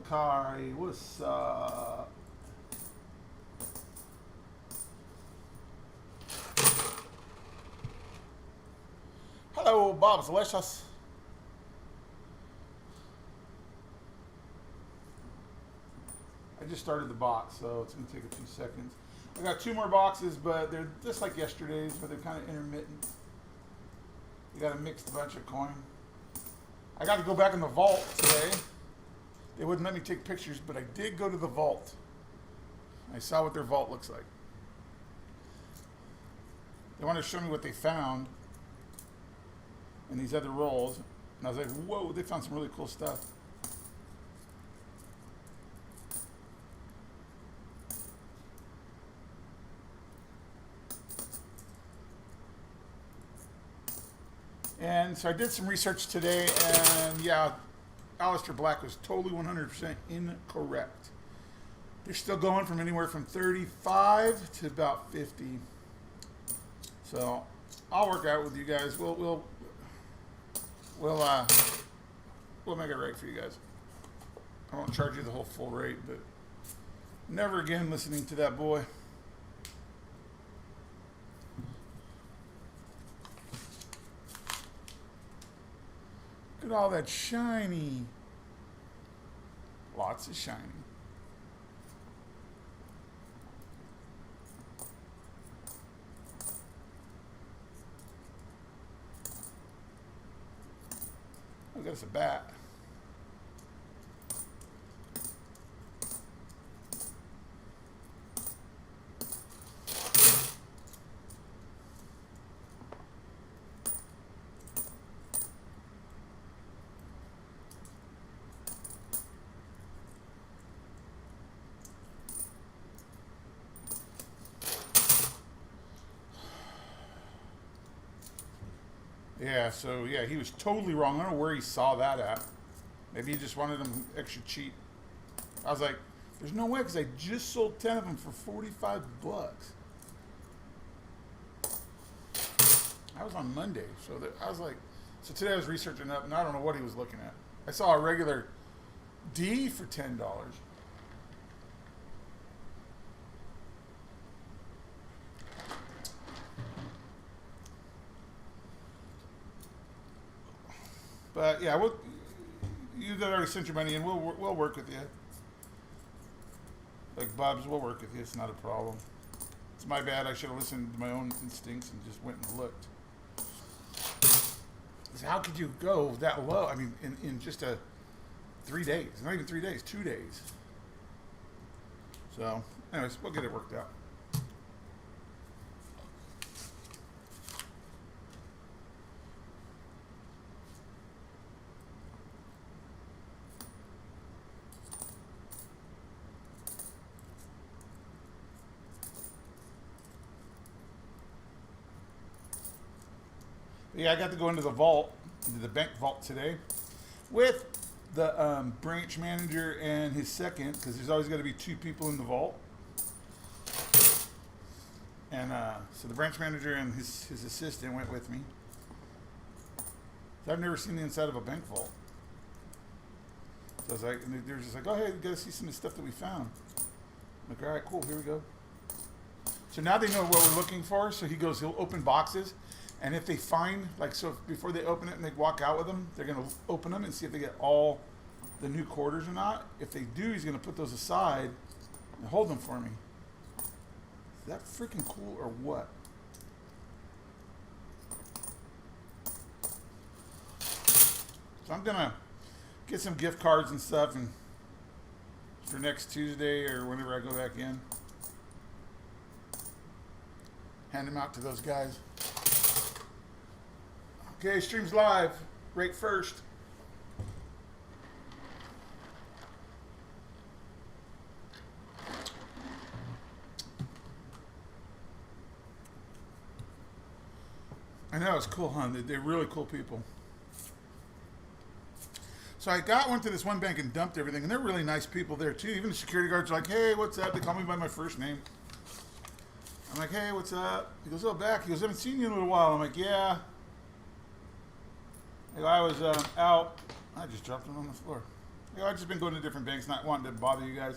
Kai, what's up? Hello, Bob's Delicious. I just started the box, so it's going to take a few seconds. I got 2 more boxes, but they're just like yesterday's, but they're kind of intermittent. You got a mixed bunch of coin. I got to go back in the vault today. They wouldn't let me take pictures, but I did go to the vault. I saw what their vault looks like. They wanted to show me what they found in these other rolls. And I was like, whoa, they found some really cool stuff. And so I did some research today, and yeah, Aleister Black was totally 100% incorrect. They're still going from anywhere from 35 to about 50. So I'll work out with you guys. We'll make it right for you guys. I won't charge you the whole full rate, but never again listening to that boy. Look at all that shiny. Lots of shiny. I guess a bat. Yeah, so yeah, he was totally wrong. I don't know where he saw that at. Maybe he just wanted them extra cheap. I was like, there's no way, because I just sold 10 of them for 45 bucks. That was on Monday, so I was like, so today I was researching up, and I don't know what he was looking at. I saw a regular D for $10. But yeah, you that already sent your money in, we'll work with you. Like Bob's, we'll work with you. It's not a problem. It's my bad. I should have listened to my own instincts and just went and looked. So how could you go that low? I mean, in just 3 days. Not even 3 days, 2 days. So, anyways, we'll get it worked out. Yeah, I got to go into the vault, into the bank vault today, with the branch manager and his second, because there's always got to be 2 people in the vault. And so the branch manager and his assistant went with me. So I've never seen the inside of a bank vault. So I was like, and they were just like, oh, hey, you got to see some of the stuff that we found. I'm like, all right, cool, here we go. So now they know what we're looking for. So he'll open boxes. And if they find, like, so before they open it and they walk out with them, they're going to open them and see if they get all the new quarters or not. If they do, he's going to put those aside and hold them for me. Is that freaking cool or what? So I'm going to get some gift cards and stuff and for next Tuesday or whenever I go back in. Hand them out to those guys. Okay, stream's live. Rate first. I know, it's cool, huh? They're really cool people. So I went to this one bank and dumped everything, and they're really nice people there too. Even the security guards are like, hey, what's up? They call me by my first name. I'm like, hey, what's up? He goes, oh, back. He goes, I haven't seen you in a little while. I'm like, yeah. I was out. I just dropped him on the floor. You know, I've just been going to different banks, not wanting to bother you guys.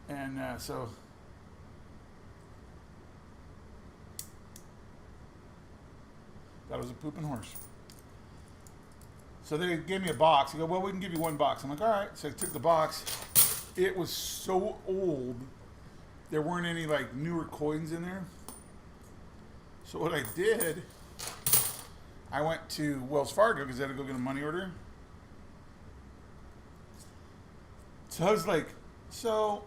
And so that was a pooping horse. So they gave me a box. They go, well, we can give you one box. I'm like, all right. So I took the box. It was so old. There weren't any like newer coins in there. So what I did, I went to Wells Fargo because I had to go get a money order. So I was like, so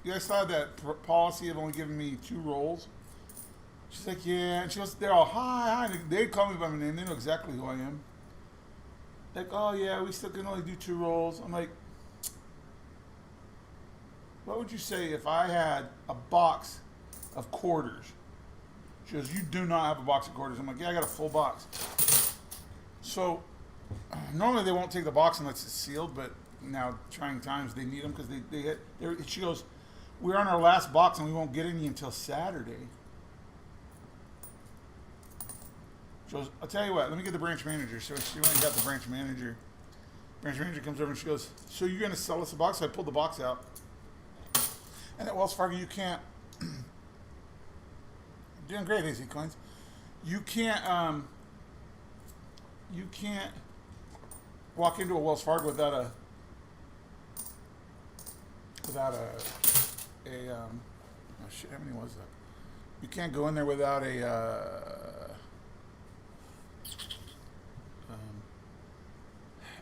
you guys saw that policy of only giving me 2 rolls? She's like, yeah. And she goes, they're all, hi. And they call me by my name. They know exactly who I am. Like, oh yeah, we still can only do 2 rolls. I'm like, what would you say if I had a box of quarters? She goes, you do not have a box of quarters. I'm like, yeah, I got a full box. So normally they won't take the box unless it's sealed, but now trying times they need them because she goes, we're on our last box and we won't get any until Saturday. She goes, I'll tell you what, let me get the branch manager. So she went and got the branch manager. Branch manager comes over and she goes, so you're going to sell us a box? So I pulled the box out. And at Wells Fargo, you can't, doing great, AC Coins. You can't walk into a Wells Fargo without a oh shit, how many was that? You can't go in there without an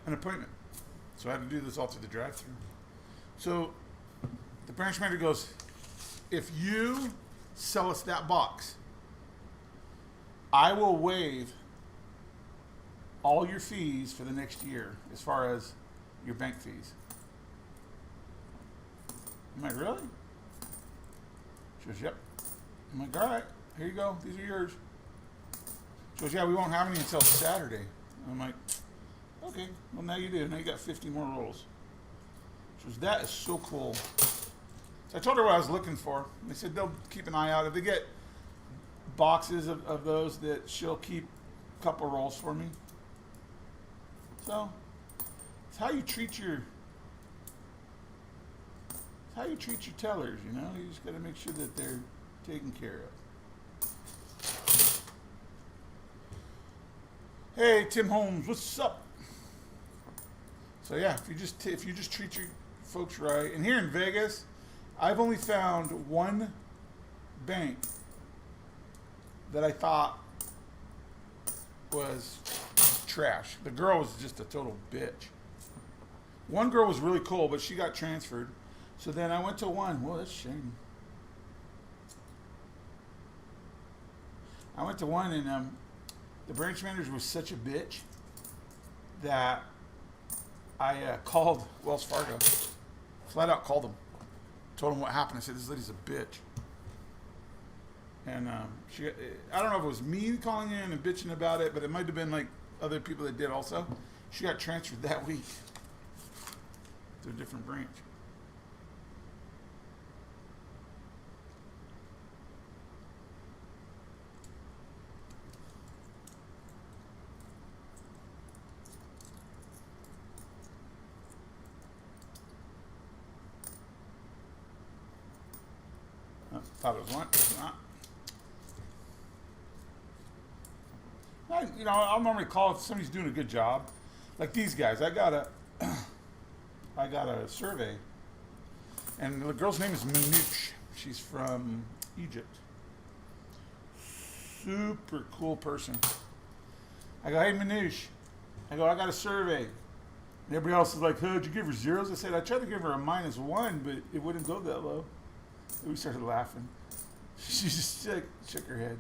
appointment. So I had to do this all through the drive-thru. So the branch manager goes, if you sell us that box, I will waive all your fees for the next year as far as your bank fees. I'm like, really? She goes, yep. I'm like, all right, here you go. These are yours. She goes, yeah, we won't have any until Saturday. I'm like, okay, well, now you do. Now you got 50 more rolls. She goes, that is so cool. So I told her what I was looking for. They said they'll keep an eye out. If they get boxes of those, that she'll keep a couple rolls for me. So it's how you treat your tellers, you know? You just got to make sure that they're taken care of. Hey, Tim Holmes, what's up? So yeah, if you just treat your folks right, and here in Vegas, I've only found one bank that I thought was trash. The girl was just a total bitch. One girl was really cool, but she got transferred. So then I went to one. Well, that's a shame. I went to one, and the branch manager was such a bitch that I called Wells Fargo. Flat out called them. Told him what happened. I said, this lady's a bitch. And I don't know if it was me calling in and bitching about it, but it might have been like other people that did also. She got transferred that week to a different branch. I thought it was lunch, it's not. I'll normally call if somebody's doing a good job. Like these guys, I got a survey, and the girl's name is Manouche. She's from Egypt. Super cool person. I go, hey Manouche. I got a survey. And everybody else is like, hey, did you give her zeros? I said, I tried to give her a -1, but it wouldn't go that low. And we started laughing. She just shook her head.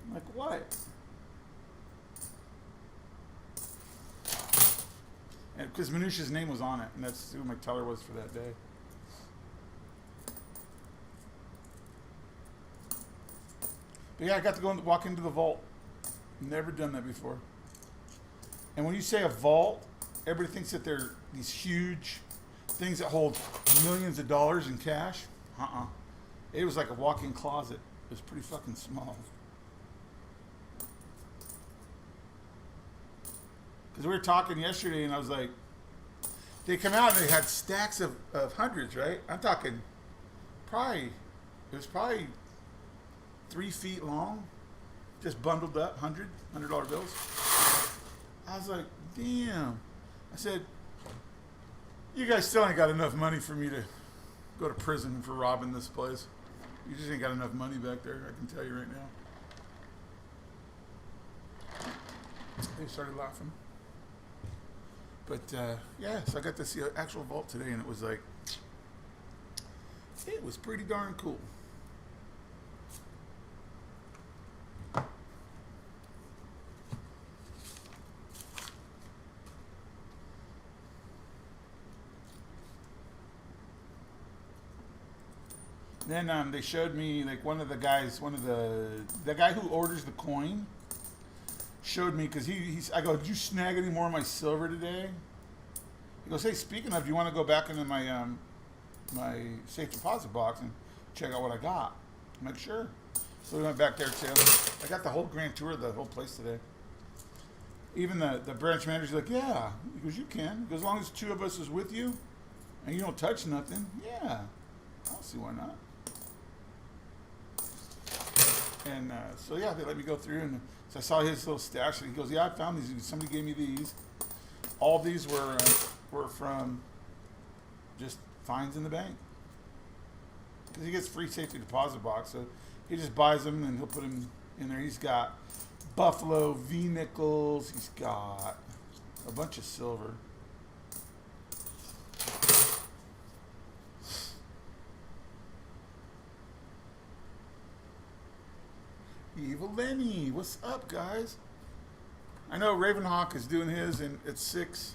I'm like, what? And because Manouche's name was on it, and that's who my teller was for that day. But yeah, I got to go and walk into the vault. Never done that before. And when you say a vault, everybody thinks that they're these huge things that hold millions of dollars in cash. It was like a walk-in closet. It was pretty fucking small. Because we were talking yesterday, and I was like, they come out and they had stacks of hundreds, right? I'm talking probably, it was probably 3 feet long, just bundled up, $100 bills. I was like, damn. I said, you guys still ain't got enough money for me to go to prison for robbing this place. You just ain't got enough money back there, I can tell you right now. They started laughing. But yeah, so I got to see an actual vault today, and it was like, it was pretty darn cool. Then they showed me like one of the guy who orders the coin showed me because I go, did you snag any more of my silver today? He goes, hey, speaking of, do you want to go back into my my safe deposit box and check out what I got? I'm like, sure. So we went back there too. I got the whole grand tour of the whole place today. Even the branch manager's like, yeah. He goes, you can. He goes, as long as 2 of us is with you and you don't touch nothing, yeah. I don't see why not. And so yeah, they let me go through, and so I saw his little stash. And he goes, "Yeah, I found these. Somebody gave me these. All these were from just fines in the bank because he gets free safety deposit box. So he just buys them and he'll put them in there. He's got Buffalo V nickels. He's got a bunch of silver." Evil Lenny, what's up, guys? I know Ravenhawk is doing his, and it's 6.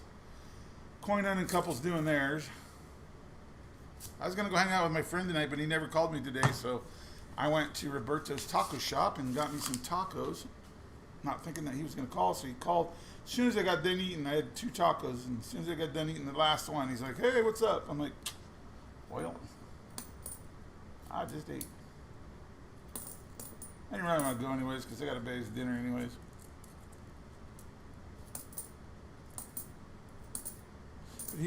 Coin Hunting Couple's doing theirs. I was gonna go hang out with my friend tonight, but he never called me today, so I went to Roberto's taco shop and got me some tacos. Not thinking that he was gonna call, so he called. As soon as I got done eating, I had 2 tacos, and as soon as I got done eating the last one, he's like, "Hey, what's up?" I'm like, "Well, I just ate." I didn't really want to go anyways because I got to pay his dinner anyways. But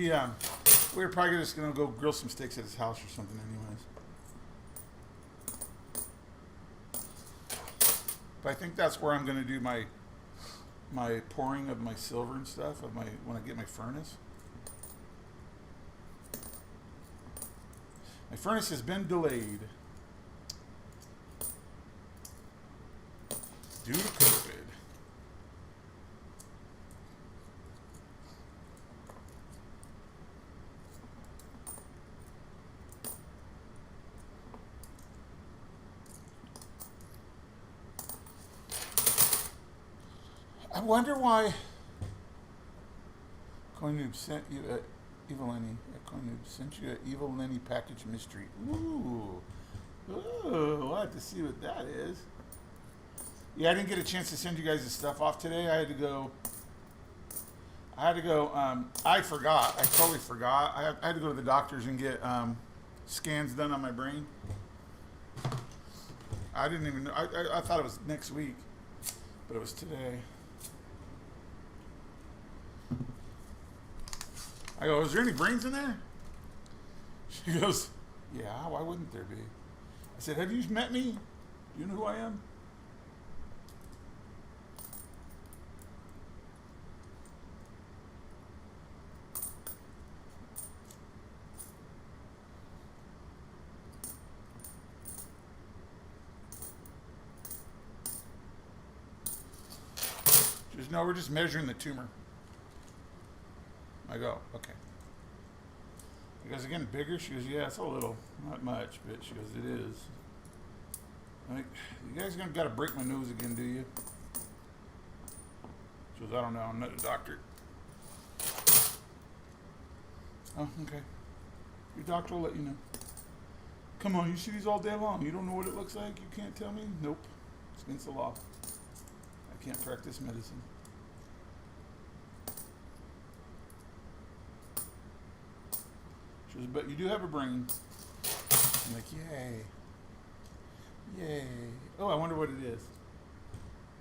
we were probably just going to go grill some steaks at his house or something anyways. But I think that's where I'm going to do my pouring of my silver and stuff when I get my furnace. My furnace has been delayed due to COVID. I wonder why CoinNoob sent you Evil Lenny. CoinNoob sent you an Evil Lenny package mystery. Ooh. Ooh, we'll have to see what that is. Yeah, I didn't get a chance to send you guys the stuff off today. I had to go. I forgot. I totally forgot. I had to go to the doctor's and get scans done on my brain. I didn't even know. I thought it was next week, but it was today. I go, is there any brains in there? She goes, yeah, why wouldn't there be? I said, have you met me? Do you know who I am? She goes, no, we're just measuring the tumor. I go, okay. He goes, again, bigger? She goes, yeah, it's a little. Not much, but she goes, it is. I'm like, you guys got to break my nose again, do you? She goes, I don't know, I'm not a doctor. Oh, okay. Your doctor will let you know. Come on, you see these all day long. You don't know what it looks like? You can't tell me? Nope. It's against the law. I can't practice medicine. She goes, but you do have a brain. I'm like, yay. Yay. Oh, I wonder what it is.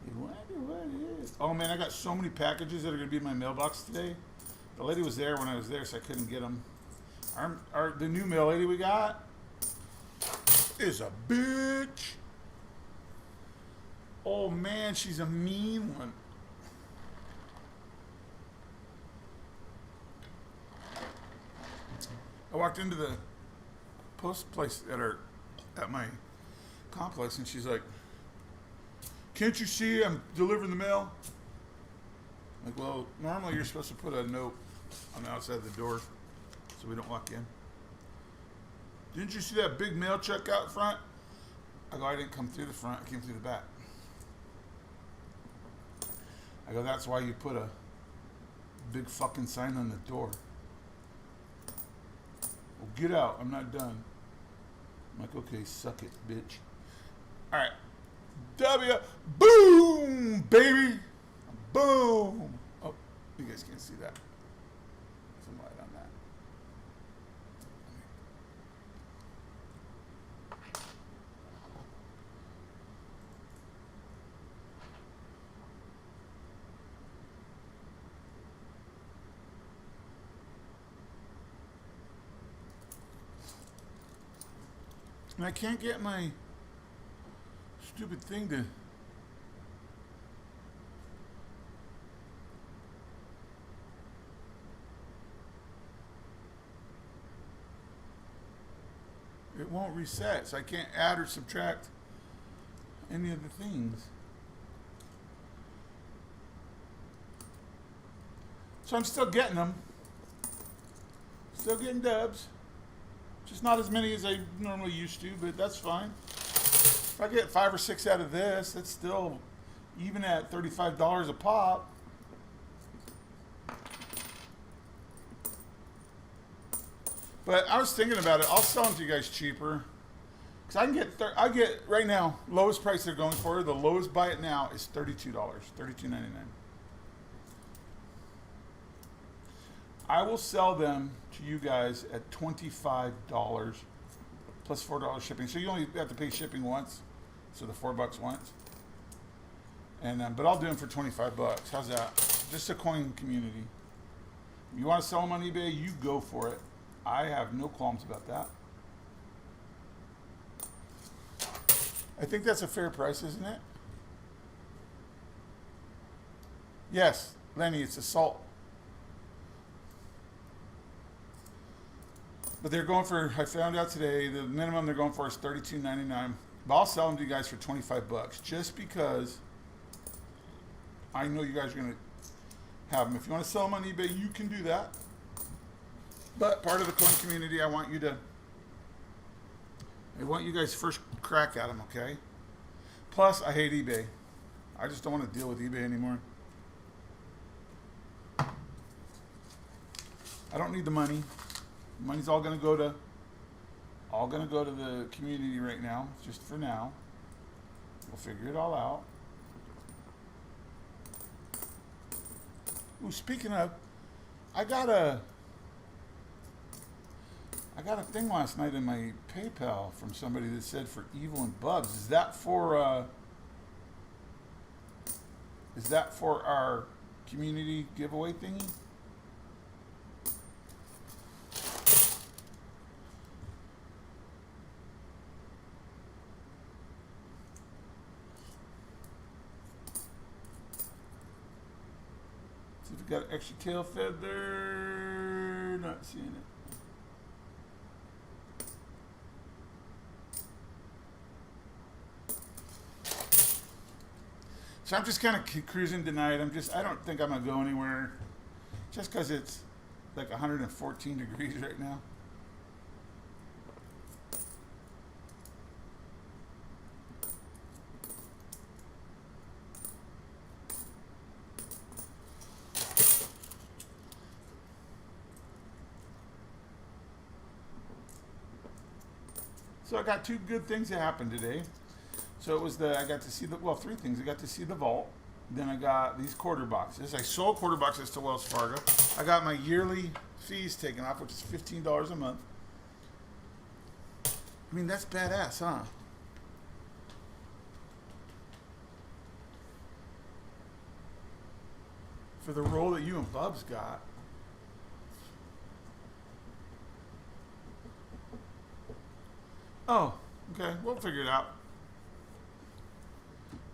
You wonder what it is. Oh man, I got so many packages that are gonna be in my mailbox today. The lady was there when I was there, so I couldn't get them. The new mail lady we got is a bitch. Oh man, she's a mean one. I walked into the post place at my complex, and she's like, "Can't you see I'm delivering the mail?" I'm like, well, normally you're supposed to put a note on the outside of the door so we don't walk in. Didn't you see that big mail truck out front? I go, I didn't come through the front, I came through the back. I go, that's why you put a big fucking sign on the door. Well, get out, I'm not done. I'm like, okay, suck it, bitch. All right, W, boom, baby, boom. Oh, you guys can't see that. Some light on that. And I can't get my stupid thing to. It won't reset, so I can't add or subtract any of the things. So I'm still getting them. Still getting dubs. Just not as many as I normally used to, but that's fine. If I get 5 or 6 out of this, that's still, even at $35 a pop. But I was thinking about it. I'll sell them to you guys cheaper. Because I get right now, lowest price they're going for, the lowest buy it now is $32, $32.99. I will sell them to you guys at $25 plus $4 shipping. So you only have to pay shipping once. So the $4 once. And but I'll do them for $25. How's that? Just a coin community. You want to sell them on eBay, you go for it. I have no qualms about that. I think that's a fair price, isn't it? Yes, Lenny, it's a salt. But they're going for, I found out today, the minimum they're going for is $32.99. But I'll sell them to you guys for $25 just because I know you guys are going to have them. If you want to sell them on eBay, you can do that. But part of the coin community, I want you guys first crack at them, okay? Plus, I hate eBay. I just don't want to deal with eBay anymore. I don't need the money. Money's all gonna go to the community right now, just for now. We'll figure it all out. Ooh, speaking of, I got a thing last night in my PayPal from somebody that said for Evil and Bubs. Is that for our community giveaway thingy? See if we got an extra tail feather. Not seeing it. So I'm just kind of cruising tonight. I don't think I'm going to go anywhere just because it's like 114 degrees right now. So I got 2 good things that happened today. So it was I got to see 3 things. I got to see the vault. Then I got these quarter boxes. I sold quarter boxes to Wells Fargo. I got my yearly fees taken off, which is $15 a month. I mean, that's badass, huh? for the roll that you and Bubs got. Oh, okay. We'll figure it out.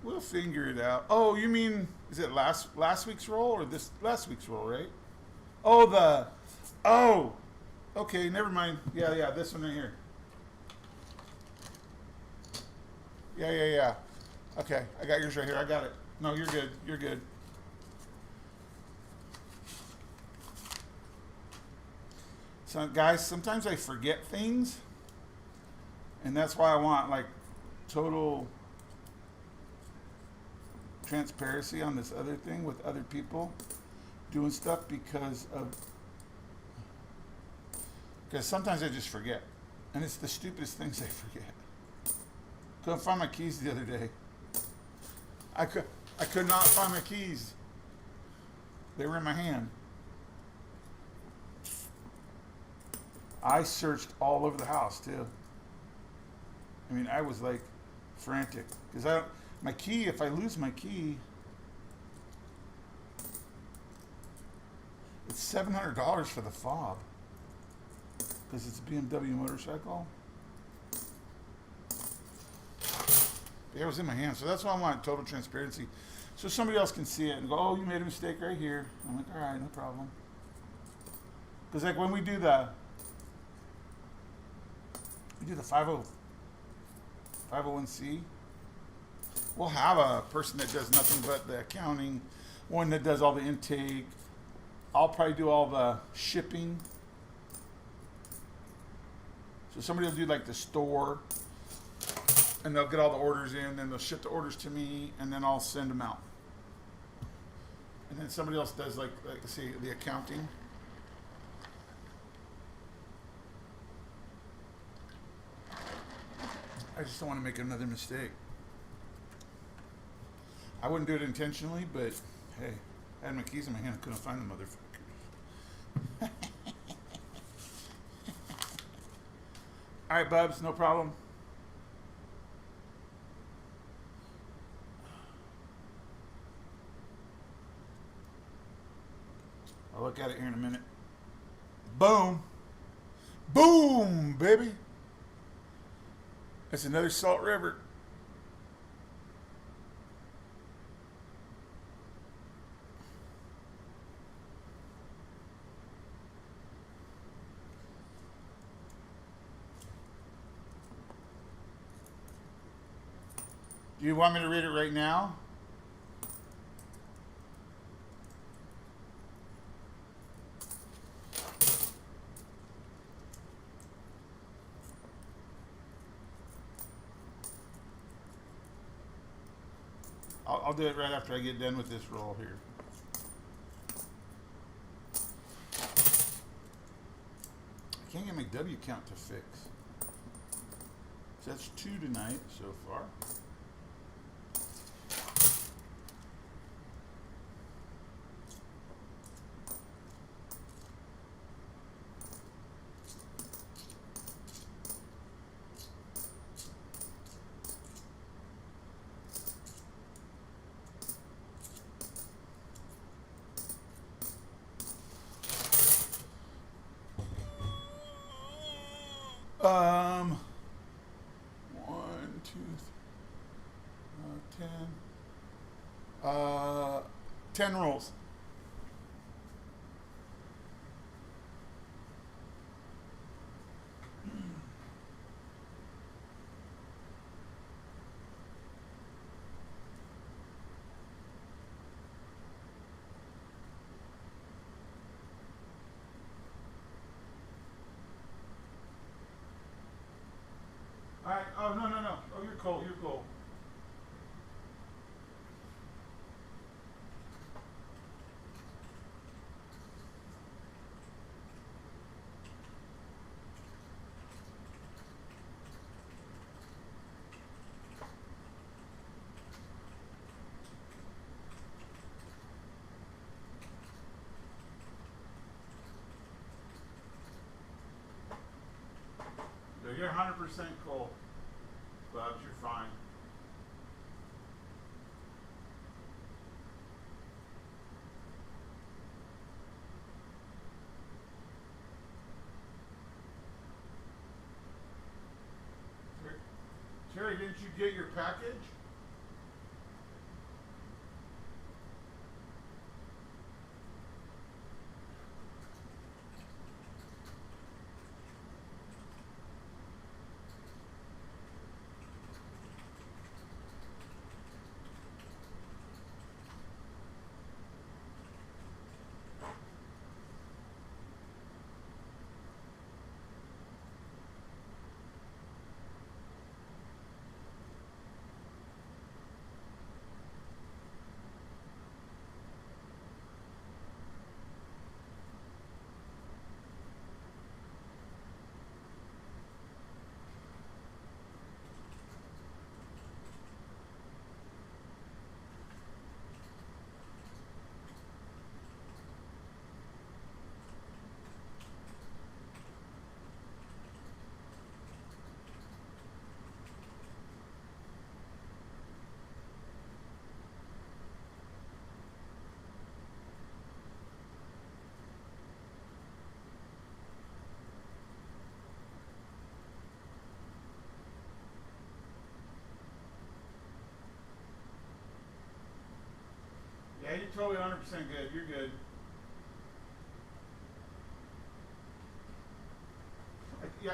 We'll figure it out. Oh, you mean is it last week's roll or this last week's roll, right? Oh, oh. Okay, never mind. Yeah, this one right here. Yeah. Okay, I got yours right here. I got it. No, you're good. You're good. So, guys, sometimes I forget things, and that's why I want like total transparency on this other thing with other people doing stuff because sometimes I just forget, and it's the stupidest things I forget. Couldn't find my keys the other day. I could not find my keys. They were in my hand. I searched all over the house too. I mean, I was like frantic because my key. If I lose my key, it's $700 for the fob because it's a BMW motorcycle. It was in my hand, so that's why I want total transparency, so somebody else can see it and go, "Oh, you made a mistake right here." I'm like, "All right, no problem." Because like when we do the 501c, we'll have a person that does nothing but the accounting, one that does all the intake. I'll probably do all the shipping. So somebody will do like the store, and they'll get all the orders in, then they'll ship the orders to me, and then I'll send them out. And then somebody else does like say the accounting. I just don't want to make another mistake. I wouldn't do it intentionally, but hey, I had my keys in my hand. I couldn't find the motherfuckers. All right, Bubs, no problem. I'll look at it here in a minute. Boom. Boom, baby. That's another Salt River. Do you want me to read it right now? I'll do it right after I get done with this roll here. I can't get my W count to fix. So that's 2 tonight so far. Um, 1, 2, 10. 10 rolls. All right. Oh, no. Oh, you're cold. You're cold. So you're 100% cold. Bubs, you're fine. didn't you get your package? Yeah, you're totally 100% good. You're good. Yeah.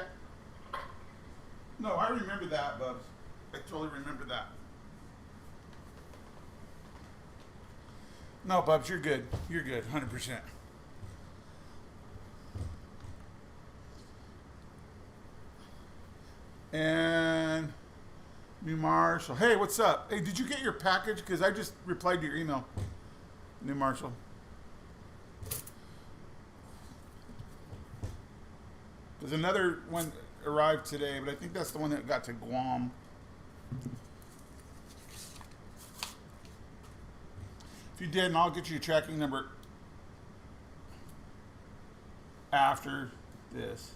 No, I remember that, Bubs. I totally remember that. No, Bubs, you're good. You're good, 100%. And New Marshall. Hey, what's up? Hey, did you get your package? Because I just replied to your email. New Marshall. There's another one arrived today, but I think that's the one that got to Guam. If you did, and I'll get you a tracking number after this.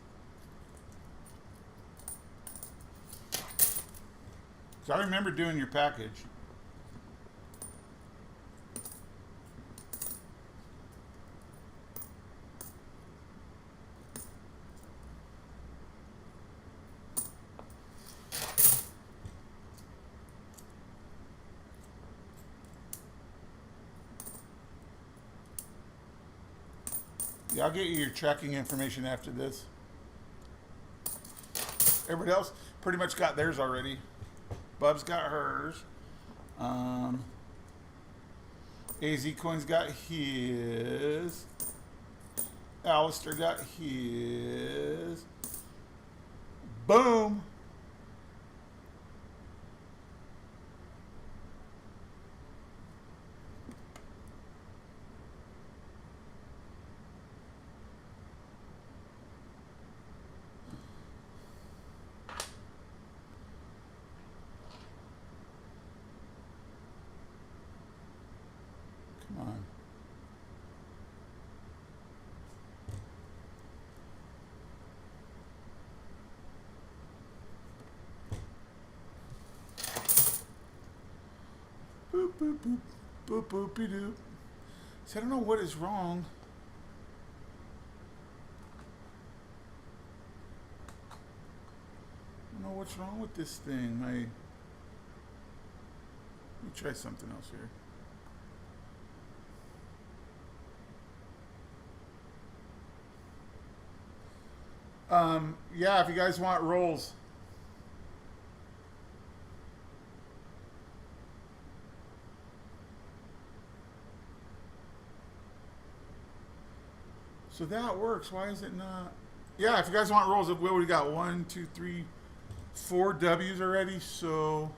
So I remember doing your package. Yeah, I'll get you your tracking information after this. Everybody else pretty much got theirs already. Bub's got hers. AZ Coin's got his. Alistair got his. Boom. Come on. Boop, boop, boop. Boop, boopy doop. See, I don't know what is wrong. I don't know what's wrong with this thing. Let me try something else here. Yeah, if you guys want rolls. So that works. Why is it not? Yeah, if you guys want rolls, we already got 1, 2, 3, 4 W's already. So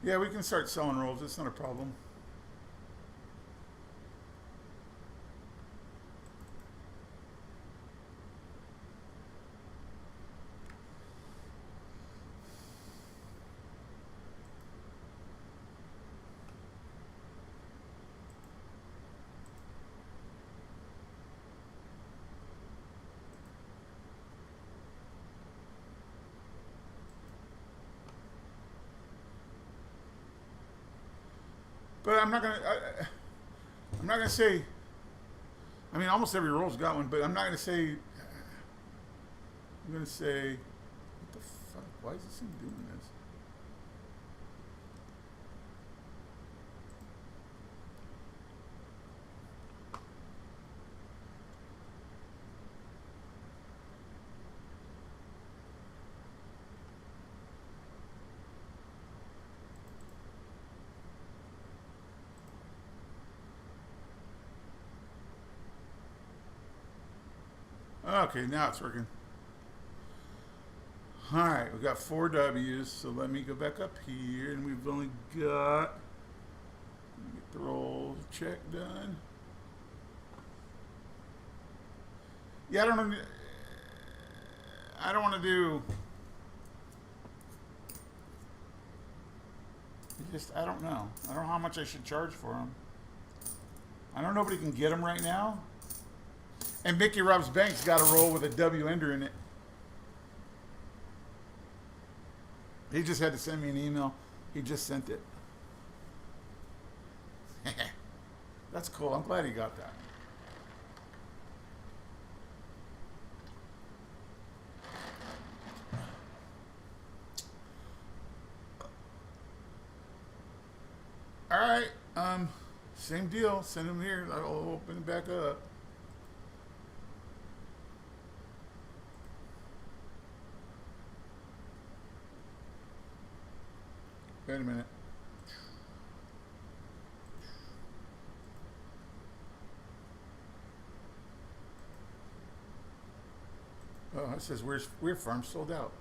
yeah, we can start selling rolls. It's not a problem. But I'm not gonna. I'm not gonna say. I mean, almost every roll's got one, but I'm not gonna say. I'm gonna say. What the fuck? Why is this thing doing this? Okay, now it's working. Alright, we got 4 W's, so let me go back up here, and we've only got. Get the roll check done. Yeah, I don't want to do. I don't know. I don't know how much I should charge for them. I know nobody can get them right now. And Mickey Rob's Bank's got a roll with a W ender in it. He just had to send me an email. He just sent it. That's cool. I'm glad he got that. All right. Same deal. Send him here. I'll open it back up. Wait a minute. Oh, it says Weird Farm sold out.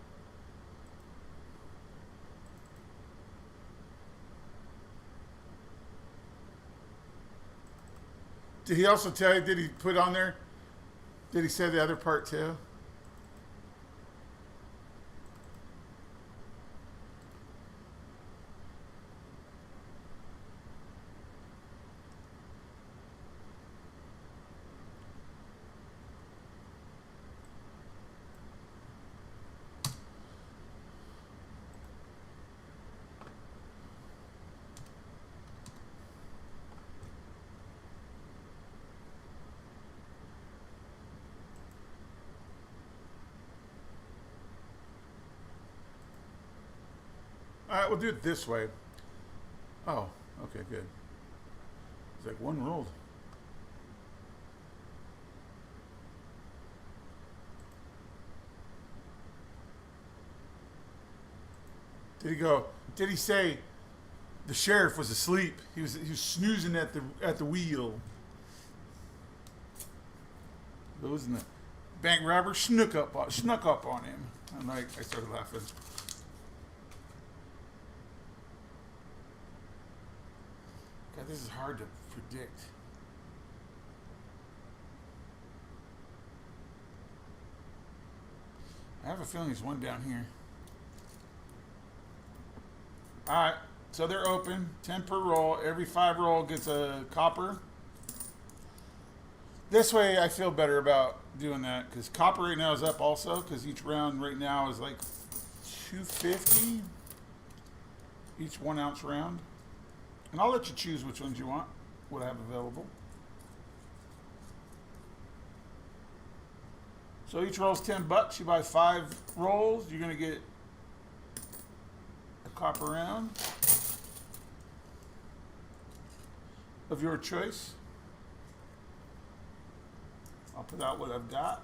Did he also tell you, did he put on there, did he say the other part too? All right, we'll do it this way. Oh, okay, good. It's like one rolled. Did he go? Did he say the sheriff was asleep? He was snoozing at the wheel. Those in the bank robber snuck up on him. And I started laughing. God, this is hard to predict. I have a feeling there's one down here. Alright, so they're open. 10 per roll. Every 5 roll gets a copper. This way I feel better about doing that, because copper right now is up also, because each round right now is like $2.50 each 1 ounce round. And I'll let you choose which ones you want, what I have available. So each roll's $10. You buy 5 rolls, you're gonna get a copper round of your choice. I'll put out what I've got.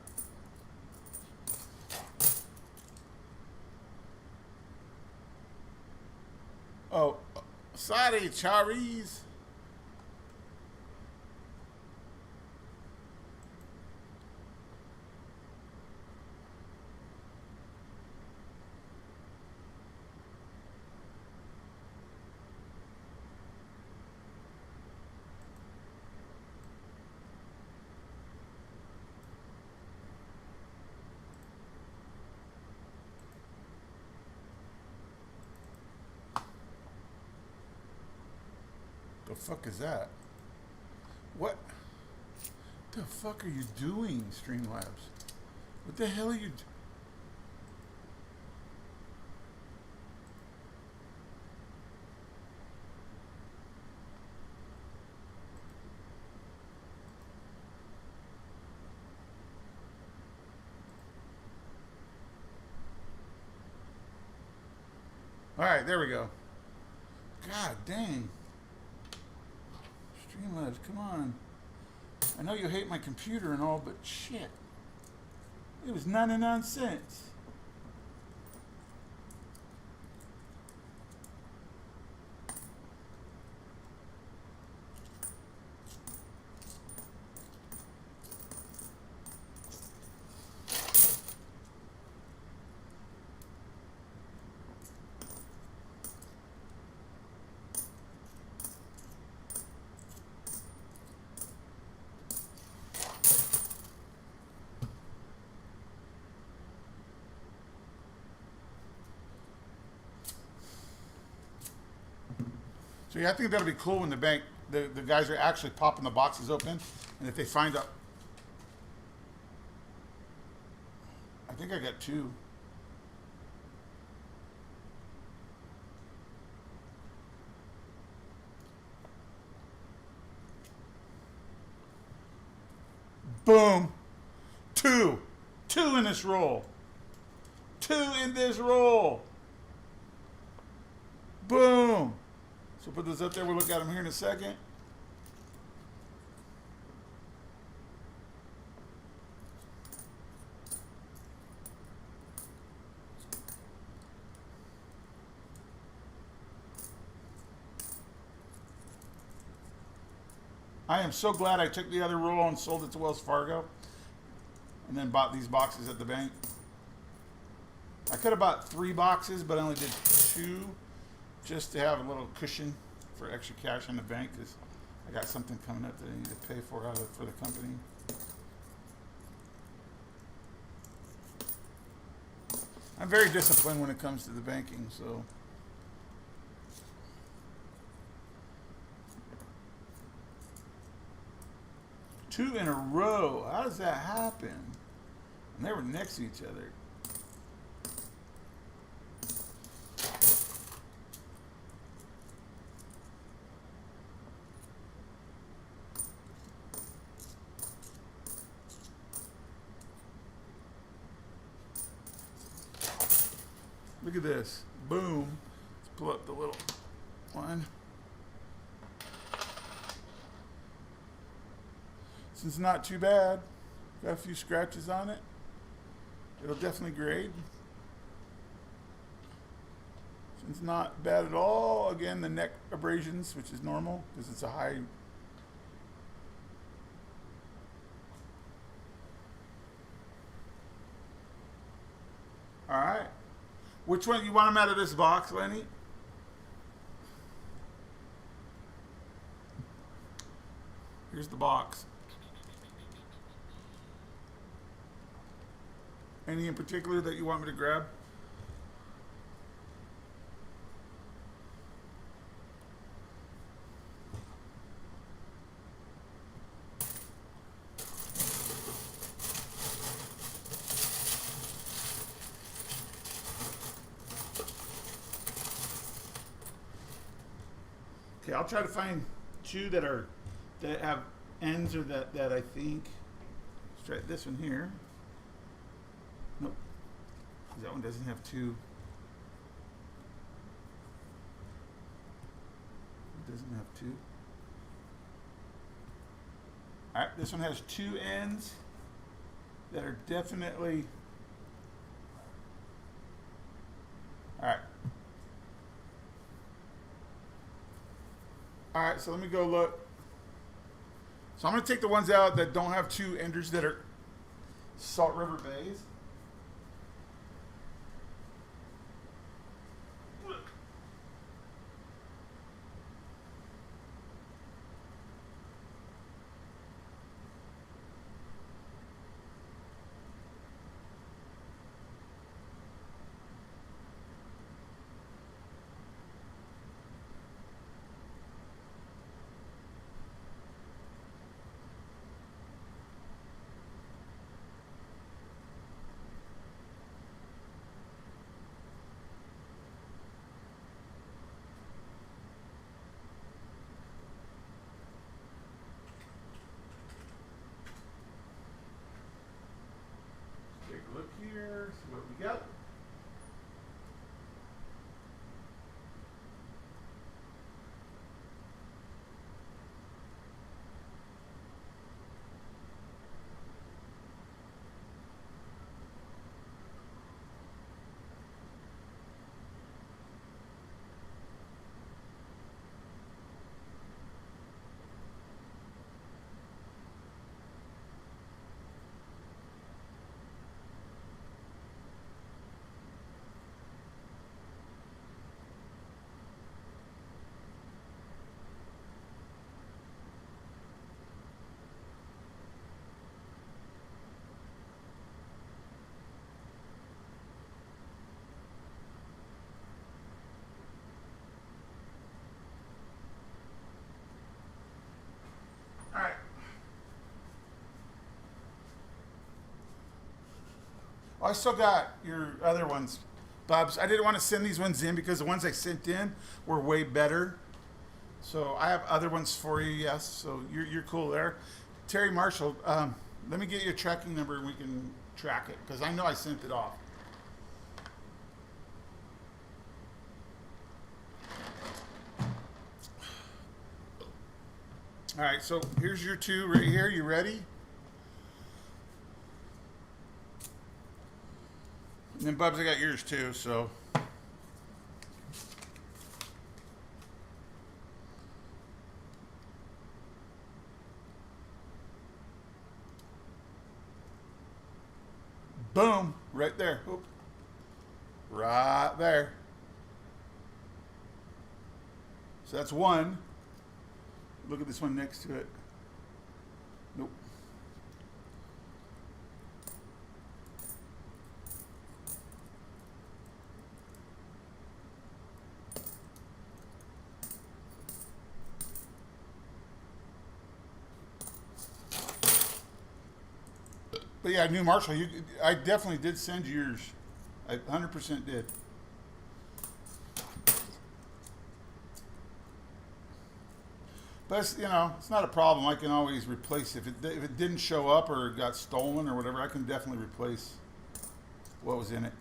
Oh, sorry, Charis. The fuck is that? What the fuck are you doing, Streamlabs? What the hell are you All right, there we go. God dang. Streamlabs, come on. I know you hate my computer and all, but shit. It was 99 cents. So yeah, I think that'll be cool when the bank, the guys are actually popping the boxes open, and if they find out, I think I got two. Boom, two in this roll, two in this roll. Boom. So put this up there. We'll look at them here in a second. I am so glad I took the other roll and sold it to Wells Fargo and then bought these boxes at the bank. I could have bought 3 boxes, but I only did 2 just to have a little cushion for extra cash in the bank because I got something coming up that I need to pay for for the company. I'm very disciplined when it comes to the banking, so. Two in a row. How does that happen? And they were next to each other. Look at this. Boom. Let's pull up the little one. This is not too bad. Got a few scratches on it. It'll definitely grade. It's not bad at all. Again, the neck abrasions, which is normal because it's a high. All right. Which one you want them out of this box, Lenny? Here's the box. Any in particular that you want me to grab? Okay, I'll try to find 2 that have ends or that I think. Let's try this one here. Nope. That one doesn't have 2. It doesn't have 2. All right, this one has 2 ends that are definitely. All right. All right, so let me go look. So I'm going to take the ones out that don't have 2 enders that are Salt River Bays. Oh, I still got your other ones, Bubs. I didn't want to send these ones in because the ones I sent in were way better. So I have other ones for you, yes. So you're cool there. Terry Marshall, let me get your tracking number and we can track it because I know I sent it off. All right, so here's your two right here. You ready? And then Bubs, I got yours too. So boom, right there. Oop. Right there. So that's one. Look at this one next to it. Nope. But yeah, New Marshall, I definitely did send yours. I 100% did. But it's, it's not a problem. I can always replace if it didn't show up or it got stolen or whatever. I can definitely replace what was in it.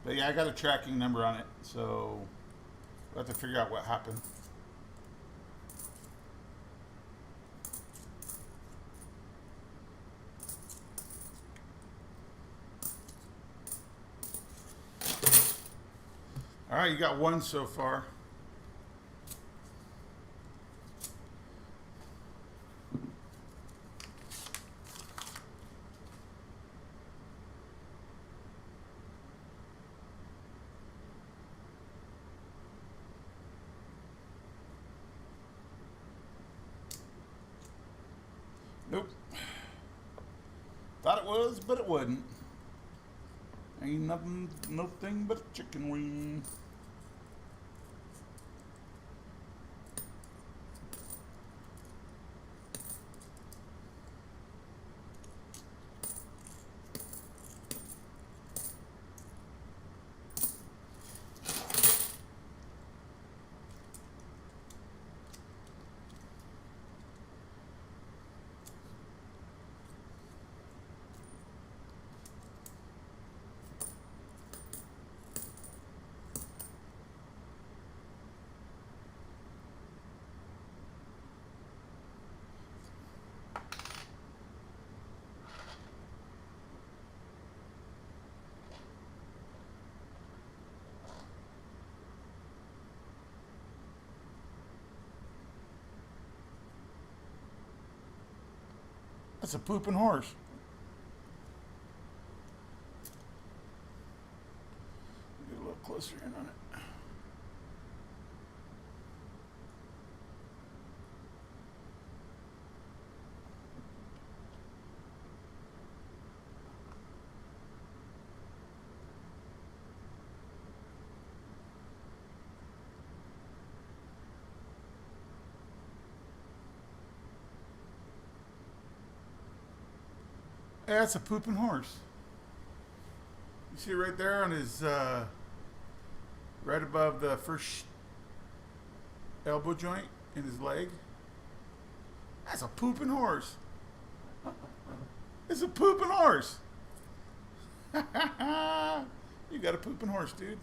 But yeah, I got a tracking number on it, so we'll have to figure out what happened. All right, you got one so far. Nope. Thought it was, but it wasn't. Ain't nothing but a chicken wing. That's a pooping horse. Get a little closer in on it. Yeah, that's a pooping horse. You see it right there on his, right above the first elbow joint in his leg? That's a pooping horse. It's a pooping horse. You got a pooping horse, dude.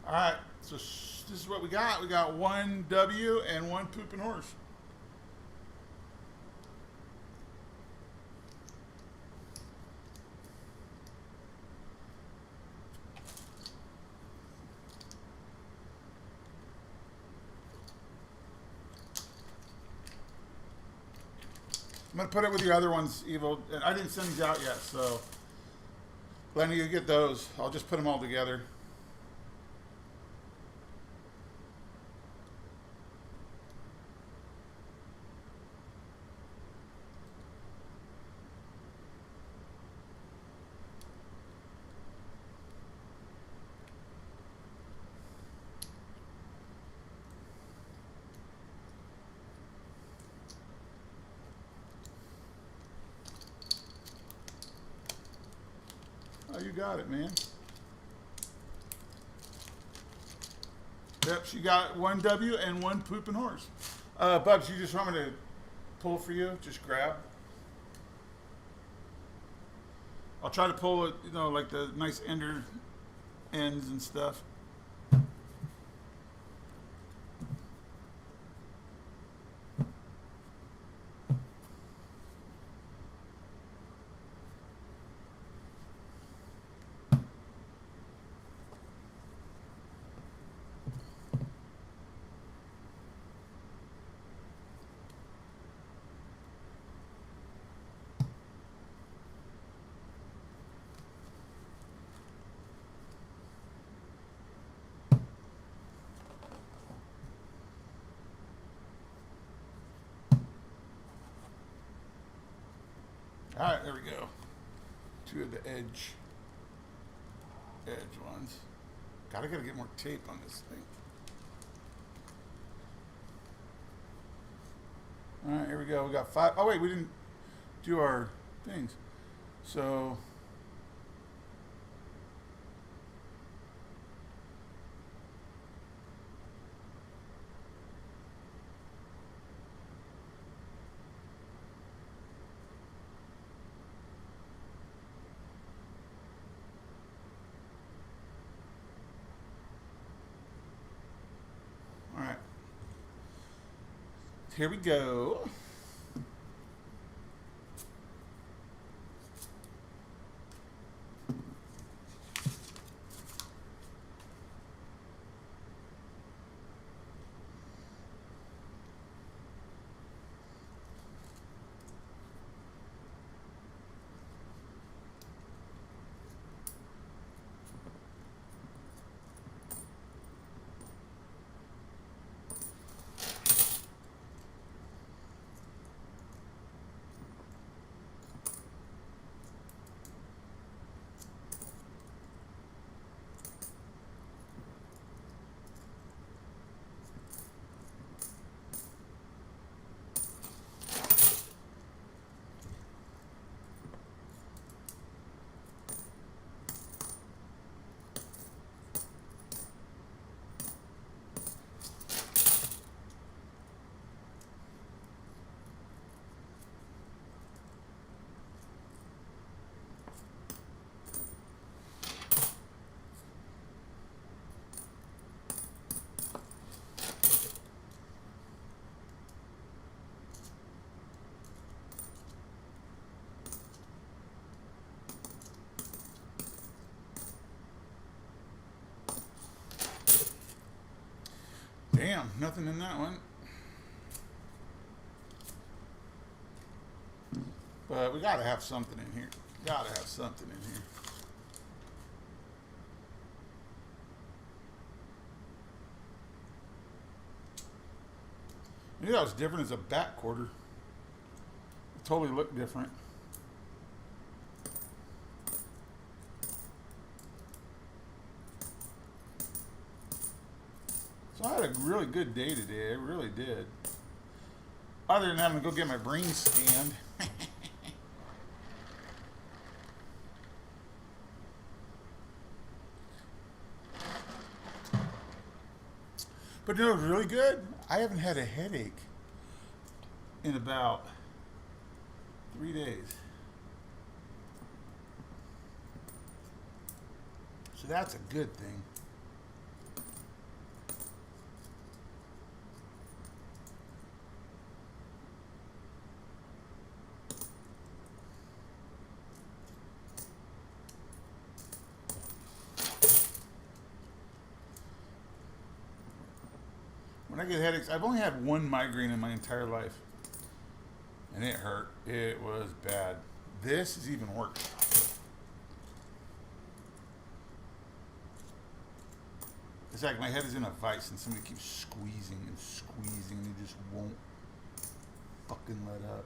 All right, so this is what we got. We got one W and one pooping horse. I'm gonna put it with your other ones, Evil. And I didn't send these out yet, so Lenny, you get those. I'll just put them all together. Oh, you got it, man. Yep, she got one W and one pooping horse. Bubs, you just want me to pull for you? Just grab. I'll try to pull it, you know, like the nice ender ends and stuff. All right, there we go. Two of the edge ones. God, I gotta get more tape on this thing. All right, here we go. We got 5. Oh wait, we didn't do our things. So all right. Here we go. Damn, nothing in that one. But we gotta have something in here. Gotta have something in here. I knew that was different as a back quarter. It totally looked different. So I had a really good day today. I really did. Other than having to go get my brain scanned. But you know, it was really good. I haven't had a headache in about 3 days. So that's a good thing. When I get headaches, I've only had one migraine in my entire life. And it hurt. It was bad. This is even worse. It's like my head is in a vice and somebody keeps squeezing and squeezing and it just won't fucking let up.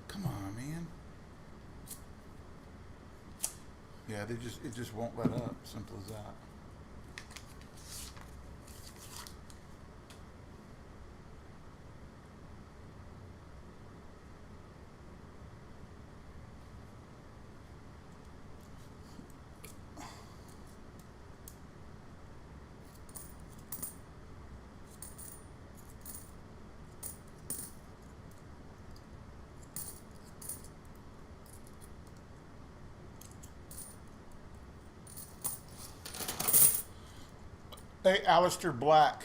Come on, man. Yeah, it just won't let up. Simple as that. Hey, Alistair Black.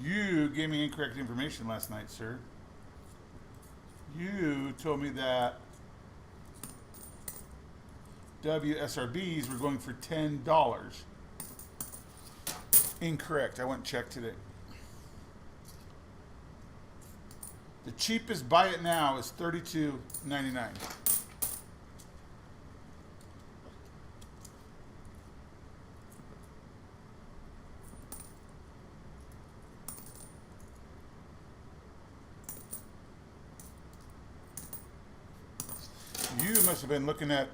You gave me incorrect information last night, sir. You told me that WSRBs were going for $10. Incorrect. I went and checked today. The cheapest buy it now is $32.99. You must have been looking at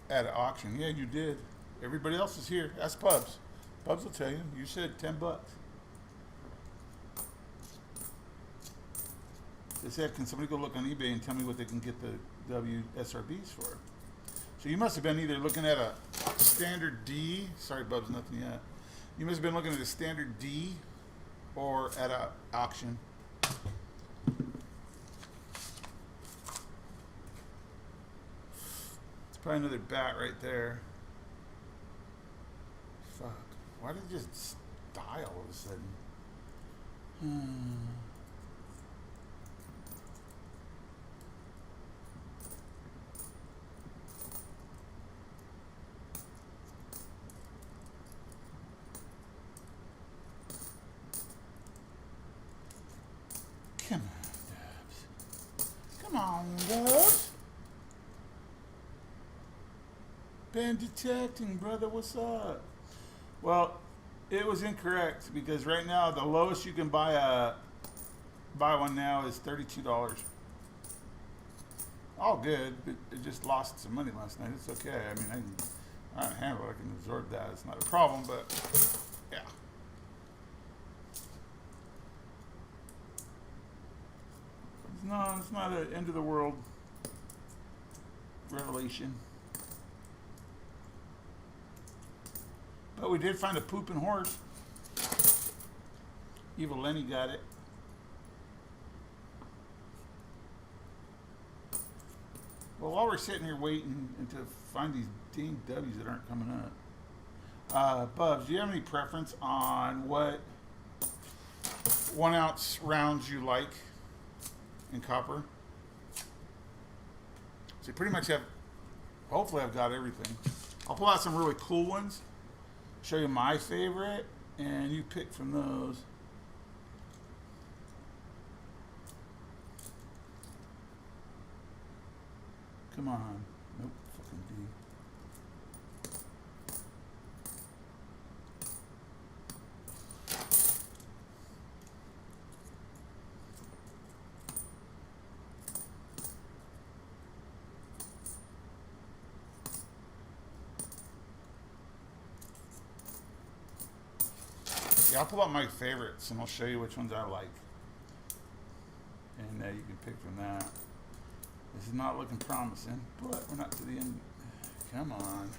an auction. Yeah, you did. Everybody else is here. Ask Pubs. Pubs will tell you. You said $10. They said, can somebody go look on eBay and tell me what they can get the WSRBs for? So you must have been either looking at a standard D. Sorry, Bubs, nothing yet. You must have been looking at a standard D or at an auction. It's probably another bat right there. Fuck. Why did it just die all of a sudden? Come on, Dubs. Come on, Dubs. Been detecting, brother. What's up? Well, it was incorrect because right now the lowest you can buy one now is $32. All good, but it just lost some money last night. It's okay. I mean, I can handle it. I can absorb that. It's not a problem, but yeah. No, it's not an end of the world revelation. But we did find a pooping horse. Evil Lenny got it. Well, while we're sitting here waiting to find these dang W's that aren't coming up, Bubs, do you have any preference on what 1 ounce rounds you like in copper? So you pretty much have, hopefully I've got everything. I'll pull out some really cool ones, show you my favorite, and you pick from those. Come on. Nope, fucking D. Yeah, I'll pull out my favorites and I'll show you which ones I like. And you can pick from that. This is not looking promising, but we're not to the end. Come on.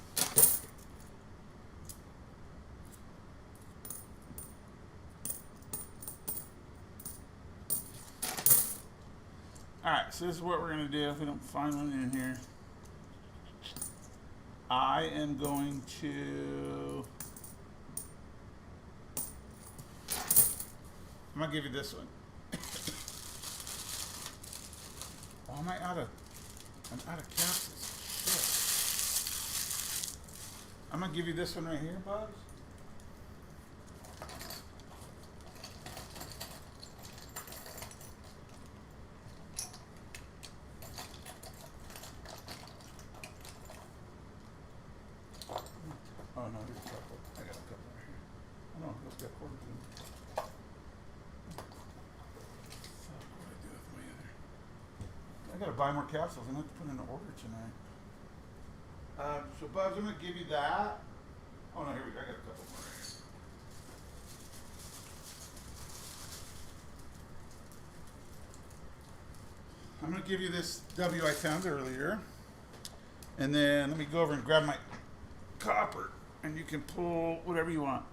Alright, so this is what we're going to do if we don't find one in here. I am going to... I'm going to give you this one. Oh, am I out of I'm out of capsules. Shit. I'm gonna give you this one right here, Bubs. Oh no, there's a couple. I got a couple right here. Oh no, those got quarters in them. Fuck, what do I do with my other? I gotta buy more capsules. I'm gonna have to put in an order tonight. So Bubs, I'm gonna give you that. Oh no, here we go. I got a couple more right here. I'm gonna give you this W I found earlier. And then let me go over and grab my copper. And you can pull whatever you want.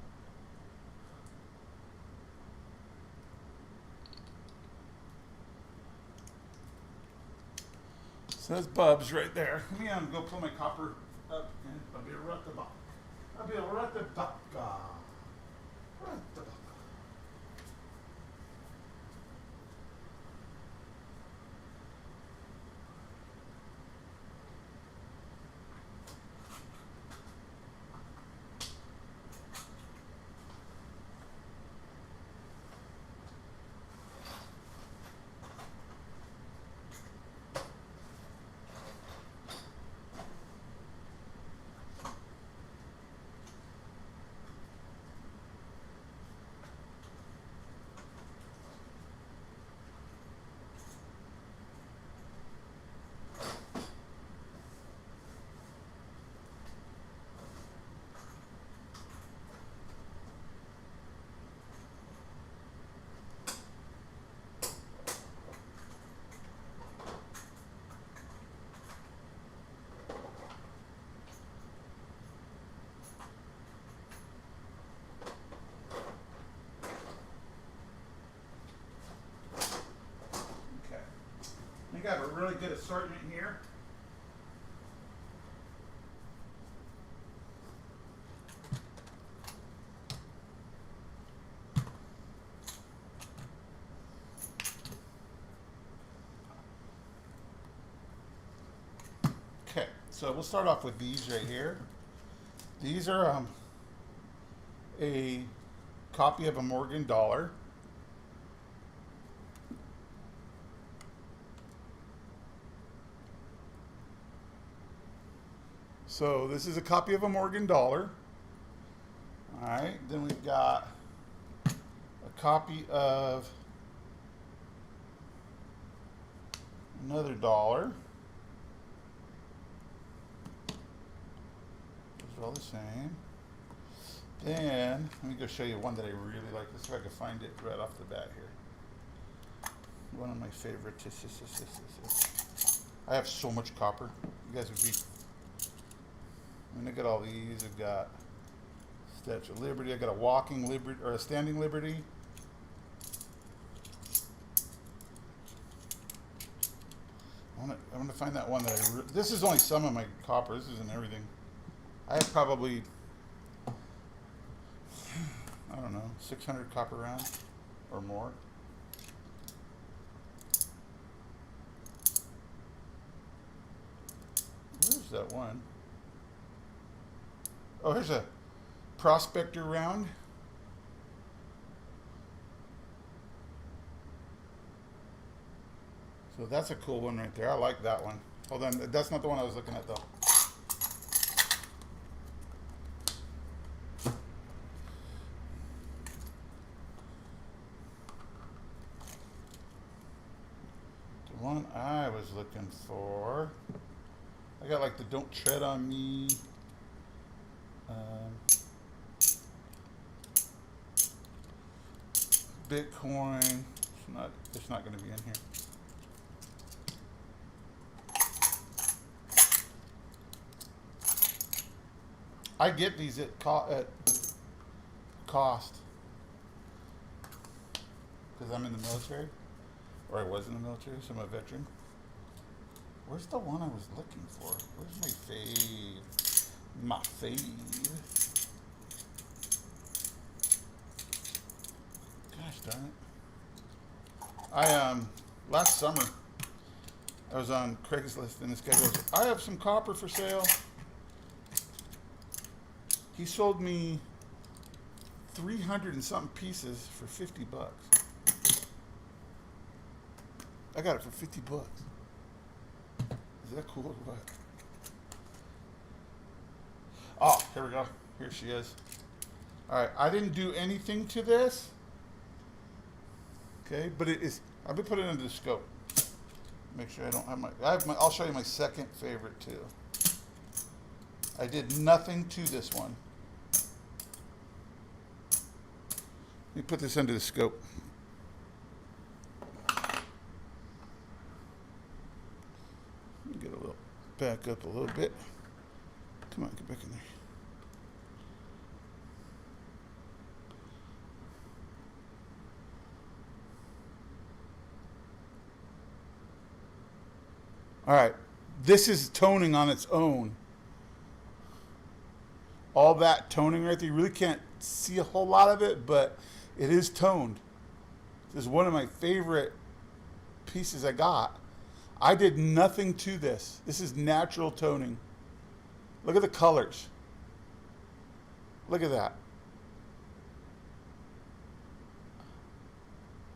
So that's Bubs right there. Let me go pull my copper up and I'll be right back. I'll be right back. Right back. I think I have a really good assortment here. Okay, so we'll start off with these right here. These are a copy of a Morgan dollar. So this is a copy of a Morgan dollar. All right, then we've got a copy of another dollar. Those are all the same. Then let me go show you one that I really like. Let's see if I can find it right off the bat here. One of my favorites. I have so much copper. You guys would be. I mean, look at all these. I've got Statue of Liberty. I got a walking liberty or a standing liberty. I want to find that one that this is only some of my copper. This isn't everything. I have probably, I don't know, 600 copper rounds or more. Where's that one? Oh, here's a prospector round. So that's a cool one right there. I like that one. Hold on, that's not the one I was looking at though. The one I was looking for, I got like the Don't Tread on Me. Bitcoin. It's not going to be in here. I get these at cost because I'm in the military, or I was in the military, so I'm a veteran. Where's the one I was looking for? Where's my fave? My fave. Gosh darn it. I last summer I was on Craigslist, and this guy goes, "I have some copper for sale." He sold me 300 and something pieces for $50. I got it for $50. Is that cool or what? Oh, here we go. Here she is. All right, I didn't do anything to this. Okay, but it is. I've been putting it under the scope. Make sure I don't have my. I'll show you my second favorite too. I did nothing to this one. Let me put this under the scope. Let me get a little back up a little bit. Come on, get back in there. All right, this is toning on its own. All that toning right there, you really can't see a whole lot of it, but it is toned. This is one of my favorite pieces I got. I did nothing to this. This is natural toning. Look at the colors. Look at that.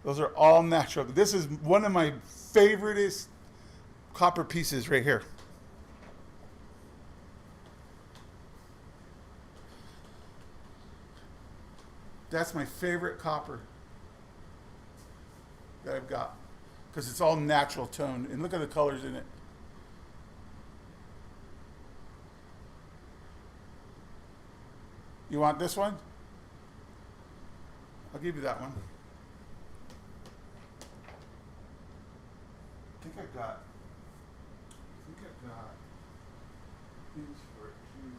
Those are all natural. This is one of my favoriteest copper pieces right here. That's my favorite copper that I've got because it's all natural toned. And look at the colors in it. You want this one? I'll give you that one. I think I've got things for it too.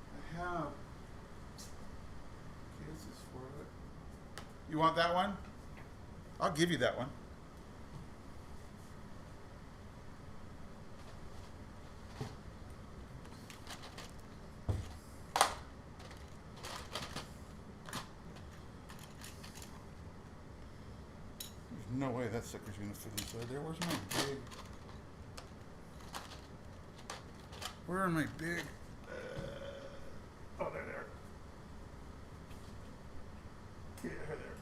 I have cases for it. You want that one? I'll give you that one. No way that sucker's gonna fit inside there. Where's my big? Where are my big? Oh, they're there. Yeah, they're there.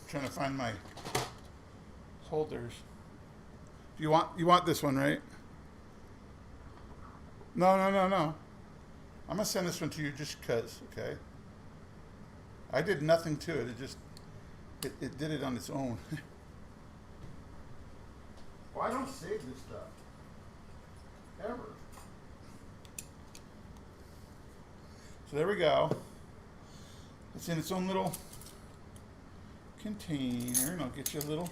Trying to find my holders. Do you want this one, right? No. I'm gonna send this one to you just cause, okay? I did nothing to it. It did it on its own. Well, I don't save this stuff ever. So there we go. It's in its own little container, and I'll get you a little.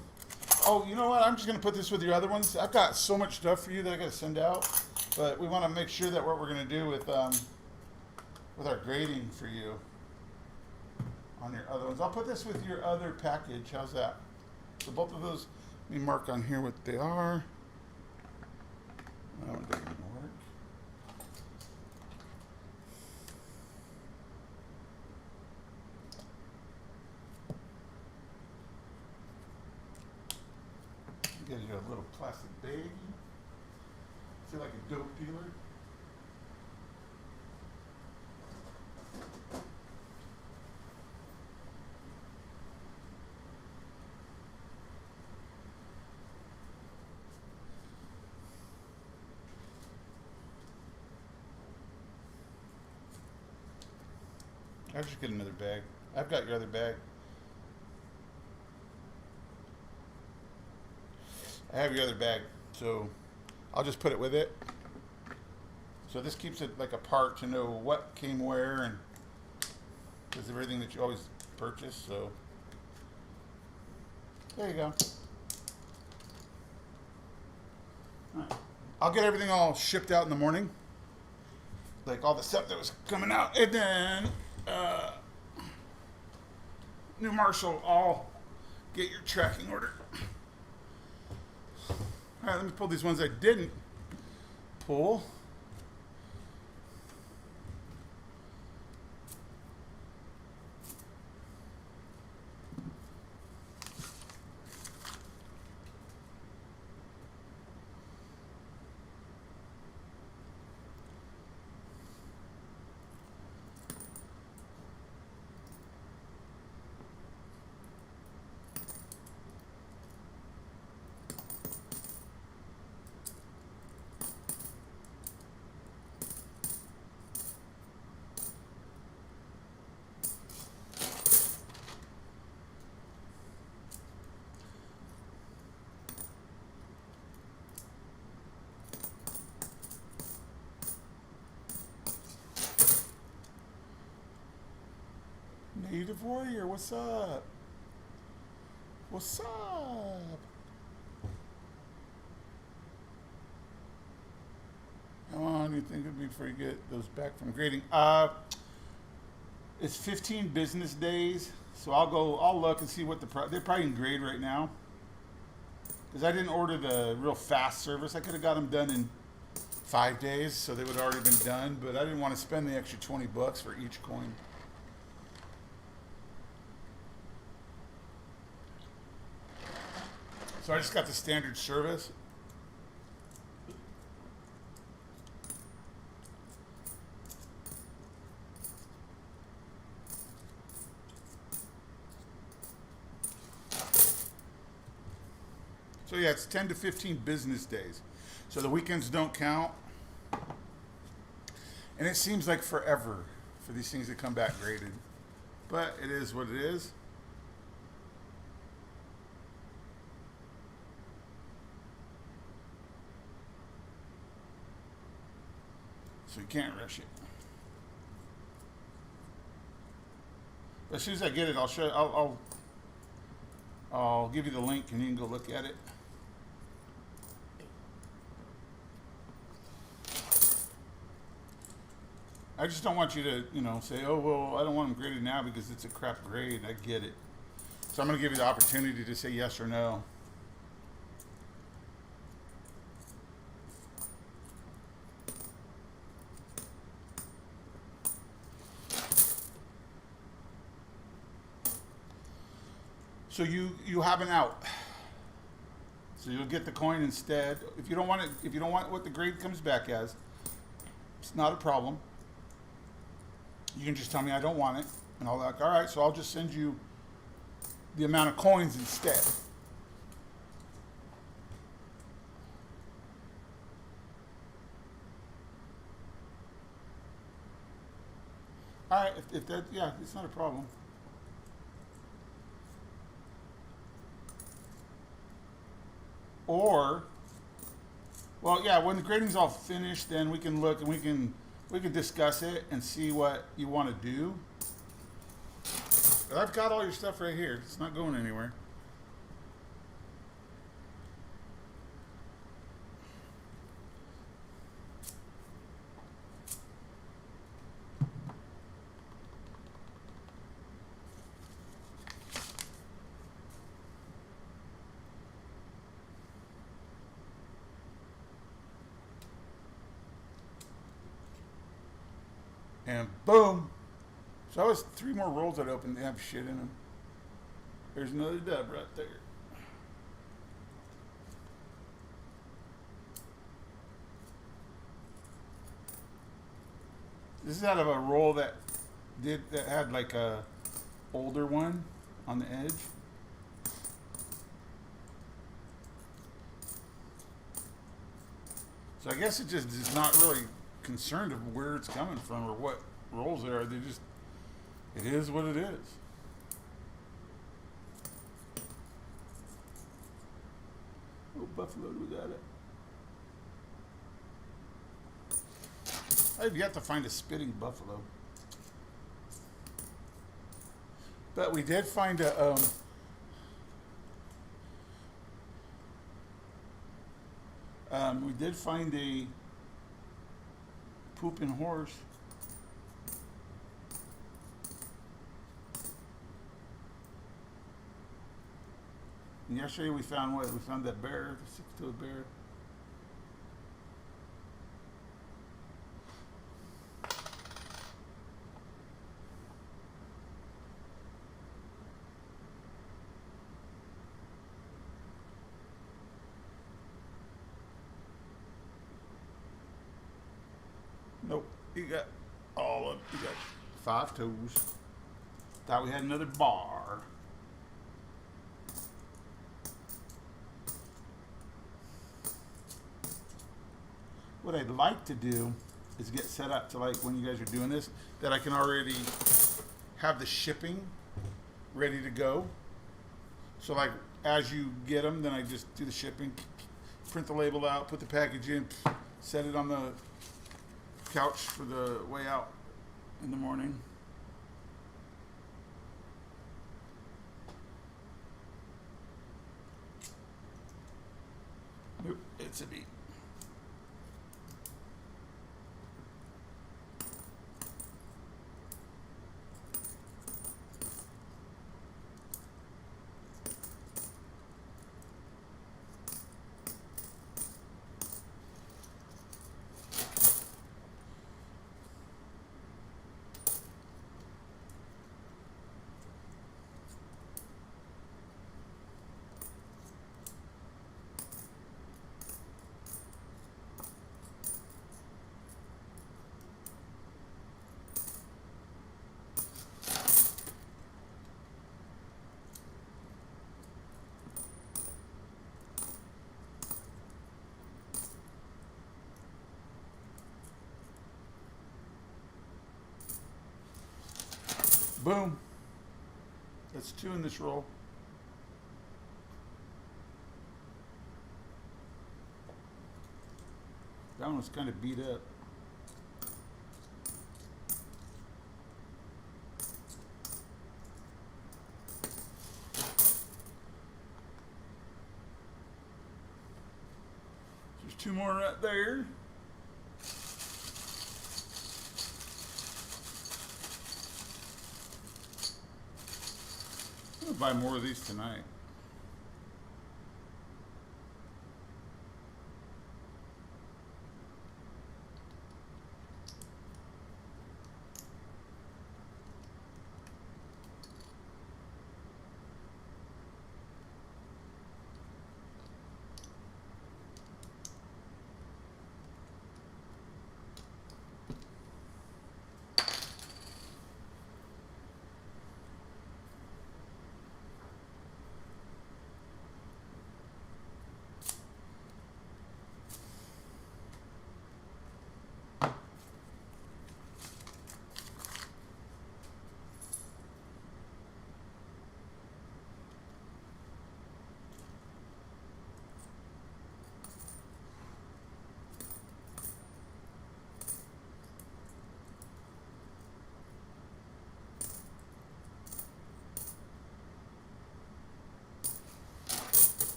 Oh, you know what? I'm just gonna put this with your other ones. I've got so much stuff for you that I gotta send out, but we want to make sure that what we're gonna do with our grading for you on your other ones. I'll put this with your other package. How's that? So both of those, let me mark on here what they are. That one doesn't work. Get you a little plastic bag. Feel like a dope dealer. I'll just get another bag. I've got your other bag. I have your other bag, so I'll just put it with it. So this keeps it like apart to know what came where and because of everything that you always purchase. So there you go. All right. I'll get everything all shipped out in the morning, like all the stuff that was coming out, and then New Marshall, I'll get your tracking order. All right, let me pull these ones I didn't pull. Native Warrior, what's up? What's up? How long do you think it'd be before you get those back from grading? It's 15 business days, so I'll look and see what they're probably in grade right now. Because I didn't order the real fast service. I could have got them done in 5 days, so they would have already been done, but I didn't want to spend the extra 20 bucks for each coin. So I just got the standard service. So yeah, it's 10 to 15 business days. So the weekends don't count. And it seems like forever for these things to come back graded. But it is what it is. So you can't rush it. But as soon as I get it, I'll show. I'll give you the link, and you can go look at it. I just don't want you to, say, oh well, I don't want them graded now because it's a crap grade. I get it. So I'm going to give you the opportunity to say yes or no. So you have an out. So you'll get the coin instead. If you don't want it, if you don't want what the grade comes back as, it's not a problem. You can just tell me I don't want it, and I'll like, all right, so I'll just send you the amount of coins instead. All right, if that, yeah, it's not a problem. Or, well, yeah, when the grading's all finished, then we can look and we can discuss it and see what you want to do. But I've got all your stuff right here. It's not going anywhere. And boom. So that was 3 more rolls that opened. They have shit in them. There's another dub right there. This is out of a roll that had like a older one on the edge. So I guess it just is not really concerned of where it's coming from or what rolls there are. They just, it is what it is. Oh, Buffalo, we got it. I've yet to find a spitting buffalo. But we did find a, we did find a pooping horse. And yesterday we found what? We found that bear, the six-toed bear. Nope. You got all of you got 5 toes. Thought we had another bar. What I'd like to do is get set up to, like, when you guys are doing this, that I can already have the shipping ready to go. So like as you get them, then I just do the shipping, print the label out, put the package in, set it on the couch for the way out in the morning. Nope, it's a beat. Boom. That's 2 in this roll. That one was kind of beat up. There's 2 more right there. I'm gonna buy more of these tonight.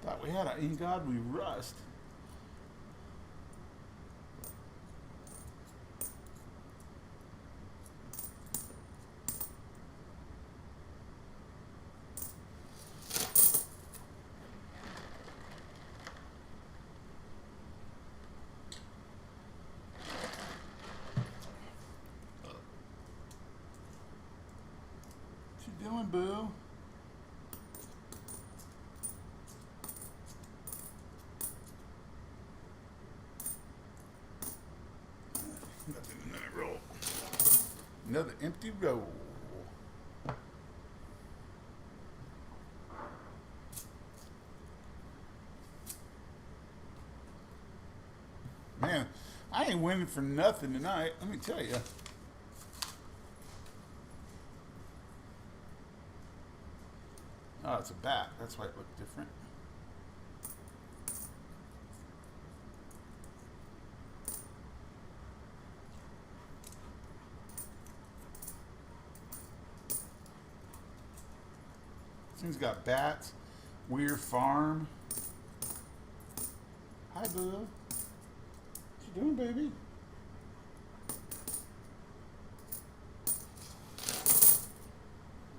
Thought we had a In God We Rust. What you doing, boo? Nothing in that roll. Another empty roll. Man, I ain't winning for nothing tonight, let me tell you. Oh, it's a bat. That's why it looked different. Scorpions got bats. Weird Farm. Hi, boo. What you doing, baby?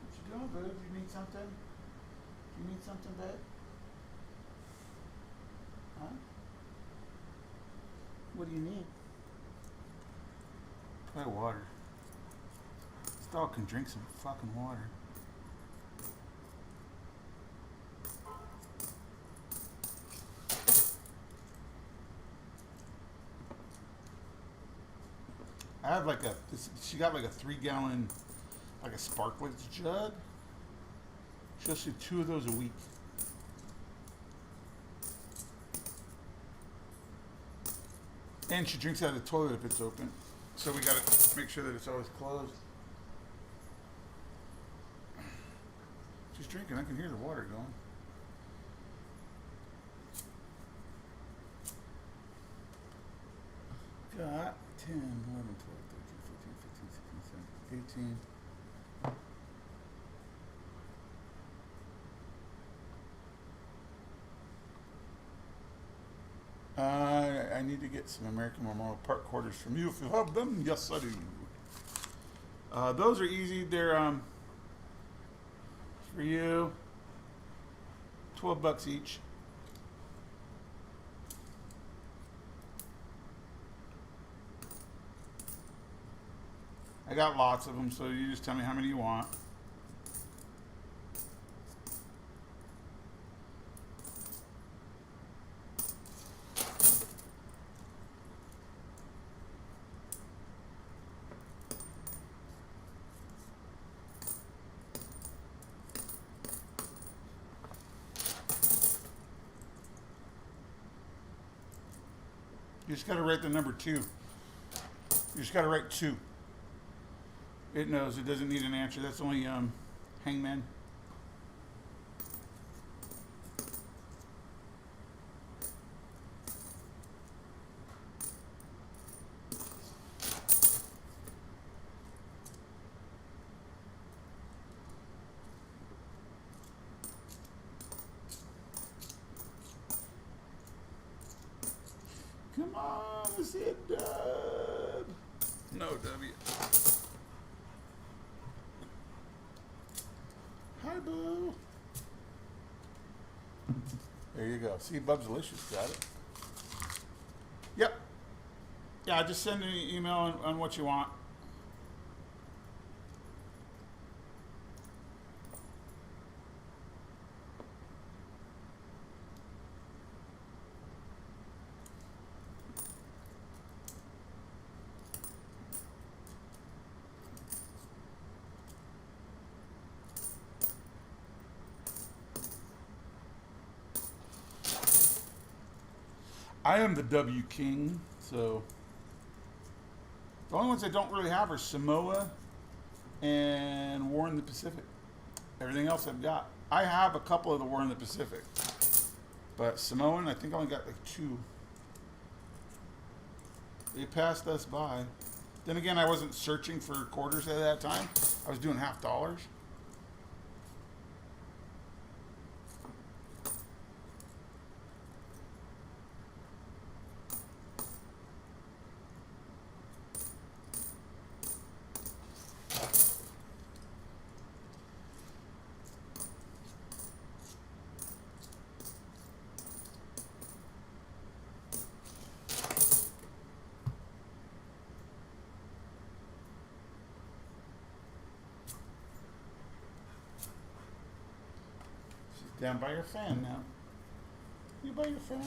What you doing, boo? Do you need something? Do you need something, babe? Huh? What do you need? Try water. This dog can drink some fucking water. I have like she got like a 3-gallon, like a Sparkletts jug. She'll see 2 of those a week. And she drinks out of the toilet if it's open. So we gotta make sure that it's always closed. She's drinking, I can hear the water going. Got 10, 11, 12, 13, 14, 15, 16, 17, 18. I need to get some American Memorial Park quarters from you if you have them. Yes, I do. Those are easy. They're for you. $12 each. I got lots of them, so you just tell me how many you want. You just got to write the number 2. You just got to write 2. It knows. It doesn't need an answer. That's only Hangman. Come on, I said dub. No W. Hi, boo. There you go. See, Bub's Delicious got it. Yep. Yeah, just send me an email on what you want. I am the W King, so the only ones I don't really have are Samoa and War in the Pacific. Everything else I've got. I have a couple of the War in the Pacific, but Samoan, I think I only got like 2. They passed us by. Then again, I wasn't searching for quarters at that time. I was doing half dollars. Down by your fan now. You by your fan?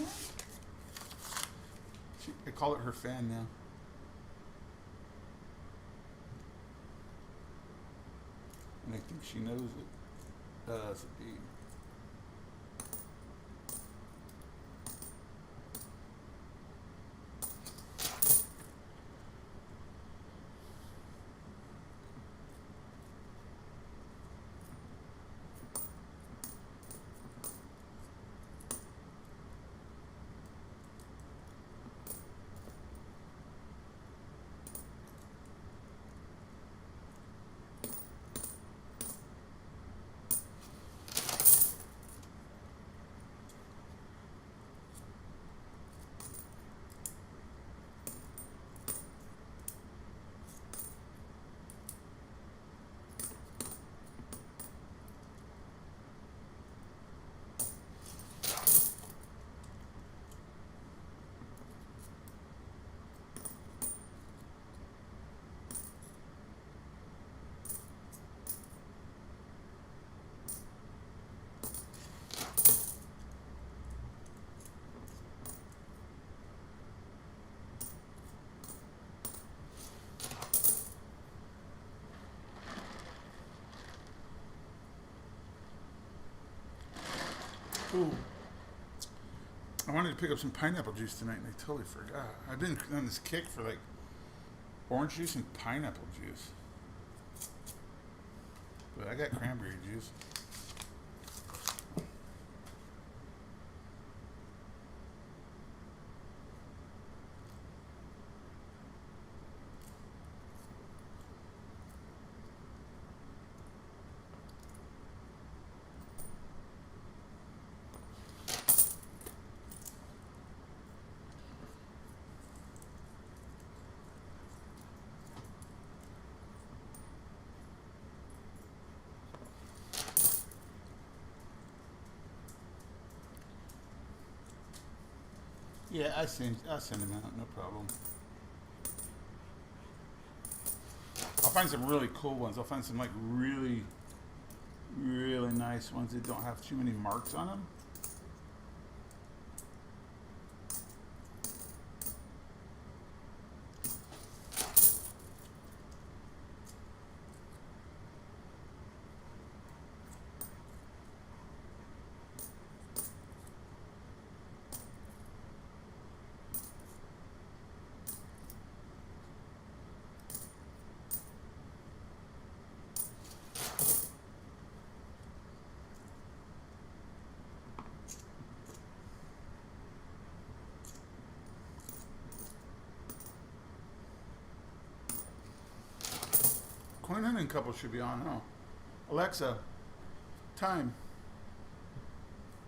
I call it her fan now. And I think she knows it. It's a B. Ooh. I wanted to pick up some pineapple juice tonight, and I totally forgot. I've been on this kick for like orange juice and pineapple juice. But I got cranberry juice. Yeah, I'll send them out, no problem. I'll find some really cool ones. I'll find some like really, really nice ones that don't have too many marks on them. Queen Hunting couple should be on now. Alexa, time.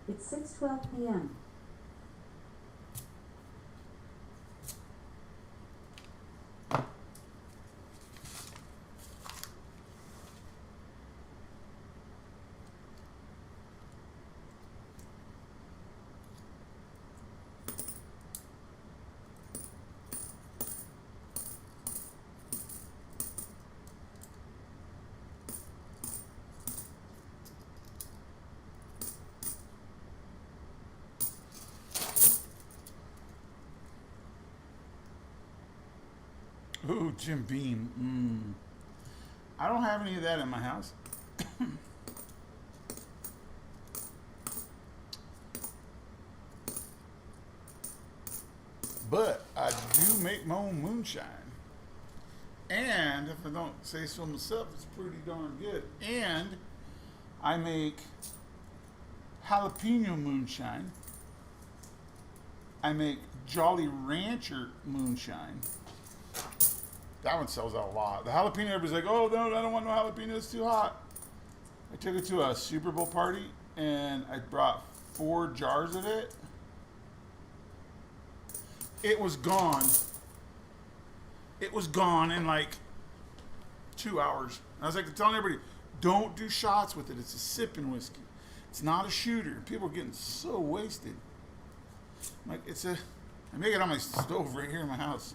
It's 6:12 p.m. Ooh, Jim Beam. I don't have any of that in my house. But I do make my own moonshine. And if I don't say so myself, it's pretty darn good. And I make jalapeno moonshine. I make Jolly Rancher moonshine. That one sells out a lot. The jalapeno, everybody's like, oh, no, I don't want no jalapeno. It's too hot. I took it to a Super Bowl party, and I brought 4 jars of it. It was gone. It was gone in like 2 hours. I was like telling everybody, don't do shots with it. It's a sipping whiskey. It's not a shooter. People are getting so wasted. I'm like, I make it on my stove right here in my house.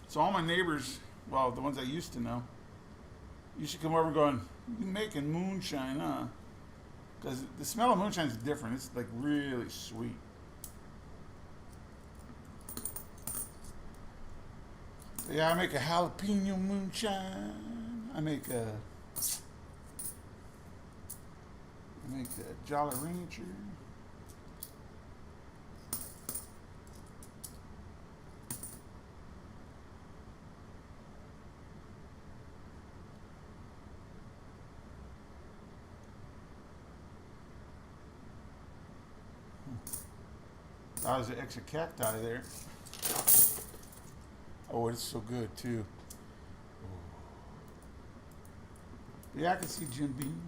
So all my neighbors, well, the ones I used to know, used to come over going, you making moonshine, huh? Because the smell of moonshine is different. It's like really sweet. But yeah, I make a jalapeno moonshine. I make a Jolly Rancher. That was an extra cacti there. Oh, it's so good too. Yeah, I can see Jim Beam.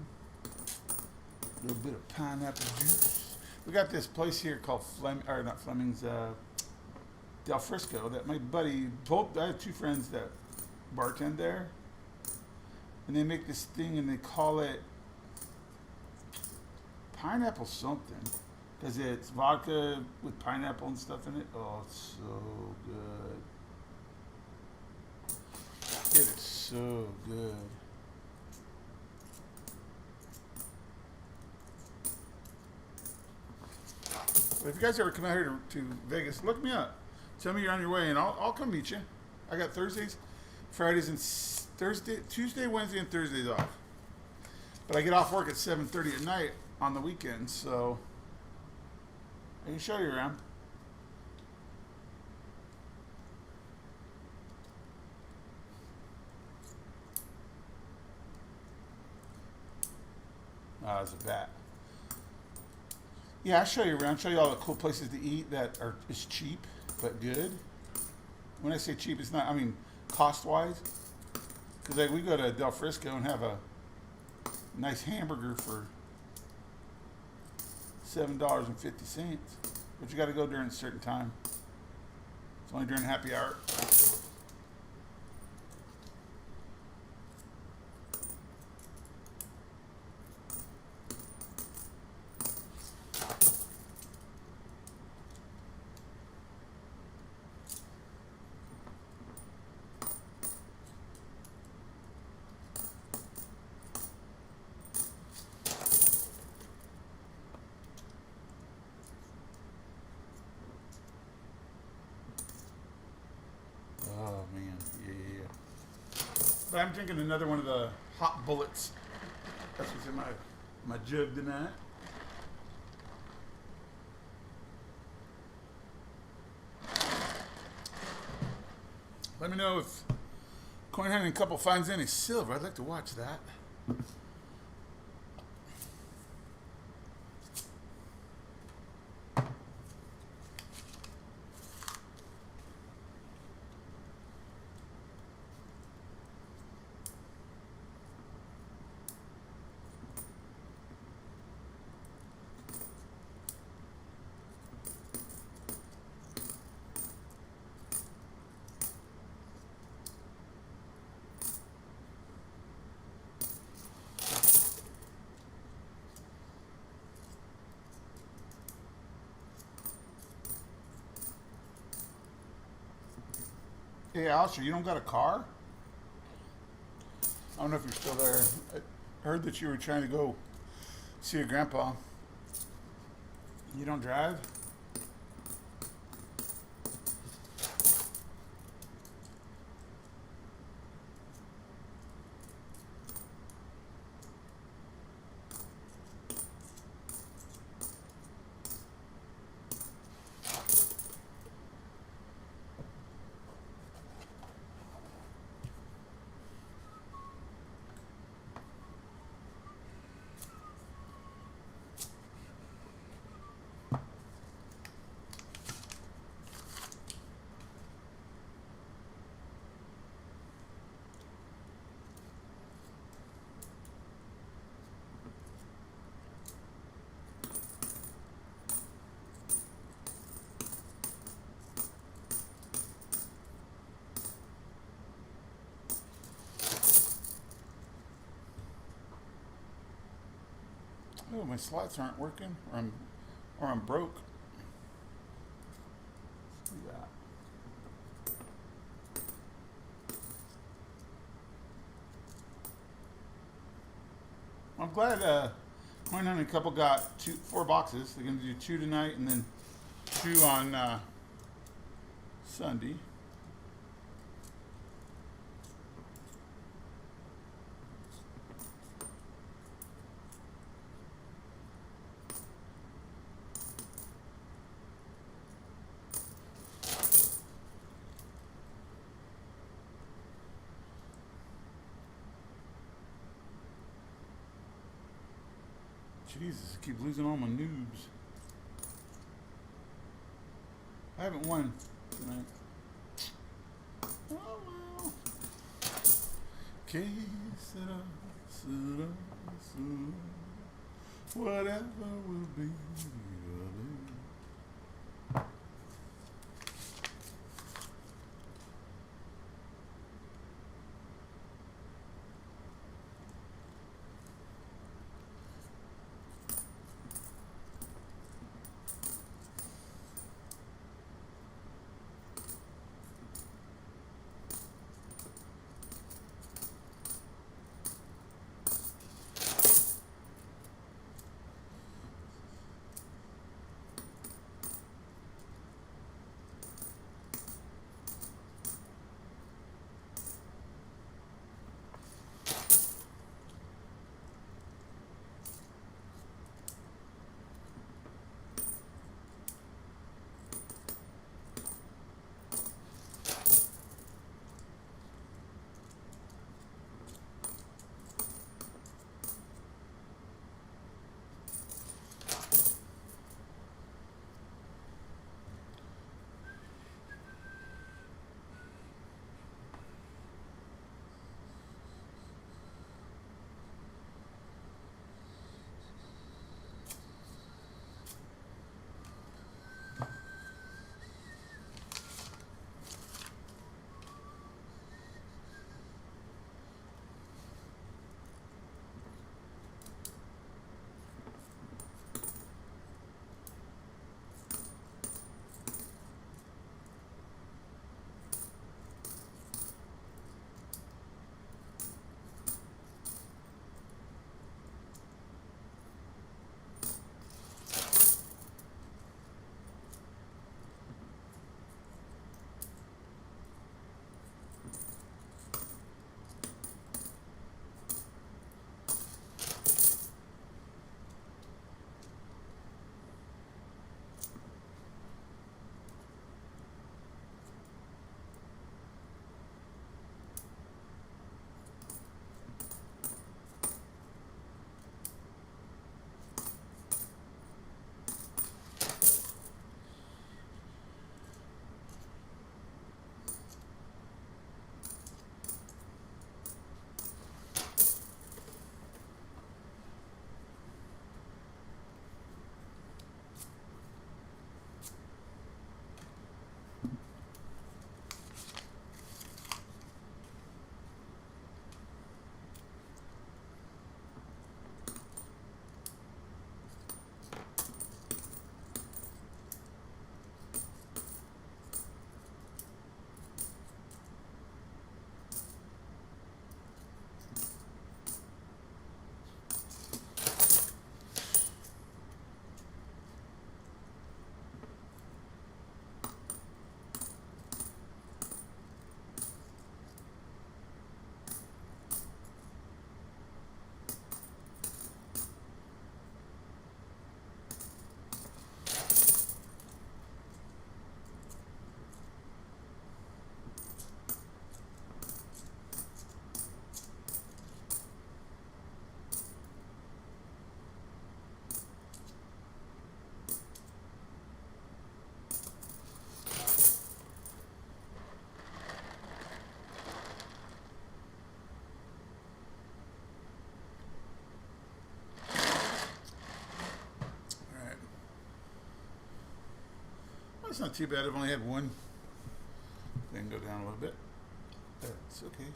A little bit of pineapple juice. We got this place here called Fleming's, Del Frisco. That my buddy, I have 2 friends that bartend there, and they make this thing and they call it pineapple something. Because it's vodka with pineapple and stuff in it. Oh, it's so good. It is so good. But if you guys ever come out here to Vegas, look me up. Tell me you're on your way, and I'll come meet you. I got Thursdays, Fridays, and Tuesday, Wednesday, and Thursdays off. But I get off work at 7:30 at night on the weekends, so I can show you around. Ah, there's a bat. Yeah, I'll show you around. Show you all the cool places to eat that are is cheap but good. When I say cheap, it's not. I mean, cost wise. Because like we go to Del Frisco and have a nice hamburger for $7.50, but you got to go during a certain time. It's only during happy hour. Oh man, yeah. But I'm drinking another one of the hot bullets. That's what's in my jug tonight. Let me know if Coin Hunting Couple finds any silver. I'd like to watch that. Hey, Alistair, you don't got a car? I don't know if you're still there. I heard that you were trying to go see your grandpa. You don't drive? Oh, my slots aren't working, or I'm broke. Let's do that. I'm glad Coin Hunting Couple got 4 boxes. They're gonna do 2 tonight and then 2 on Sunday. Jesus, I keep losing all my noobs. I haven't won tonight. Oh well. Que sera, sera, sera. Whatever will be. That's not too bad. I've only had one thing go down a little bit. That's okay.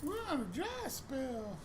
We're on a dry spell.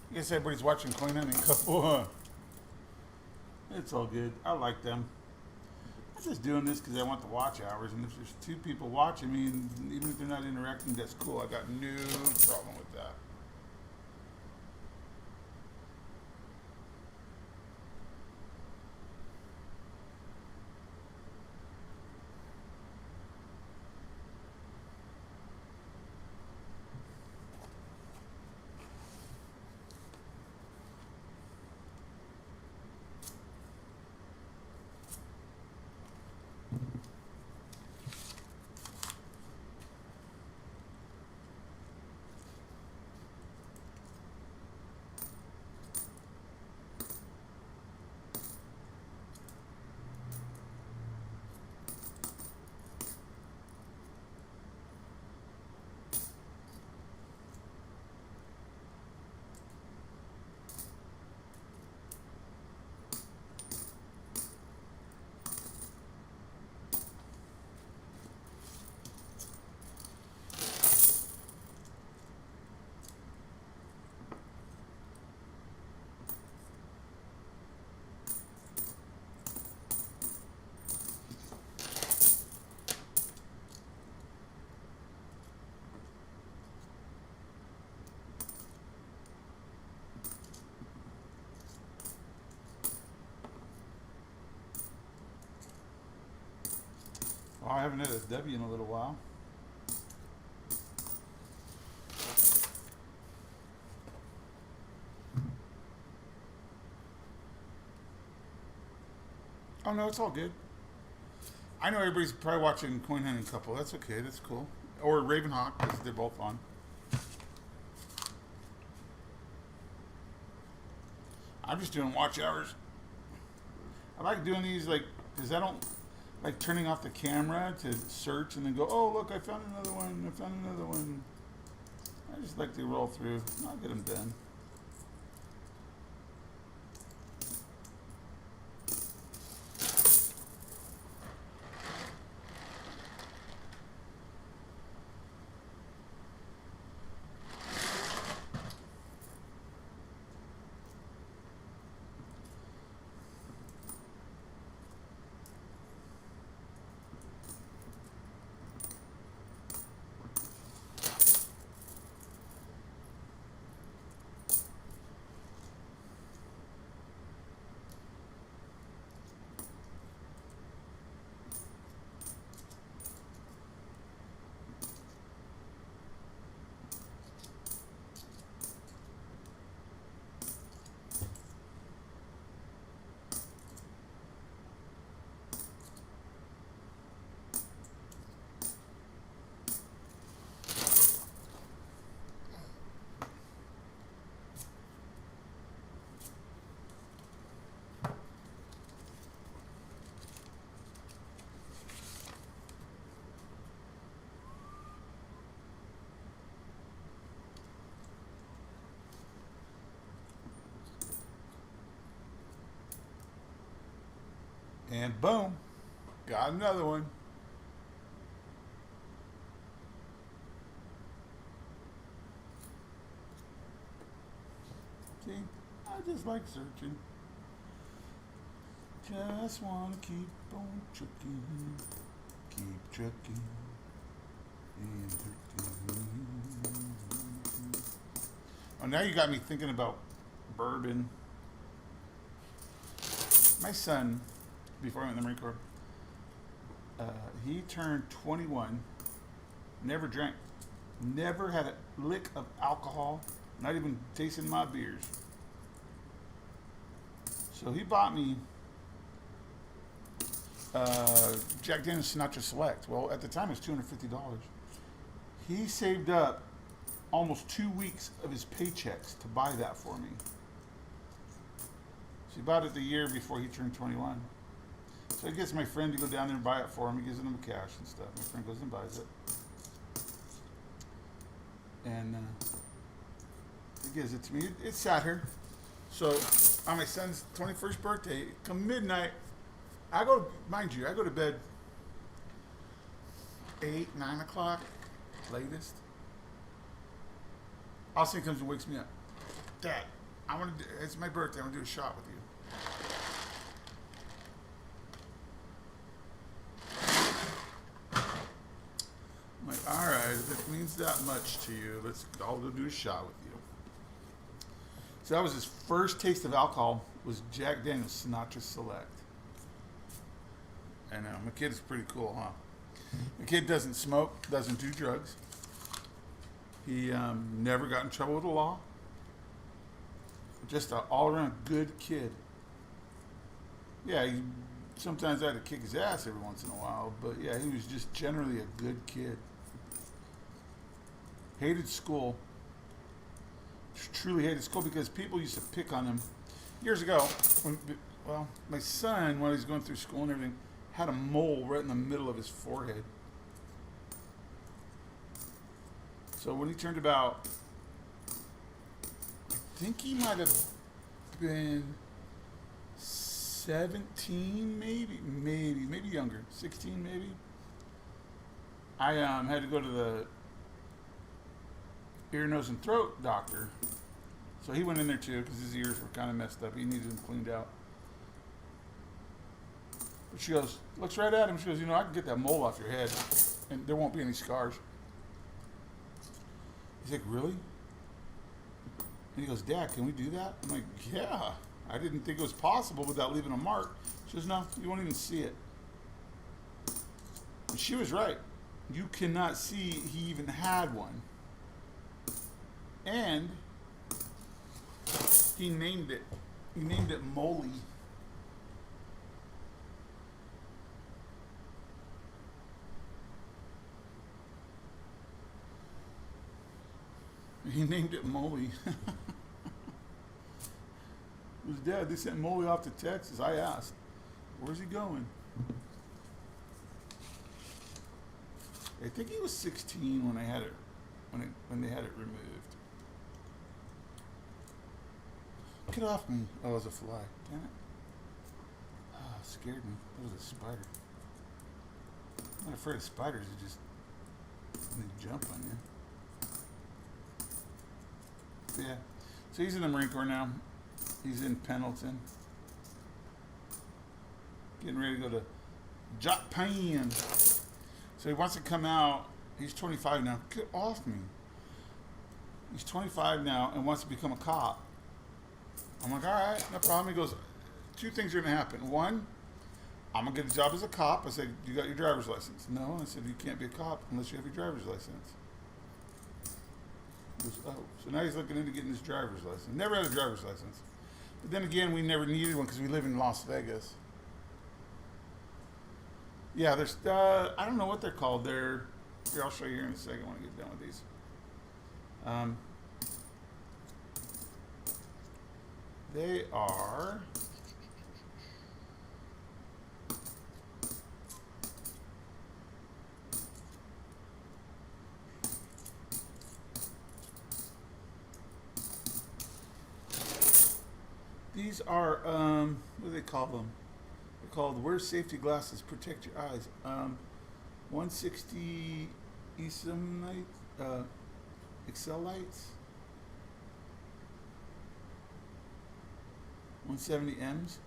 I guess everybody's watching Coin Hunting Couple, huh? It's all good. I like them. I'm just doing this because I want the watch hours, and if there's two people watching me, and even if they're not interacting, that's cool. I got no problem with that. Oh, I haven't had a W in a little while. Oh no, it's all good. I know everybody's probably watching Coin Hunting Couple. That's okay. That's cool. Or Ravenhawk, because they're both on. I'm just doing watch hours. I like doing these like because I don't like turning off the camera to search and then go, oh look, I found another one. I found another one. I just like to roll through. I'll get them done. And boom, got another one. See, I just like searching. Just want to keep on trucking, keep trucking, and trucking. Oh, now you got me thinking about bourbon. My son, before I went in the Marine Corps, he turned 21, never drank, never had a lick of alcohol, not even tasting my beers. So he bought me Jack Daniel's Sinatra Select. Well, at the time it was $250. He saved up almost 2 weeks of his paychecks to buy that for me. So he bought it the year before he turned 21. So he gets my friend to go down there and buy it for him. He gives him cash and stuff. My friend goes and buys it. And he gives it to me. It sat here. So on my son's 21st birthday, come midnight, I go, mind you, I go to bed 8, 9 o'clock, latest. Austin comes and wakes me up. Dad, it's my birthday. I want to do a shot with you. I'm like, all right, if it means that much to you, I'll go do a shot with you. So that was his first taste of alcohol, was Jack Daniel's Sinatra Select. I know, my kid is pretty cool, huh? My kid doesn't smoke, doesn't do drugs. He never got in trouble with the law. Just an all-around good kid. Yeah, sometimes I had to kick his ass every once in a while, but yeah, he was just generally a good kid. Hated school. Truly hated school because people used to pick on him. Years ago, my son, while he was going through school and everything, had a mole right in the middle of his forehead. So when he turned about, I think he might have been 17, maybe younger, 16 maybe. I had to go to the ear, nose, and throat doctor. So he went in there too because his ears were kind of messed up. He needed them cleaned out. But she goes, looks right at him. She goes, I can get that mole off your head and there won't be any scars. He's like, really? And he goes, Dad, can we do that? I'm like, yeah. I didn't think it was possible without leaving a mark. She goes, no, you won't even see it. And she was right. You cannot see he even had one. And he named it. He named it Molly. He named it Molly. His dad, they sent Molly off to Texas. I asked, where's he going? I think he was 16 when they had it, when they had it removed. Get off me! Oh, it was a fly. Damn it! Oh, it scared me. It was a spider. I'm not afraid of spiders. They jump on you. Yeah. So he's in the Marine Corps now. He's in Pendleton. Getting ready to go to Japan. So he wants to come out. He's 25 now. Get off me. He's 25 now and wants to become a cop. I'm like, all right, no problem. He goes, two things are going to happen. One, I'm going to get a job as a cop. I said, you got your driver's license? No. I said, you can't be a cop unless you have your driver's license. He goes, oh. So now he's looking into getting his driver's license. Never had a driver's license. But then again, we never needed one because we live in Las Vegas. Yeah, there's, I don't know what they're called. Here, I'll show you here in a second when I get done with these. They are, these are, what do they call them? They're called Wear Safety Glasses, Protect Your Eyes. 160 ESM lights, Excel lights. 170Ms.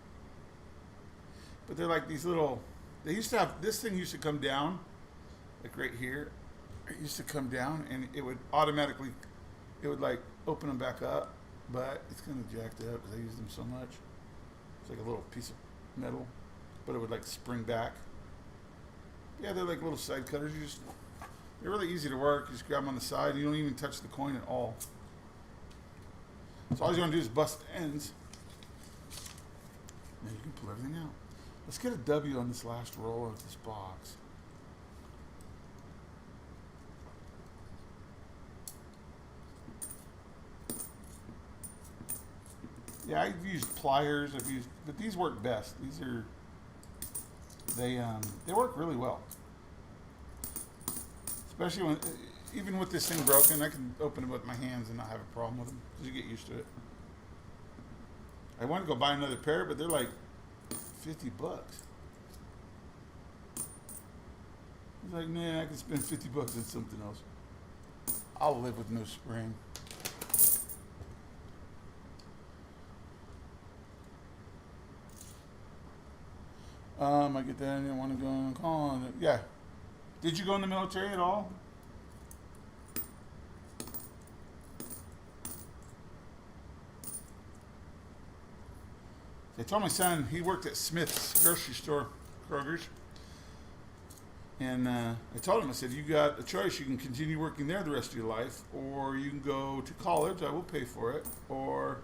But they're like these little, they used to have, this thing used to come down, like right here. It used to come down and it would automatically, it would like open them back up. But it's kind of jacked up because I use them so much. It's like a little piece of metal, but it would like spring back. Yeah, they're like little side cutters. They're really easy to work. You just grab them on the side. You don't even touch the coin at all. So all you want to do is bust the ends. Now you can pull everything out. Let's get a W on this last roll of this box. Yeah, I've used pliers. But these work best. These are, they work really well. Especially when, even with this thing broken, I can open it with my hands and not have a problem with them because you get used to it. I want to go buy another pair, but they're like $50. He's like, nah, I can spend $50 on something else. I'll live with no spring. I get that. I didn't want to go and call on it. Yeah. Did you go in the military at all? I told my son, he worked at Smith's grocery store, Kroger's. And I told him, I said, you got a choice. You can continue working there the rest of your life, or you can go to college. I will pay for it. Or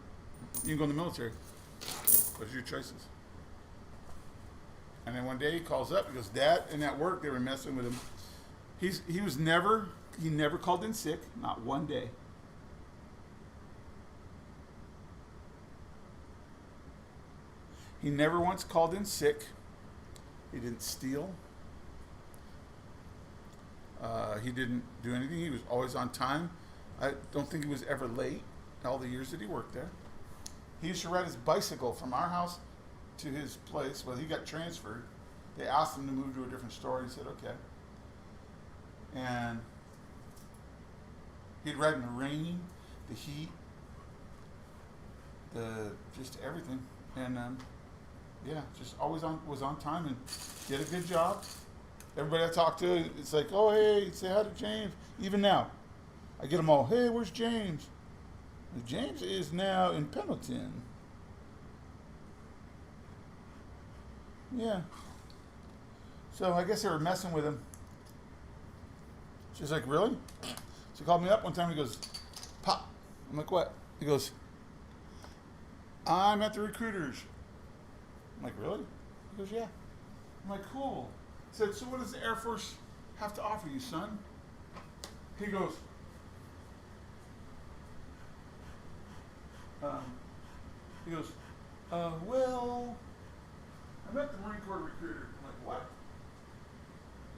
you can go in the military. Those are your choices. And then one day he calls up, he goes, Dad, and at work they were messing with him. He never called in sick, not one day. He never once called in sick. He didn't steal. He didn't do anything. He was always on time. I don't think he was ever late all the years that he worked there. He used to ride his bicycle from our house to his place. Well, he got transferred. They asked him to move to a different store. He said, okay. And he'd ride in the rain, the heat, just everything. And yeah, just always was on time and did a good job. Everybody I talk to, it's like, oh, hey, say hi to James. Even now, I get them all, hey, where's James? And James is now in Pendleton. Yeah. So I guess they were messing with him. She's like, really? So he called me up one time. He goes, Pop. I'm like, what? He goes, I'm at the recruiters. I'm like, really? He goes, yeah. I'm like, cool. He said, so what does the Air Force have to offer you, son? He goes, um, he goes, well, I met the Marine Corps recruiter. I'm like, what?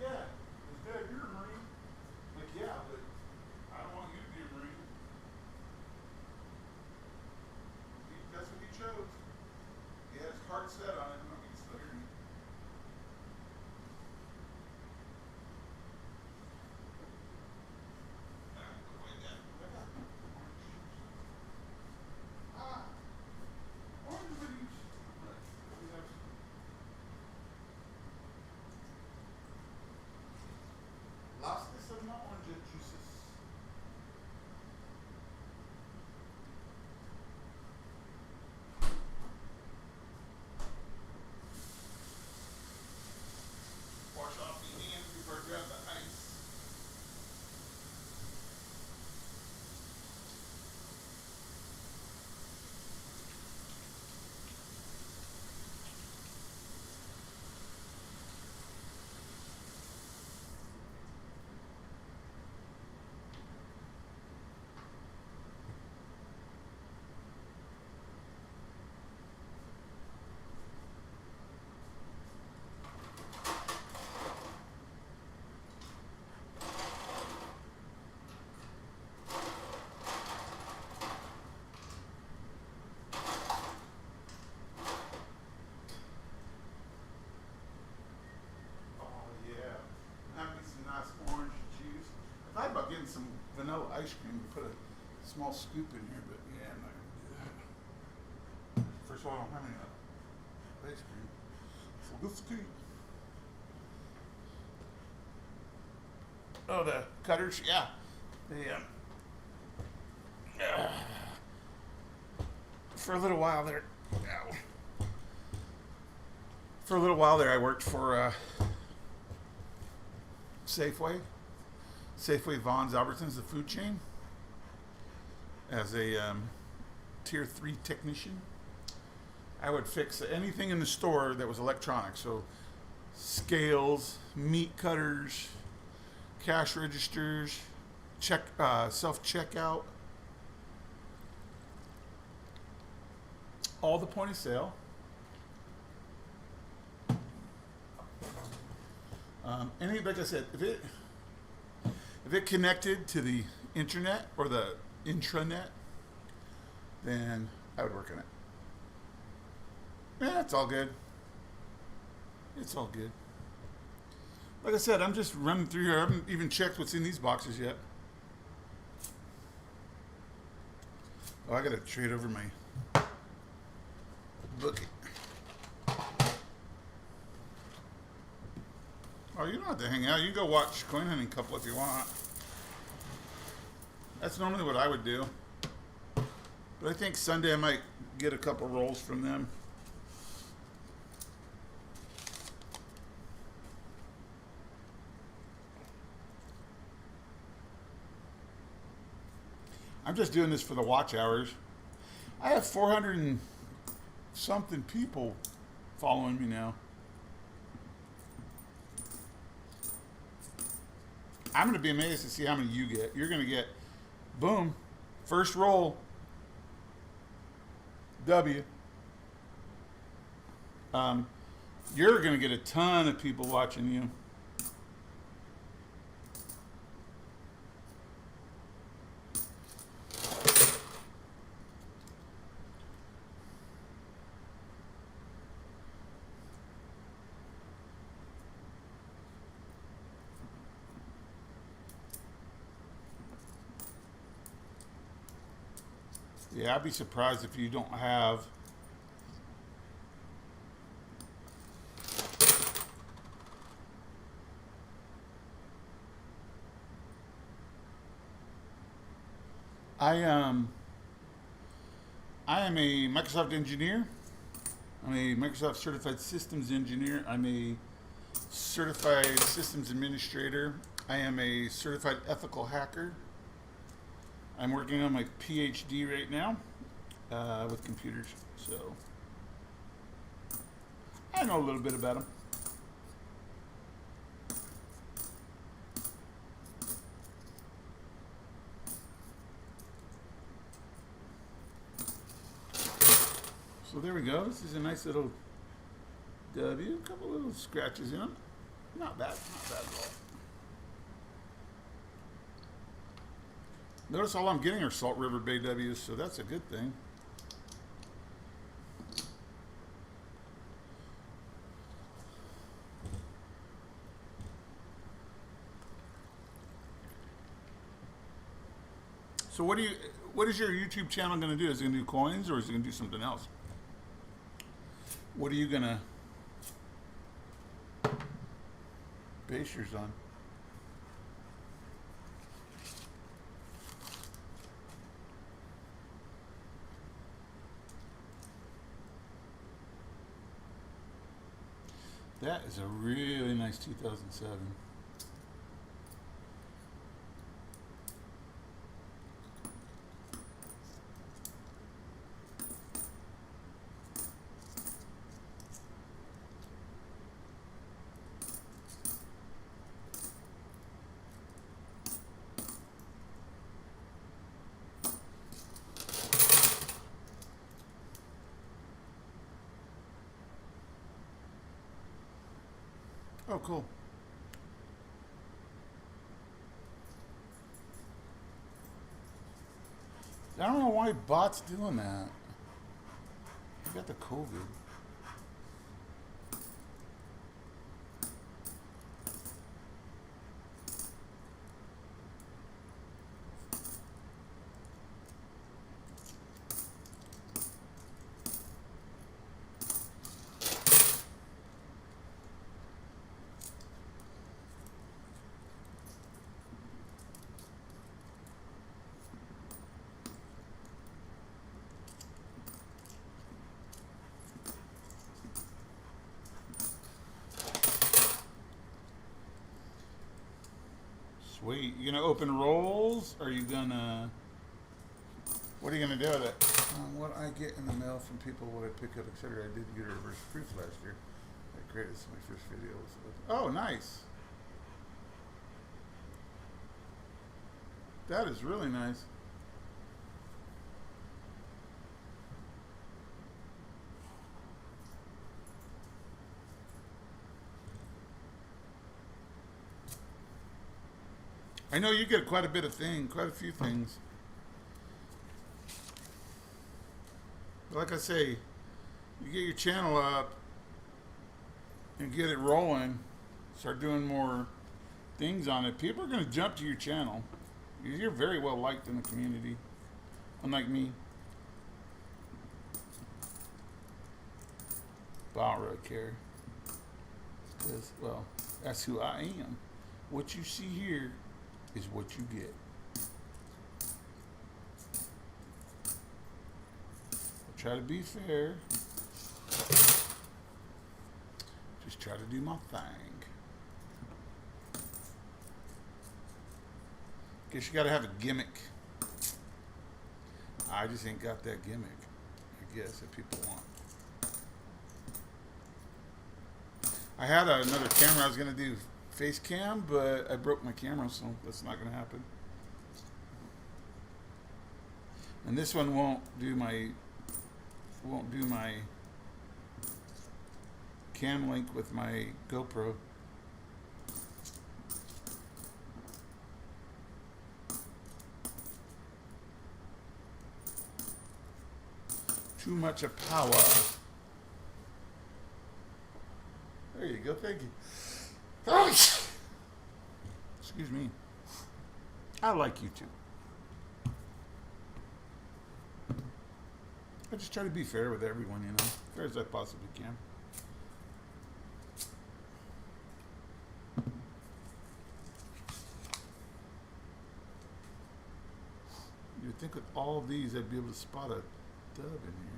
Yeah. He goes, Dad, you're a Marine. I'm like, yeah, but I don't want you to be a Marine. That's what he chose. He had his heart set on it. I don't know if you can still hear me. Las que son no orange juices. Wash off the hands before I grab the ice. I thought about getting some vanilla ice cream to put a small scoop in here, but yeah, I'm not gonna do that. First of all, I don't have any ice cream. So let's see. Oh, the cutters, yeah. For a little while there, I worked for Safeway. Safeway, Vaughn's, Albertsons, the food chain, as a tier 3 technician. I would fix anything in the store that was electronic, so scales, meat cutters, cash registers, self-checkout, all the point of sale. Like I said, if it connected to the internet or the intranet, then I would work on it. Yeah, it's all good. It's all good. Like I said, I'm just running through here. I haven't even checked what's in these boxes yet. Oh, I gotta trade over my bookie. Oh, you don't have to hang out. You can go watch Coin Hunting Couple if you want. That's normally what I would do. But I think Sunday I might get a couple rolls from them. I'm just doing this for the watch hours. I have 400 and something people following me now. I'm going to be amazed to see how many you get. You're going to get, boom, first roll, W. You're going to get a ton of people watching you. Yeah, I'd be surprised if you don't have I am a Microsoft engineer. I'm a Microsoft certified systems engineer. I'm a certified systems administrator. I am a certified ethical hacker. I'm working on my PhD right now with computers, so I know a little bit about them. So there we go. This is a nice little W. A couple little scratches in them. Not bad. Not bad at all. Notice all I'm getting are Salt River Bay W's, so that's a good thing. So what is your YouTube channel going to do? Is it going to do coins or is it going to do something else? What are you going to base yours on? That is a really nice 2007. Oh, cool. I don't know why bot's doing that. You got the COVID. Sweet. You gonna open rolls? Or are you gonna? What are you gonna do with it? What I get in the mail from people, what I pick up, etc. I did get a reverse proofs last year. I created this my first video. Oh, nice. That is really nice. I know you get quite a bit of quite a few things. Like I say, you get your channel up and get it rolling, start doing more things on it. People are going to jump to your channel. You're very well liked in the community, unlike me. But I don't really care. Because, well, that's who I am. What you see here is what you get. I try to be fair. Just try to do my thing. Guess you gotta have a gimmick. I just ain't got that gimmick, I guess, that people want. I had another camera I was gonna do face cam, but I broke my camera, so that's not gonna happen. And this one won't do my cam link with my GoPro. Too much of power. There you go, thank you. Excuse me. I like you too. I just try to be fair with everyone, you know, fair as I possibly can. You'd think with all of these I'd be able to spot a dub in here.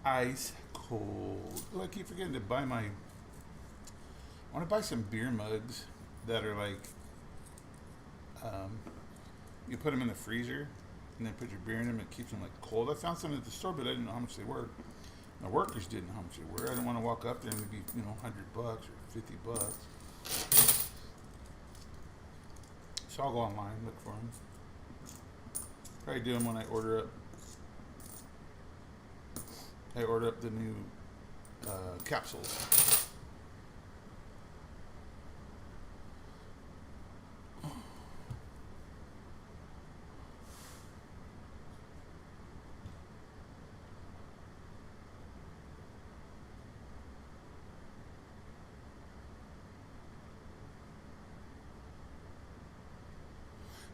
ice cold. Oh, I keep forgetting to buy my. I want to buy some beer mugs that are like. You put them in the freezer, and then put your beer in them. It keeps them like cold. I found some at the store, but I didn't know how much they were. My workers didn't know how much they were. I didn't want to walk up there and it'd be $100 or $50. So I'll go online, look for them. Probably do them when I order up. I order up the new capsules.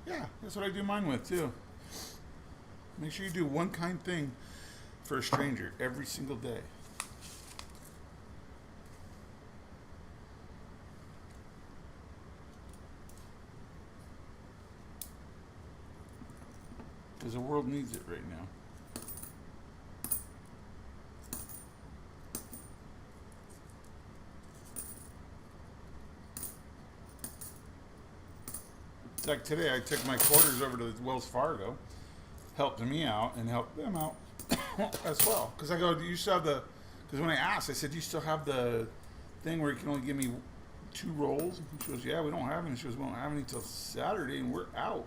Yeah, that's what I do mine with too. Make sure you do one kind thing for a stranger every single day. Because the world needs it right now. It's like today, I took my quarters over to Wells Fargo, helped me out, and helped them out as well. Because I go, do you still have the? Because when I asked, I said, do you still have the thing where you can only give me 2 rolls? And she goes, yeah, we don't have any. She goes, we don't have any until Saturday, and we're out.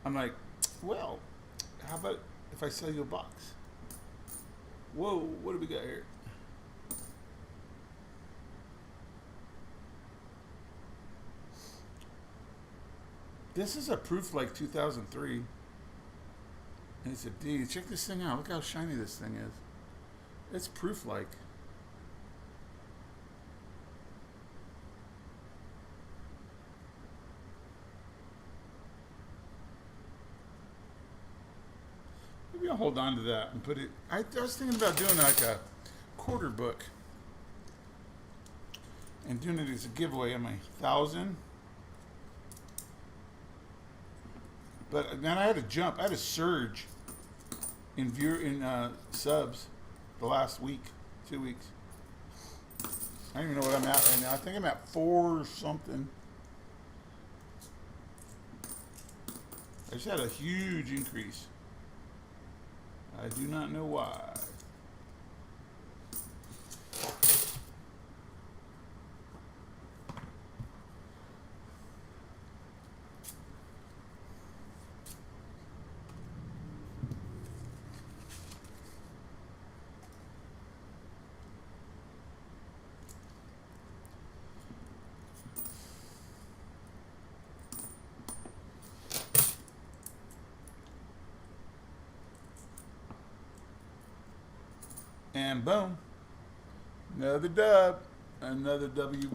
I'm like, well, how about if I sell you a box? Whoa, what do we got here? This is a Proof like 2003. And it's a D. Check this thing out. Look how shiny this thing is. It's Proof like. Maybe I'll hold on to that and put it. I was thinking about doing like a quarter book and doing it as a giveaway on my 1,000. But then I had a jump. I had a surge in subs the last week, 2 weeks. I don't even know what I'm at right now. I think I'm at 4 or something. I just had a huge increase. I do not know why. And boom, another dub. Another W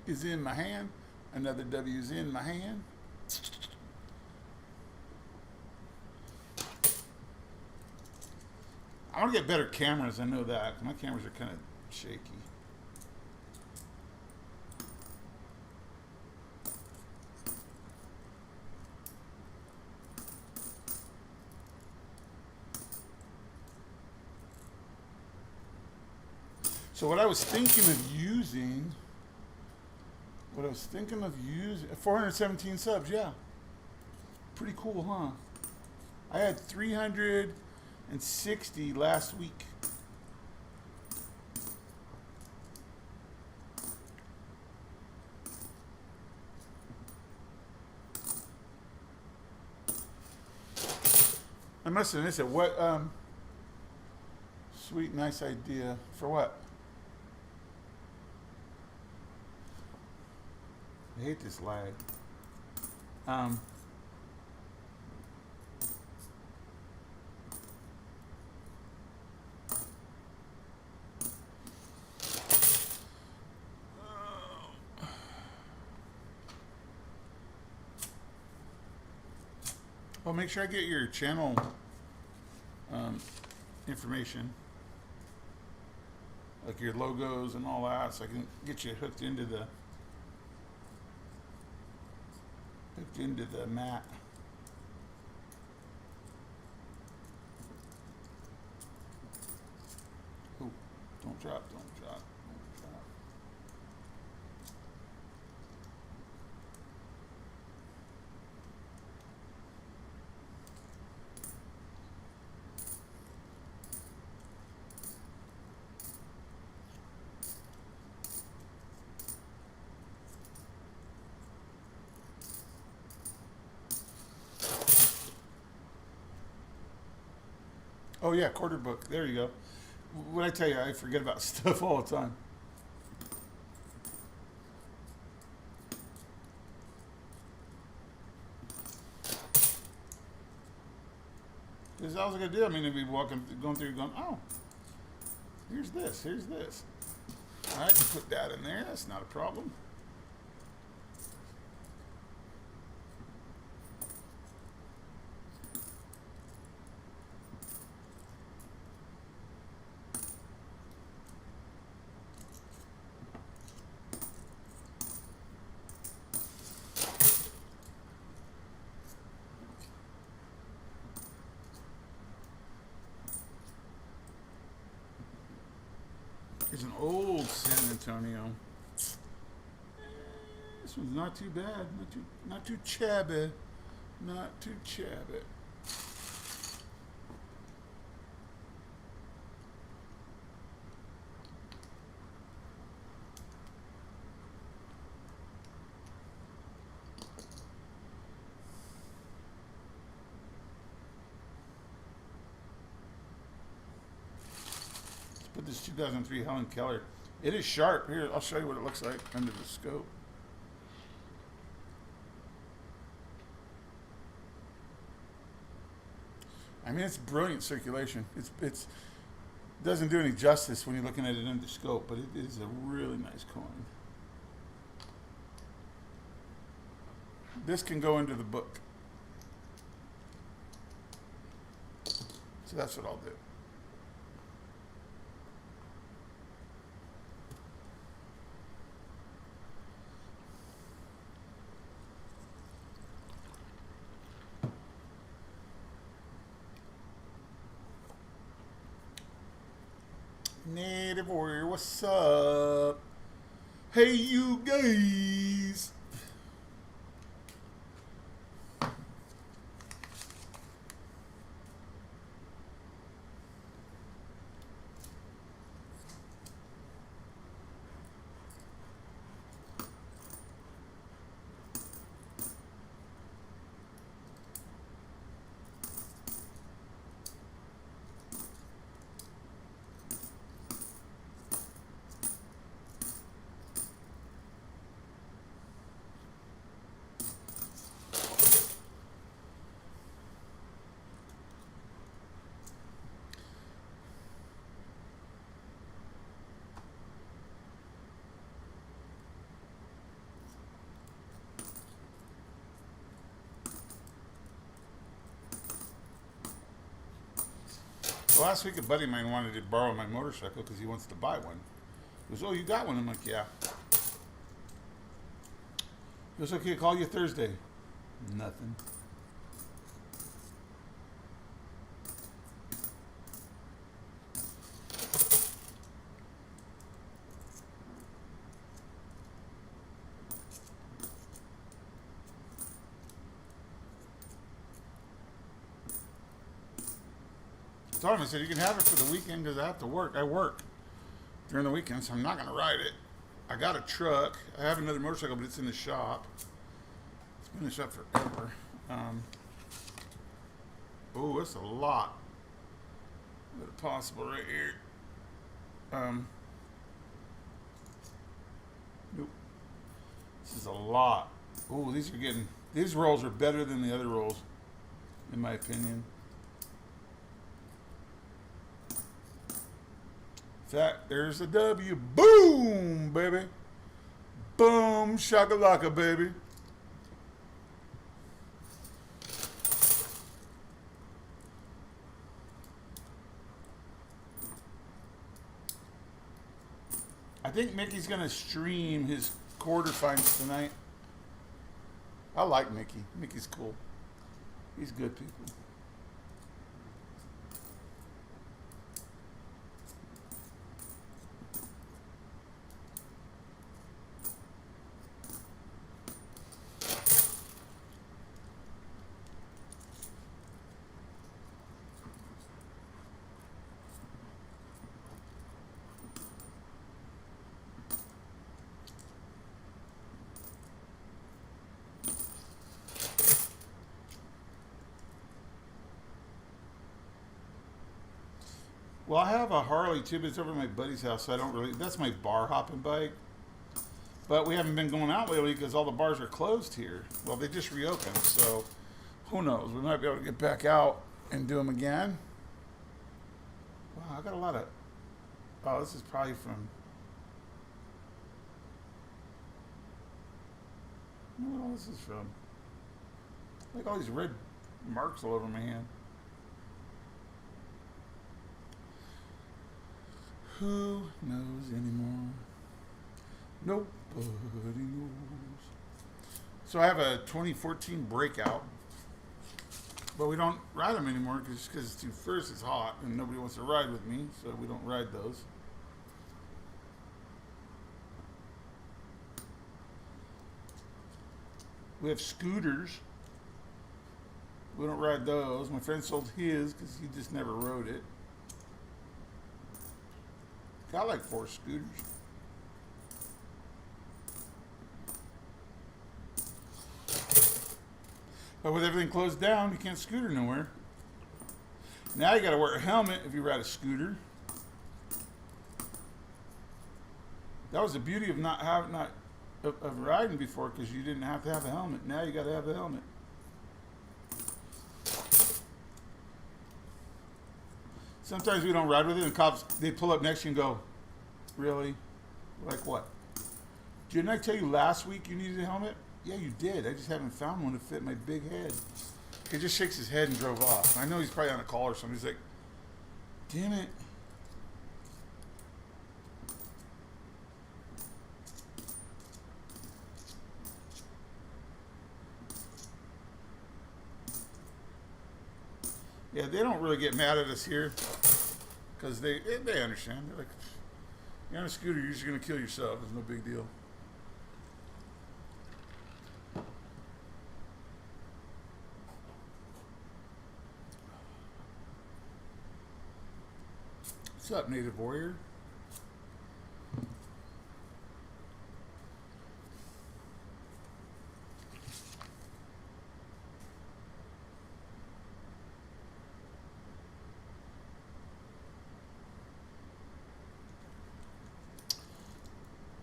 is in my hand. Another W is in my hand. I want to get better cameras. I know that. My cameras are kind of shaky. So what I was thinking of using, 417 subs, yeah. Pretty cool, huh? I had 360 last week. I must have missed it. What, sweet, nice idea. For what? I hate this lag. Well, make sure I get your channel information, like your logos and all that, so I can get you hooked into the mat. drop, don't drop, don't drop. Oh yeah, quarter book. There you go. What I tell you, I forget about stuff all the time. Because I was gonna do. I mean, if we walking, going through, going, oh, here's this, here's this. I can put that in there. That's not a problem. Here's an old San Antonio. This one's not too bad. Not too shabby. Not too shabby. Put this 2003 Helen Keller. It is sharp. Here, I'll show you what it looks like under the scope. I mean, it's brilliant circulation. It's doesn't do any justice when you're looking at it under scope, but it is a really nice coin. This can go into the book. So that's what I'll do. Native Warrior, what's up? Hey, you guys. Last week, a buddy of mine wanted to borrow my motorcycle because he wants to buy one. He goes, "Oh, you got one?" I'm like, "Yeah." He goes, "Okay, call you Thursday." Nothing. I told him, I said, "You can have it for the weekend because I have to work. I work during the weekend, so I'm not going to ride it. I got a truck. I have another motorcycle, but it's in the shop. It's been in the shop forever." Oh, that's a lot. That's possible right here. Nope. This is a lot. Oh, these rolls are better than the other rolls, in my opinion. That there's a W. Boom, baby. Boom, shakalaka, baby. I think Mickey's gonna stream his quarterfinals tonight. I like Mickey. Mickey's cool. He's good people. Well, I have a Harley too, but it's over at my buddy's house, so I don't really. That's my bar hopping bike. But we haven't been going out lately because all the bars are closed here. Well, they just reopened, so who knows? We might be able to get back out and do them again. Wow, I got a lot of. Oh, this is probably from. I don't know what this is from. Like all these red marks all over my hand. Who knows anymore? Nobody knows. So I have a 2014 Breakout, but we don't ride them anymore because it's too. First, it's hot and nobody wants to ride with me, so we don't ride those. We have scooters. We don't ride those. My friend sold his because he just never rode it. Got like 4 scooters. But with everything closed down, you can't scooter nowhere. Now you got to wear a helmet if you ride a scooter. That was the beauty of of riding before, because you didn't have to have a helmet. Now you got to have a helmet. Sometimes we don't ride with it, and cops, they pull up next to you and go, "Really? Like what? Didn't I tell you last week you needed a helmet?" "Yeah, you did. I just haven't found one to fit my big head." He just shakes his head and drove off. I know he's probably on a call or something. He's like, "Damn it." Yeah, they don't really get mad at us here because they understand. They're like, "You're on a scooter, you're just going to kill yourself. It's no big deal." What's up, Native Warrior?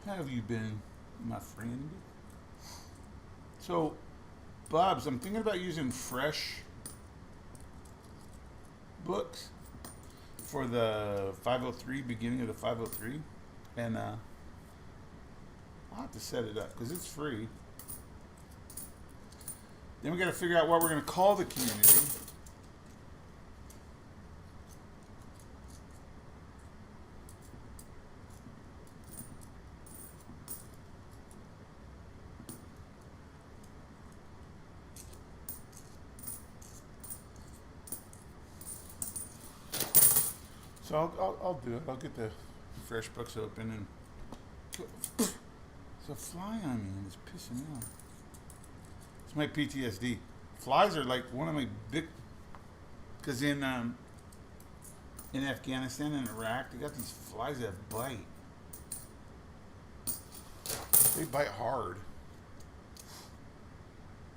How have you been, my friend? So, Bob's, I'm thinking about using Fresh Books for the 503, beginning of the 503. And I'll have to set it up because it's free. Then we got to figure out what we're going to call the community. So I'll do it. I'll get the Fresh Books open and it's a fly on me and it's pissing me off. It's my PTSD. Flies are like one of my big, because in Afghanistan and Iraq, they got these flies that bite. They bite hard.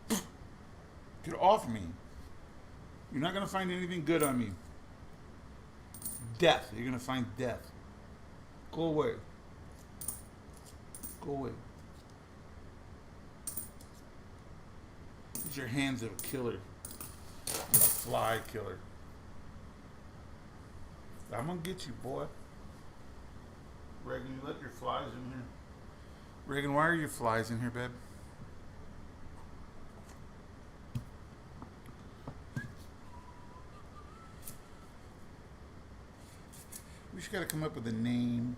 Get off me. You're not gonna find anything good on me. Death. You're gonna find death. Go away. Go away. Use your hands of a killer. I'm a fly killer. I'm gonna get you, boy. Reagan, you let your flies in here. Reagan, why are your flies in here, babe? We just gotta come up with a name.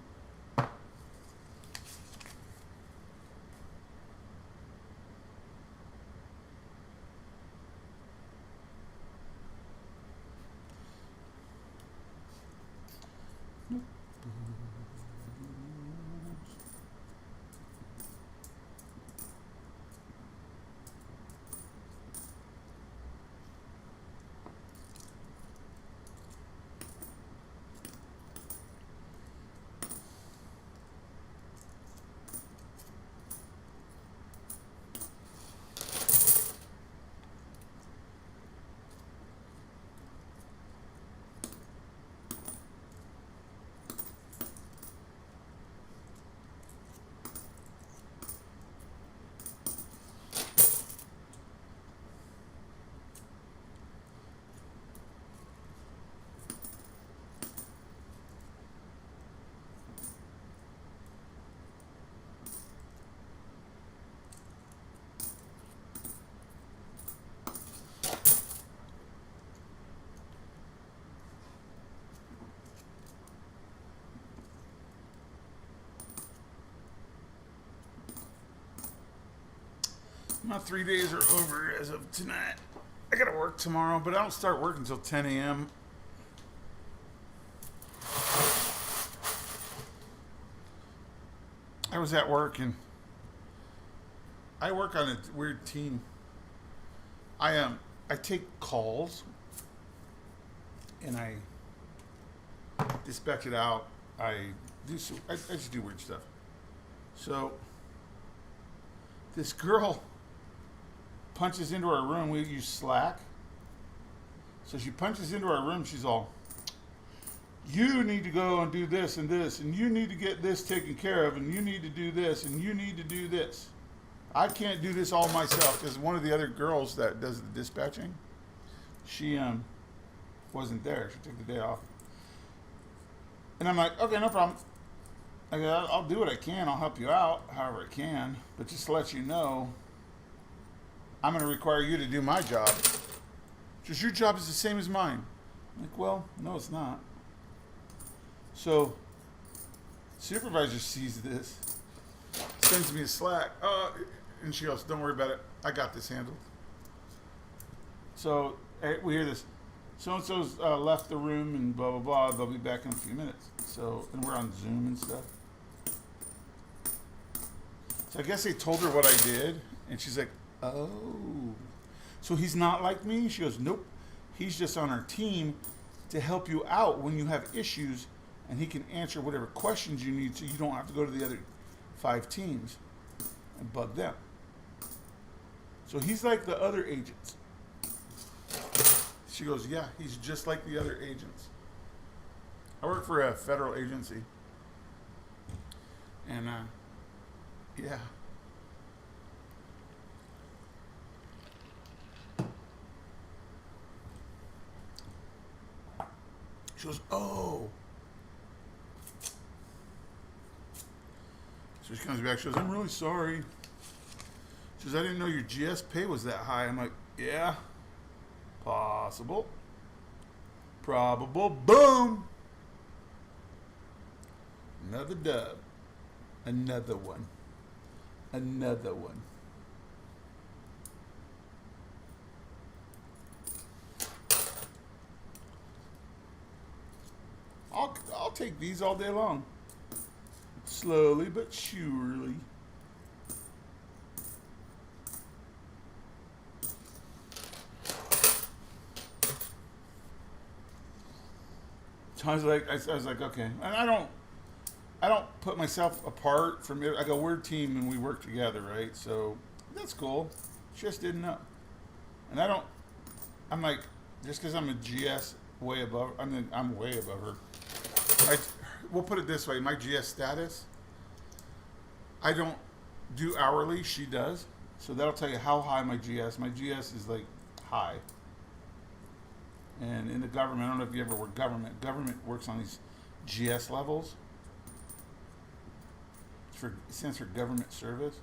My 3 days are over as of tonight. I gotta work tomorrow, but I don't start work until 10 a.m. I was at work and I work on a weird team. I take calls and I dispatch it out. I just do weird stuff. So this girl punches into our room. We use Slack. So she punches into our room. She's all, you need to go and do this and this, and you need to get this taken care of, and you need to do this, and you need to do this. I can't do this all myself because one of the other girls that does the dispatching, she wasn't there. She took the day off. And I'm like, okay, no problem. I go, I'll do what I can. I'll help you out however I can. But just to let you know, I'm going to require you to do my job. Just your job is the same as mine. I'm like, well, no, it's not. So, supervisor sees this, sends me a Slack, and she goes, don't worry about it. I got this handled. So, we hear this. So-and-so's left the room and blah, blah, blah. They'll be back in a few minutes. So, and we're on Zoom and stuff. So I guess they told her what I did, and she's like, oh. So he's not like me? She goes, nope. He's just on our team to help you out when you have issues, and he can answer whatever questions you need so you don't have to go to the other 5 teams and bug them. So he's like the other agents. She goes, yeah, he's just like the other agents. I work for a federal agency. And, yeah. She goes, oh. So she comes back, she goes, I'm really sorry. She says, I didn't know your GS pay was that high. I'm like, yeah. Possible. Probable. Boom. Another dub. Another one. Another one. I'll take these all day long. Slowly but surely. I was like, okay. And I don't put myself apart from it. I go, we're a team and we work together, right? So that's cool. Just didn't know. And I'm like, just because I'm a GS way above, I'm way above her. We'll put it this way, my GS status, I don't do hourly, she does. So that'll tell you how high my GS is like high. And in the government, I don't know if you ever work government. Government works on these GS levels. It stands for government service.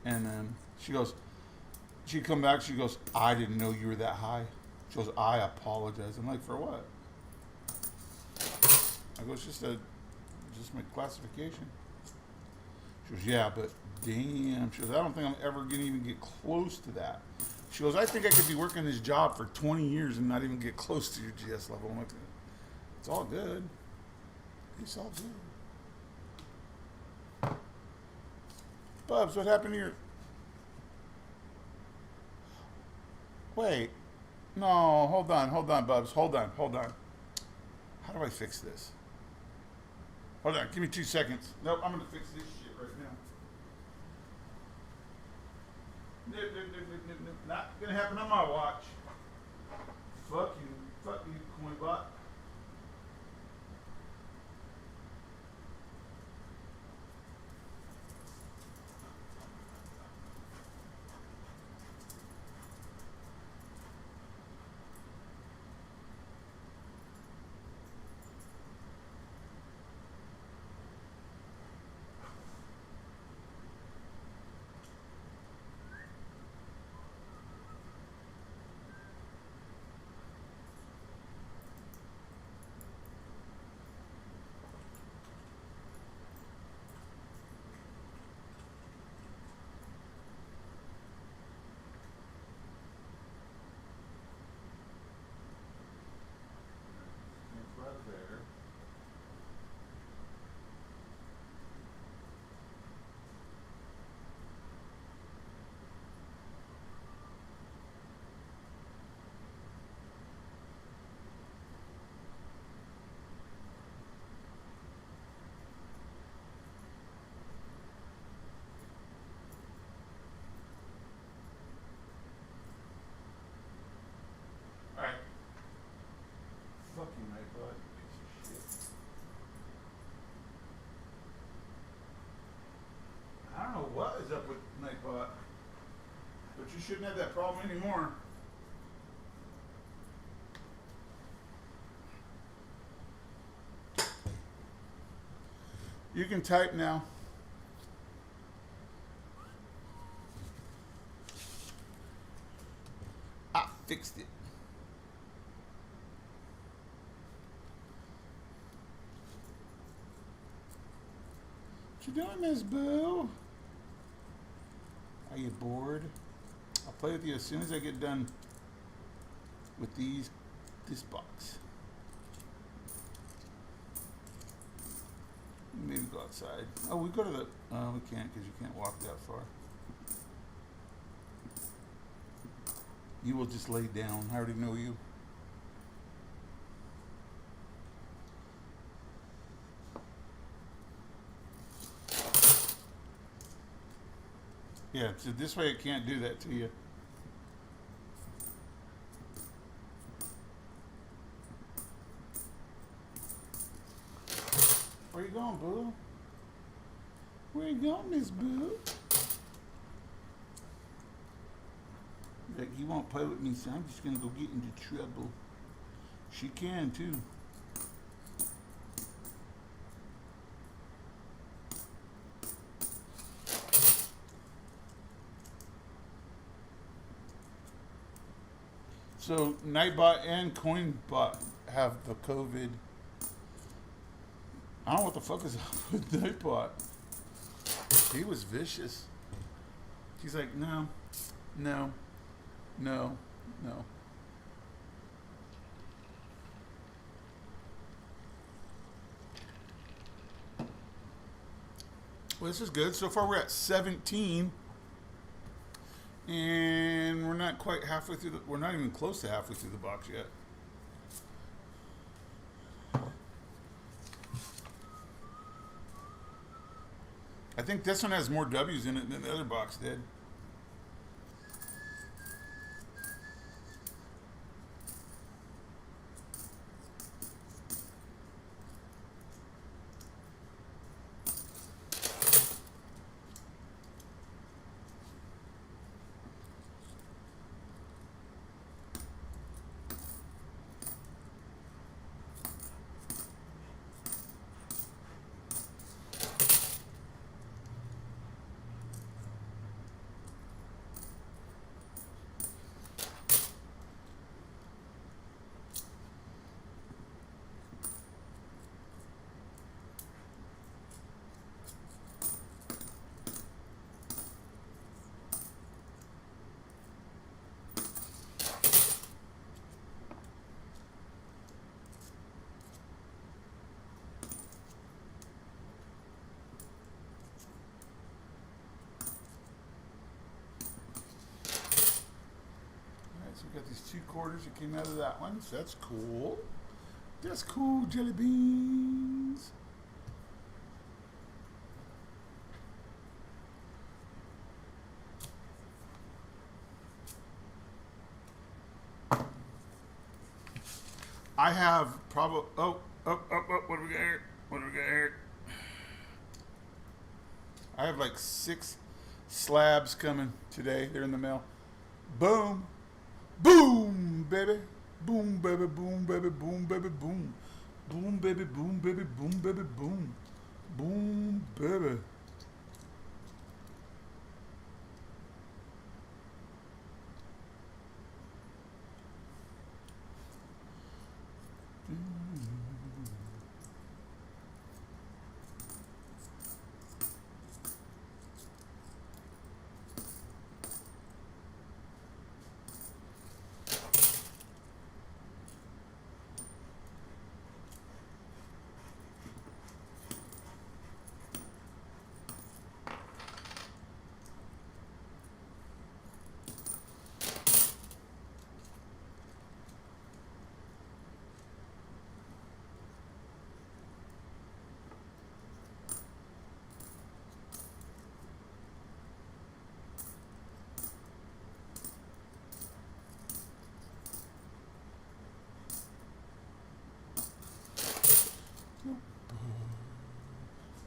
And then she'd come back, she goes, I didn't know you were that high. She goes, I apologize. I'm like, for what? I go, it's just my classification. She goes, yeah, but damn. She goes, I don't think I'm ever going to even get close to that. She goes, I think I could be working this job for 20 years and not even get close to your GS level. I'm like, it's all good. It's all good. Bubs, what happened to your... Wait. No, hold on, Bubs. Hold on. How do I fix this? Hold on, give me 2 seconds. Nope, I'm going to fix this shit right now. Nope. Not gonna happen on my watch. Fuck you, Coinbot. shouldn't have that problem anymore. You can type now. I fixed it. What you doing, Miss Boo? Are you bored? I'll play with you as soon as I get done with this box. Maybe go outside. Oh, we go to the. We can't because you can't walk that far. You will just lay down. I already know you. Yeah, so this way it can't do that to you. Where you going, Boo? Where you going, Miss Boo? Like, he won't play with me, so I'm just gonna go get into trouble. She can too. So Nightbot and Coinbot have the COVID. I don't know what the fuck is up with Nightbot. He was vicious. He's like, no, no, no, no. Well, this is good. So far, we're at 17. And we're not quite halfway through the, we're not even close to halfway through the box yet. I think this one has more W's in it than the other box did. So we got these 2 quarters that came out of that one, so that's cool. That's cool, jelly beans. I have probably, what do we got here? What do we got here? I have like 6 slabs coming today. They're in the mail. Boom. Boom, baby. Boom, baby, boom, baby, boom, baby, boom. Boom, baby, boom, baby, boom, baby, boom. Boom, baby.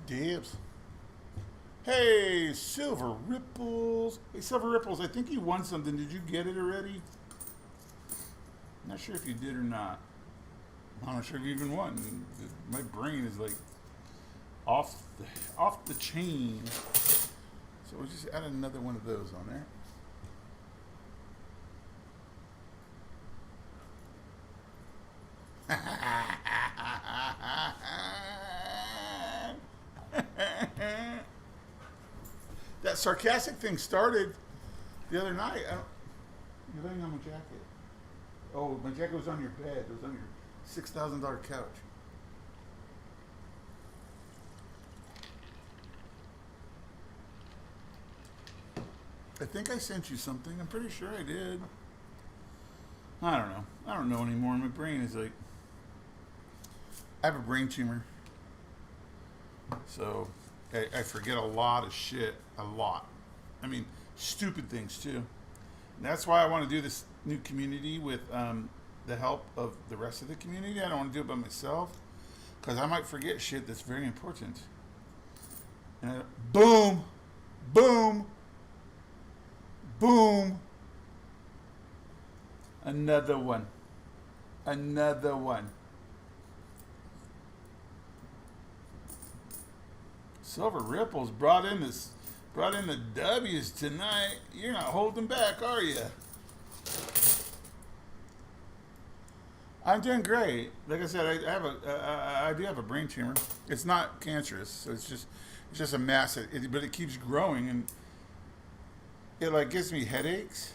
Dibs. Hey, Silver Ripples. Hey, Silver Ripples, I think you won something. Did you get it already? Not sure if you did or not. I'm not sure if you even won. My brain is like off the chain. So we'll just add another one of those on there. That sarcastic thing started the other night. You're laying on my jacket. Oh, my jacket was on your bed. It was on your $6,000 couch. I think I sent you something. I'm pretty sure I did. I don't know. I don't know anymore. My brain is like, I have a brain tumor. So I forget a lot of shit. A lot. I mean, stupid things too. And that's why I want to do this new community with the help of the rest of the community. I don't want to do it by myself because I might forget shit that's very important. And boom, boom, boom. Another one. Another one. Silver Ripples brought in the W's tonight. You're not holding back, are you? I'm doing great. Like I said, I do have a brain tumor. It's not cancerous, so it's just a mass. But it keeps growing, and it like gives me headaches.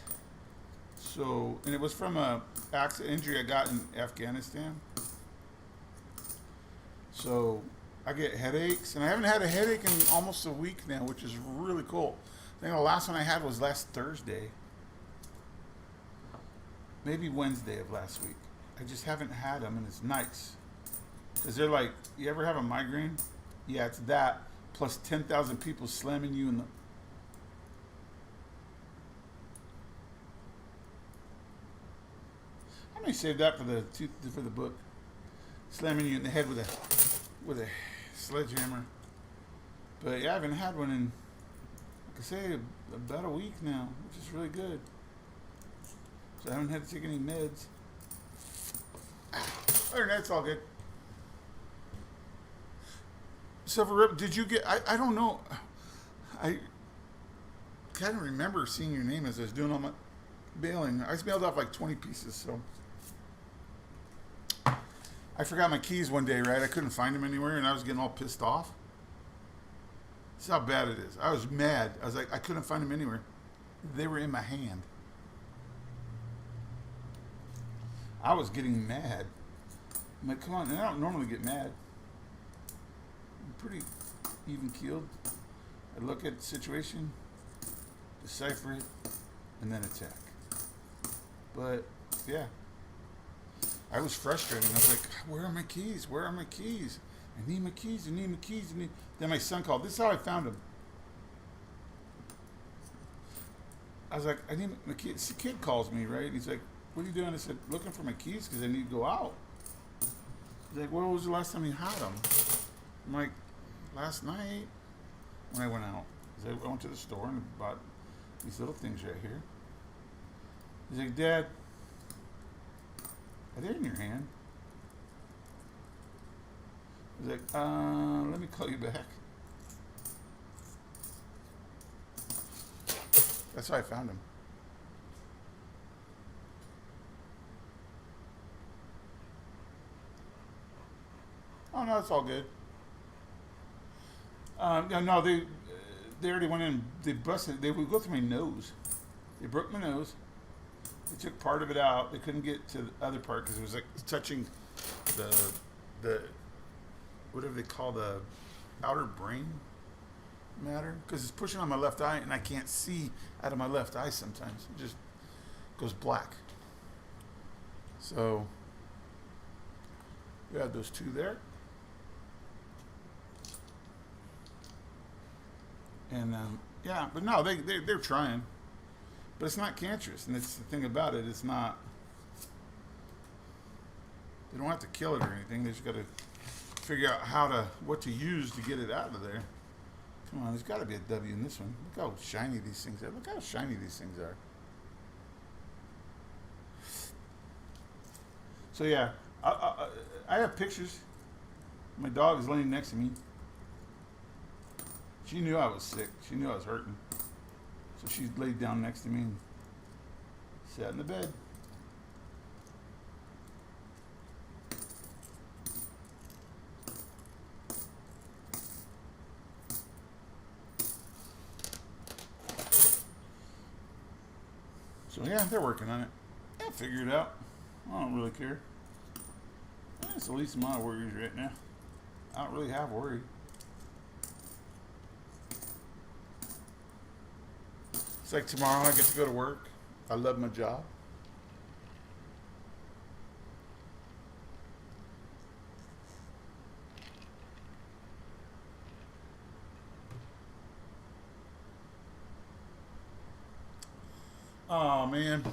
So, and it was from a accident injury I got in Afghanistan. So I get headaches, and I haven't had a headache in almost a week now, which is really cool. I think the last one I had was last Thursday, maybe Wednesday of last week. I just haven't had them, and it's nice. Because they're like, you ever have a migraine? Yeah, it's that, plus 10,000 people slamming you in the... I may save that for the book. Slamming you in the head with a sledgehammer. But yeah, I haven't had one in, like I say, about a week now, which is really good. So I haven't had to take any meds. Other than that, it's all good. Silver Rip, did you get? I don't know. I kind of remember seeing your name as I was doing all my bailing. I mailed off like 20 pieces, so. I forgot my keys one day, right? I couldn't find them anywhere, and I was getting all pissed off. This is how bad it is. I was mad. I was like, I couldn't find them anywhere. They were in my hand. I was getting mad. I'm like, come on. And I don't normally get mad. I'm pretty even-keeled. I look at the situation, decipher it, and then attack. But, yeah. I was frustrated. I was like, where are my keys? Where are my keys? I need my keys. I need my keys. Then my son called. This is how I found him. I was like, I need my keys. The kid calls me, right? And he's like, what are you doing? I said, looking for my keys because I need to go out. He's like, when was the last time you had them? I'm like, last night when I went out. He's like, I went to the store and bought these little things right here. He's like, Dad, are they in your hand? He's like, let me call you back. That's how I found him. Oh no, it's all good. No, they already went in. They busted. They would go through my nose. They broke my nose. They took part of it out. They couldn't get to the other part because it was like touching the whatever they call the outer brain matter, because it's pushing on my left eye and I can't see out of my left eye sometimes. It just goes black. So we had those two there. And yeah, but no, they're trying. But it's not cancerous, and it's the thing about it. It's not. They don't have to kill it or anything. They just got to figure out what to use to get it out of there. Come Come on, there's got to be a W in this one. Look how shiny these things are. Look how shiny these things are. So yeah, I have pictures. My dog is laying next to me. She knew I was sick. She knew I was hurting. So she laid down next to me and sat in the bed. So yeah, they're working on it. I'll figure it out. I don't really care. That's the least amount of worries right now. I don't really have worry. It's like tomorrow I get to go to work. I love my job. Oh man,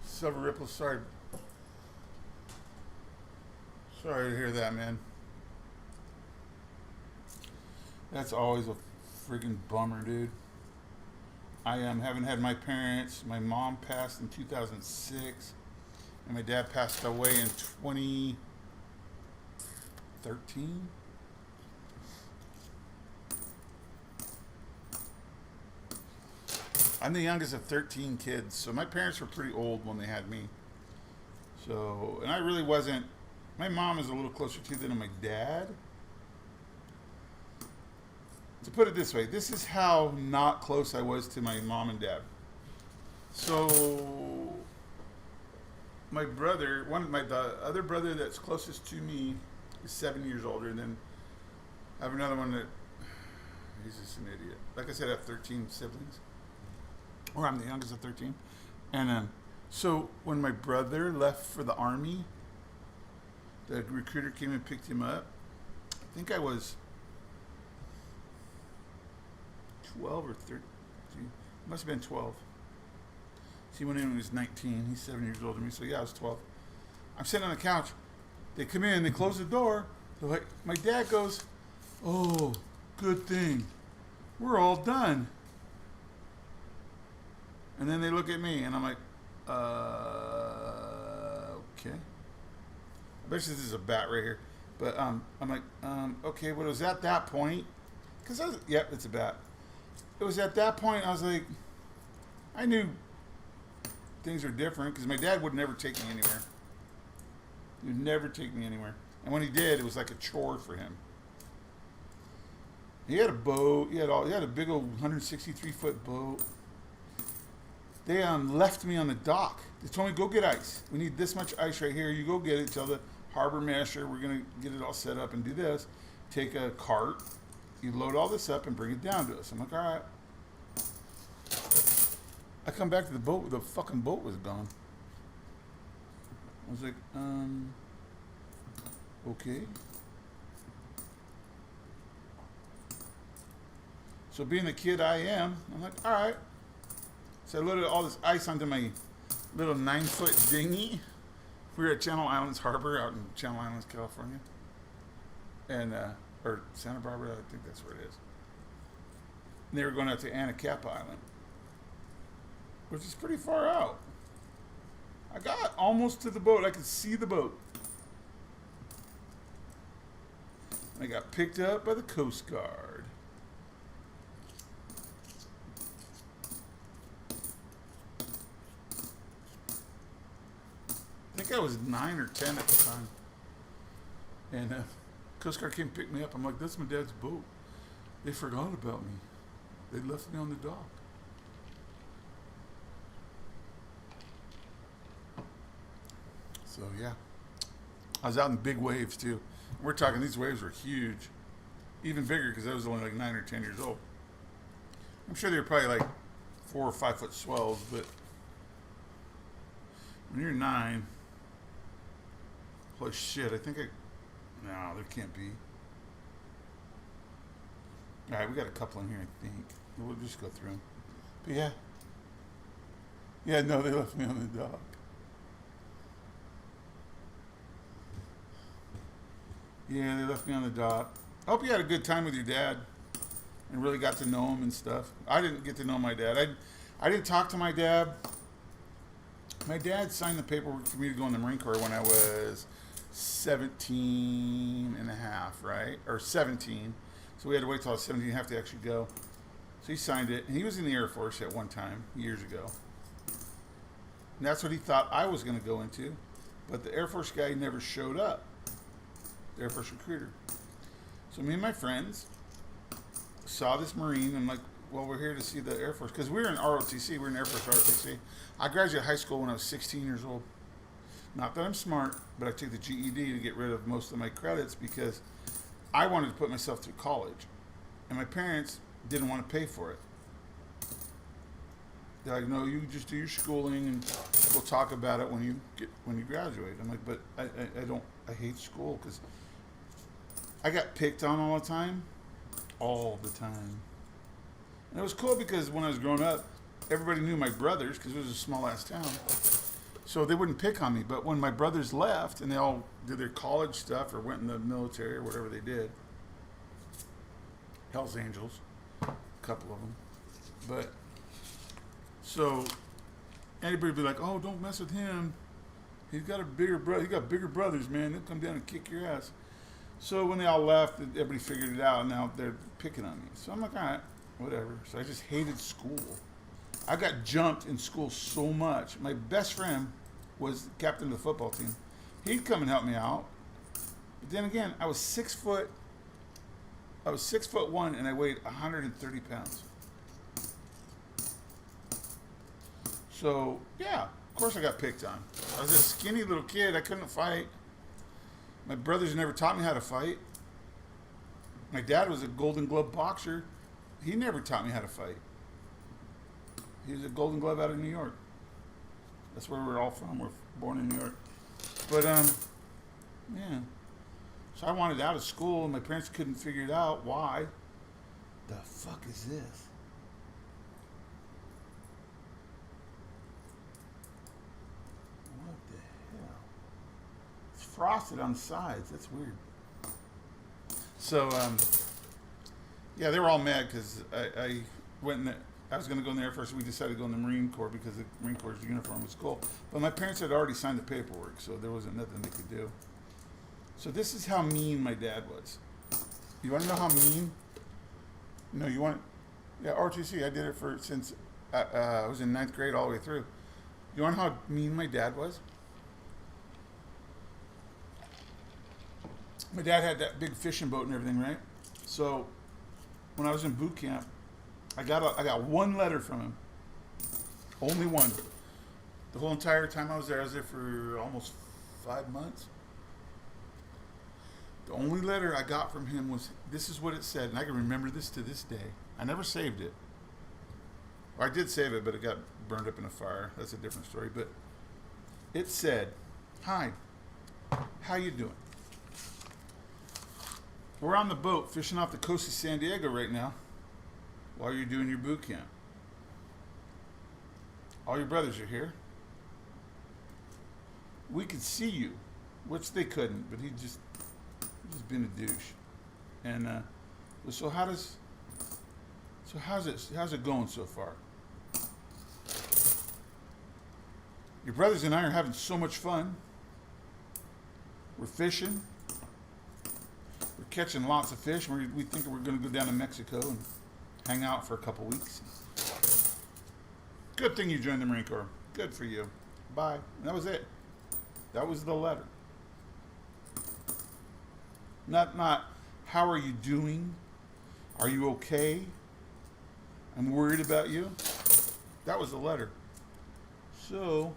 Silver Ripple, sorry. Sorry to hear that, man. That's always a friggin' bummer, dude. I haven't had my parents. My mom passed in 2006, and my dad passed away in 2013. I'm the youngest of 13 kids, so my parents were pretty old when they had me. So, and I really wasn't. My mom is a little closer to than my dad. To put it this way, this is how not close I was to my mom and dad. So, my brother, the other brother that's closest to me is 7 years older, and then I have another one that he's just an idiot. Like I said, I have 13 siblings, or I'm the youngest of 13, and so when my brother left for the army, the recruiter came and picked him up. I think I was 12 or 13. Must have been 12. He went in when he was 19. He's 7 years older than me, so yeah, I was 12. I'm sitting on the couch. They come in, they close the door. They're like, my dad goes, "Oh, good thing. We're all done." And then they look at me, and I'm like, okay. I bet you this is a bat right here. But I'm like, okay, but it was at that point, because yep, it's a bat. It was at that point I was like, I knew things were different, because my dad would never take me anywhere. He would never take me anywhere. And when he did, it was like a chore for him. He had a boat. He had a big old 163-foot boat. They left me on the dock. They told me, go get ice. We need this much ice right here. You go get it. Tell the harbor master we're going to get it all set up and do this. Take a cart. You load all this up and bring it down to us. I'm like, all right. I come back to the boat. The fucking boat was gone. I was like, okay. So being the kid I am, I'm like, all right. So I loaded all this ice onto my little 9-foot dinghy. We were at Channel Islands Harbor out in Channel Islands, California. And, or Santa Barbara, I think that's where it is. And they were going out to Anacapa Island, which is pretty far out. I got almost to the boat. I could see the boat. And I got picked up by the Coast Guard. I think I was 9 or 10 at the time. And Coast Guard came and picked me up. I'm like, that's my dad's boat. They forgot about me. They left me on the dock. So, yeah. I was out in big waves, too. We're talking, these waves were huge. Even bigger, because I was only like 9 or 10 years old. I'm sure they were probably like 4 or 5 foot swells, but when you're 9, holy shit, no, there can't be. All right, we got a couple in here, I think. We'll just go through them. But yeah. Yeah, no, they left me on the dock. Yeah, they left me on the dock. I hope you had a good time with your dad. and really got to know him and stuff. I didn't get to know my dad. I didn't talk to my dad. My dad signed the paperwork for me to go in the Marine Corps when I was 17 and a half, right? Or 17. So we had to wait till I was 17 and a half to actually go. So he signed it. And he was in the Air Force at one time, years ago. And that's what he thought I was going to go into. But the Air Force guy never showed up. The Air Force recruiter. So me and my friends saw this Marine. And like, well, we're here to see the Air Force. Because we were in ROTC. We're in Air Force ROTC. I graduated high school when I was 16 years old. Not that I'm smart, but I took the GED to get rid of most of my credits because I wanted to put myself through college. And my parents didn't want to pay for it. They're like, no, you just do your schooling and we'll talk about it when you graduate. I'm like, but I hate school because I got picked on all the time. All the time. And it was cool because when I was growing up, everybody knew my brothers because it was a small ass town. So they wouldn't pick on me. But when my brothers left and they all did their college stuff or went in the military or whatever they did, Hell's Angels, a couple of them. But so anybody would be like, oh, don't mess with him. He's got a bigger brother. He got bigger brothers, man. They'll come down and kick your ass. So when they all left, everybody figured it out. And now they're picking on me. So I'm like, all right, whatever. So I just hated school. I got jumped in school so much. My best friend was captain of the football team. He'd come and help me out. But then again, I was 6 foot. I was 6'1" and I weighed 130 pounds. So yeah, of course I got picked on. I was a skinny little kid. I couldn't fight. My brothers never taught me how to fight. My dad was a Golden Glove boxer. He never taught me how to fight. He was a Golden Glove out of New York. That's where we're all from. We're born in New York. But, yeah. So I wanted out of school, and my parents couldn't figure it out. Why? The fuck is this? What the hell? It's frosted on the sides. That's weird. So, yeah, they were all mad because I went in the... I was going to go in the Air Force. We decided to go in the Marine Corps because the Marine Corps' uniform was cool. But my parents had already signed the paperwork, so there wasn't nothing they could do. So this is how mean my dad was. You want to know how mean? No, you want... Yeah, RTC. I did it since I was in 9th grade all the way through. You want to know how mean my dad was? My dad had that big fishing boat and everything, right? So when I was in boot camp, I got one letter from him. Only one. The whole entire time I was there for almost 5 months. The only letter I got from him was, this is what it said, and I can remember this to this day. I never saved it. Well, I did save it, but it got burned up in a fire. That's a different story. But it said, hi, how you doing? We're on the boat fishing off the coast of San Diego right now while you're doing your boot camp. All your brothers are here. We could see you, which they couldn't, but he's just been a douche. And so how's it going so far? Your brothers and I are having so much fun. We're fishing. We're catching lots of fish. We think we're going to go down to Mexico and hang out for a couple weeks. Good thing you joined the Marine Corps. Good for you. Bye. And that was it. That was the letter. Not how are you doing? Are you okay? I'm worried about you. That was the letter. So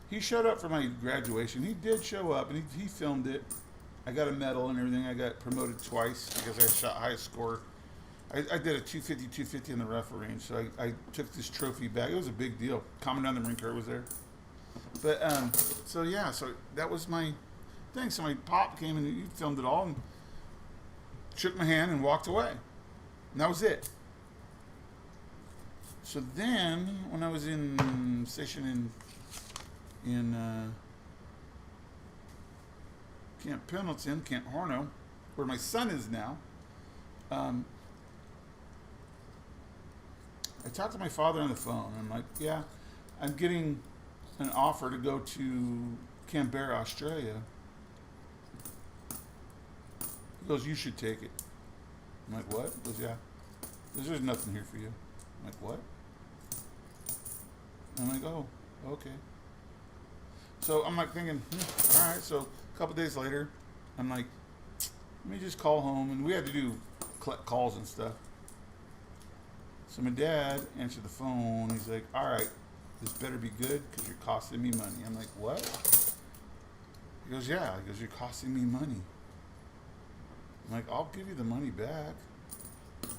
he showed up for my graduation. He did show up, and he filmed it. I got a medal and everything. I got promoted twice because I shot highest score. I did a 250 in the rifle range, so I took this trophy back. It was a big deal. Commandant of the Marine Corps was there. But, so yeah, so that was my thing. So my pop came and he filmed it all and shook my hand and walked away. And that was it. So then, when I was in station in Camp Pendleton, Camp Horno, where my son is now, um, I talked to my father on the phone. I'm like, yeah, I'm getting an offer to go to Canberra, Australia. He goes, you should take it. I'm like, what? He goes, yeah. He goes, there's nothing here for you. I'm like, what? I'm like, oh, okay. So I'm like thinking, all right. So a couple days later, I'm like, let me just call home. And we had to do collect calls and stuff. So my dad answered the phone. He's like, all right, this better be good because you're costing me money. I'm like, what? He goes, yeah. He goes, you're costing me money. I'm like, I'll give you the money back.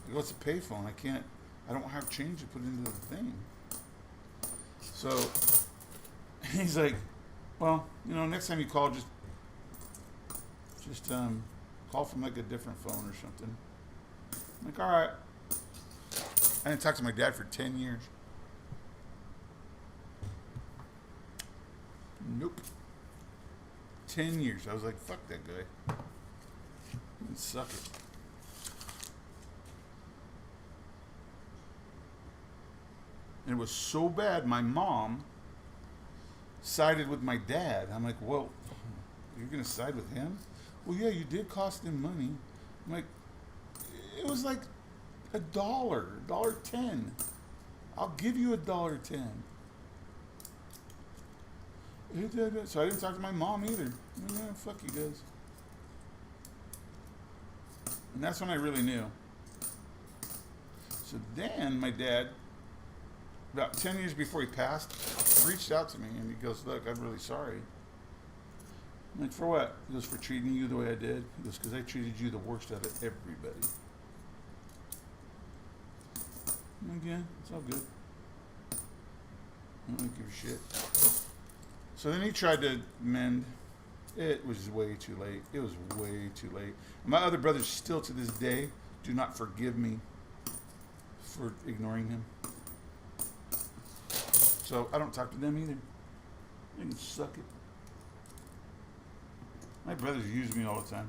He goes, it's a payphone. I don't have change to put into the thing. So he's like, well, next time you call, just call from like a different phone or something. I'm like, all right. I didn't talk to my dad for 10 years. Nope. 10 years. I was like, fuck that guy. Suck it. And it was so bad, my mom sided with my dad. I'm like, well, you're going to side with him? Well, yeah, you did cost him money. I'm like, it was like $1.10. I'll give you $1.10. So I didn't talk to my mom either. Yeah, fuck you guys. And that's when I really knew. So then my dad, about 10 years before he passed, reached out to me and he goes, look, I'm really sorry. I'm like, for what? He goes, for treating you the way I did. He goes, because I treated you the worst out of everybody. I'm like, yeah, it's all good. I don't give a shit. So then he tried to mend. It was way too late. It was way too late. My other brothers still to this day do not forgive me for ignoring him. So I don't talk to them either. They can suck it. My brothers use me all the time.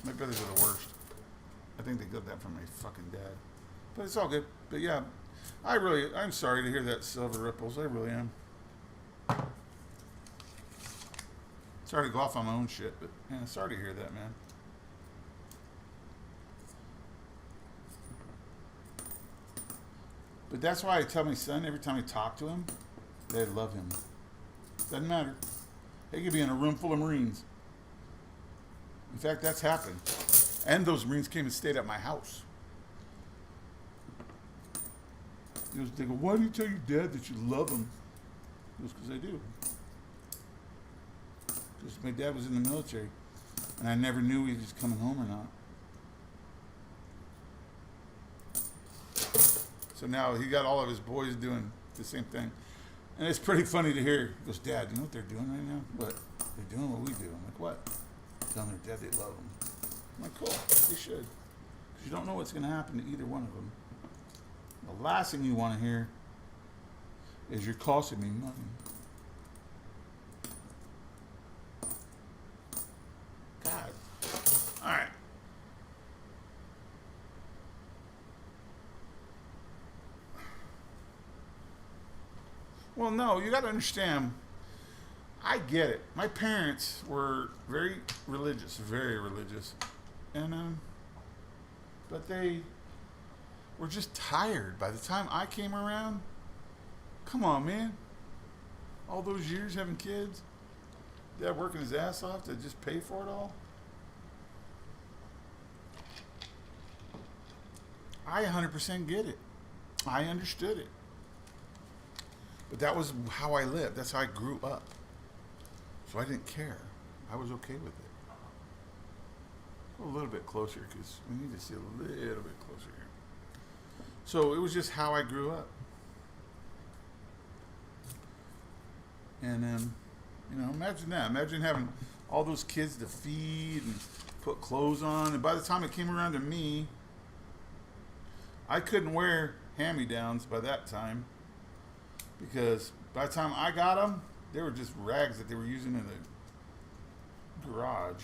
My brothers are the worst. I think they got that from my fucking dad. But it's all good. But yeah, I'm sorry to hear that, Silver Ripples. I really am. Sorry to go off on my own shit, but yeah, sorry to hear that, man. But that's why I tell my son every time I talk to him that I love him. Doesn't matter. He could be in a room full of Marines. In fact, that's happened. And those Marines came and stayed at my house. They go, why do you tell your dad that you love him? He goes, because I do. Because my dad was in the military. And I never knew he was coming home or not. So now he got all of his boys doing the same thing. And it's pretty funny to hear. He goes, Dad, you know what they're doing right now? What? They're doing what we do. I'm like, what? Telling their dad they love them. I'm like, cool. They should. Because you don't know what's going to happen to either one of them. The last thing you want to hear is you're costing me money. God. All right. Well, no, you got to understand. I get it. My parents were very religious, and but they were just tired. By the time I came around, come on, man. All those years having kids, Dad working his ass off to just pay for it all. I 100% get it. I understood it. But that was how I lived. That's how I grew up. So I didn't care. I was okay with it. Go a little bit closer because we need to see a little bit closer here. So it was just how I grew up. And imagine that. Imagine having all those kids to feed and put clothes on. And by the time it came around to me, I couldn't wear hand-me-downs by that time. Because by the time I got them, they were just rags that they were using in the garage.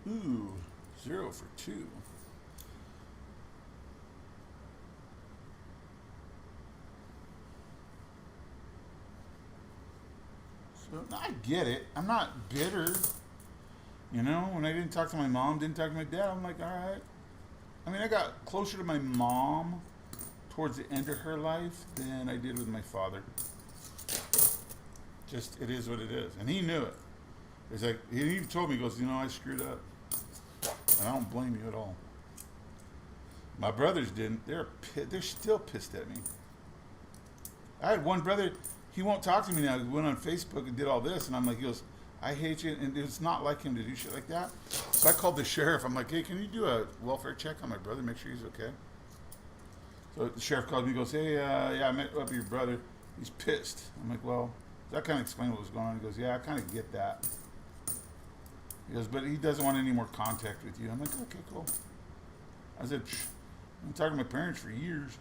Ooh, 0 for 2. So I get it. I'm not bitter. You know, when I didn't talk to my mom, didn't talk to my dad, I'm like, all right. I mean, I got closer to my mom towards the end of her life than I did with my father. Just, it is what it is. And he knew it. It's like, he even told me, he goes, you know, I screwed up. And I don't blame you at all. My brothers didn't. They're still pissed at me. I had one brother, he won't talk to me now. He went on Facebook and did all this. And I'm like, he goes, I hate you. And it's not like him to do shit like that. So I called the sheriff. I'm like, hey, can you do a welfare check on my brother? Make sure he's okay. So the sheriff called me and goes, hey, yeah, I met up with your brother. He's pissed. I'm like, well, that kind of explained what was going on. He goes, yeah, I kind of get that. He goes, but he doesn't want any more contact with you. I'm like, okay, cool. I said, I've been talking to my parents for years.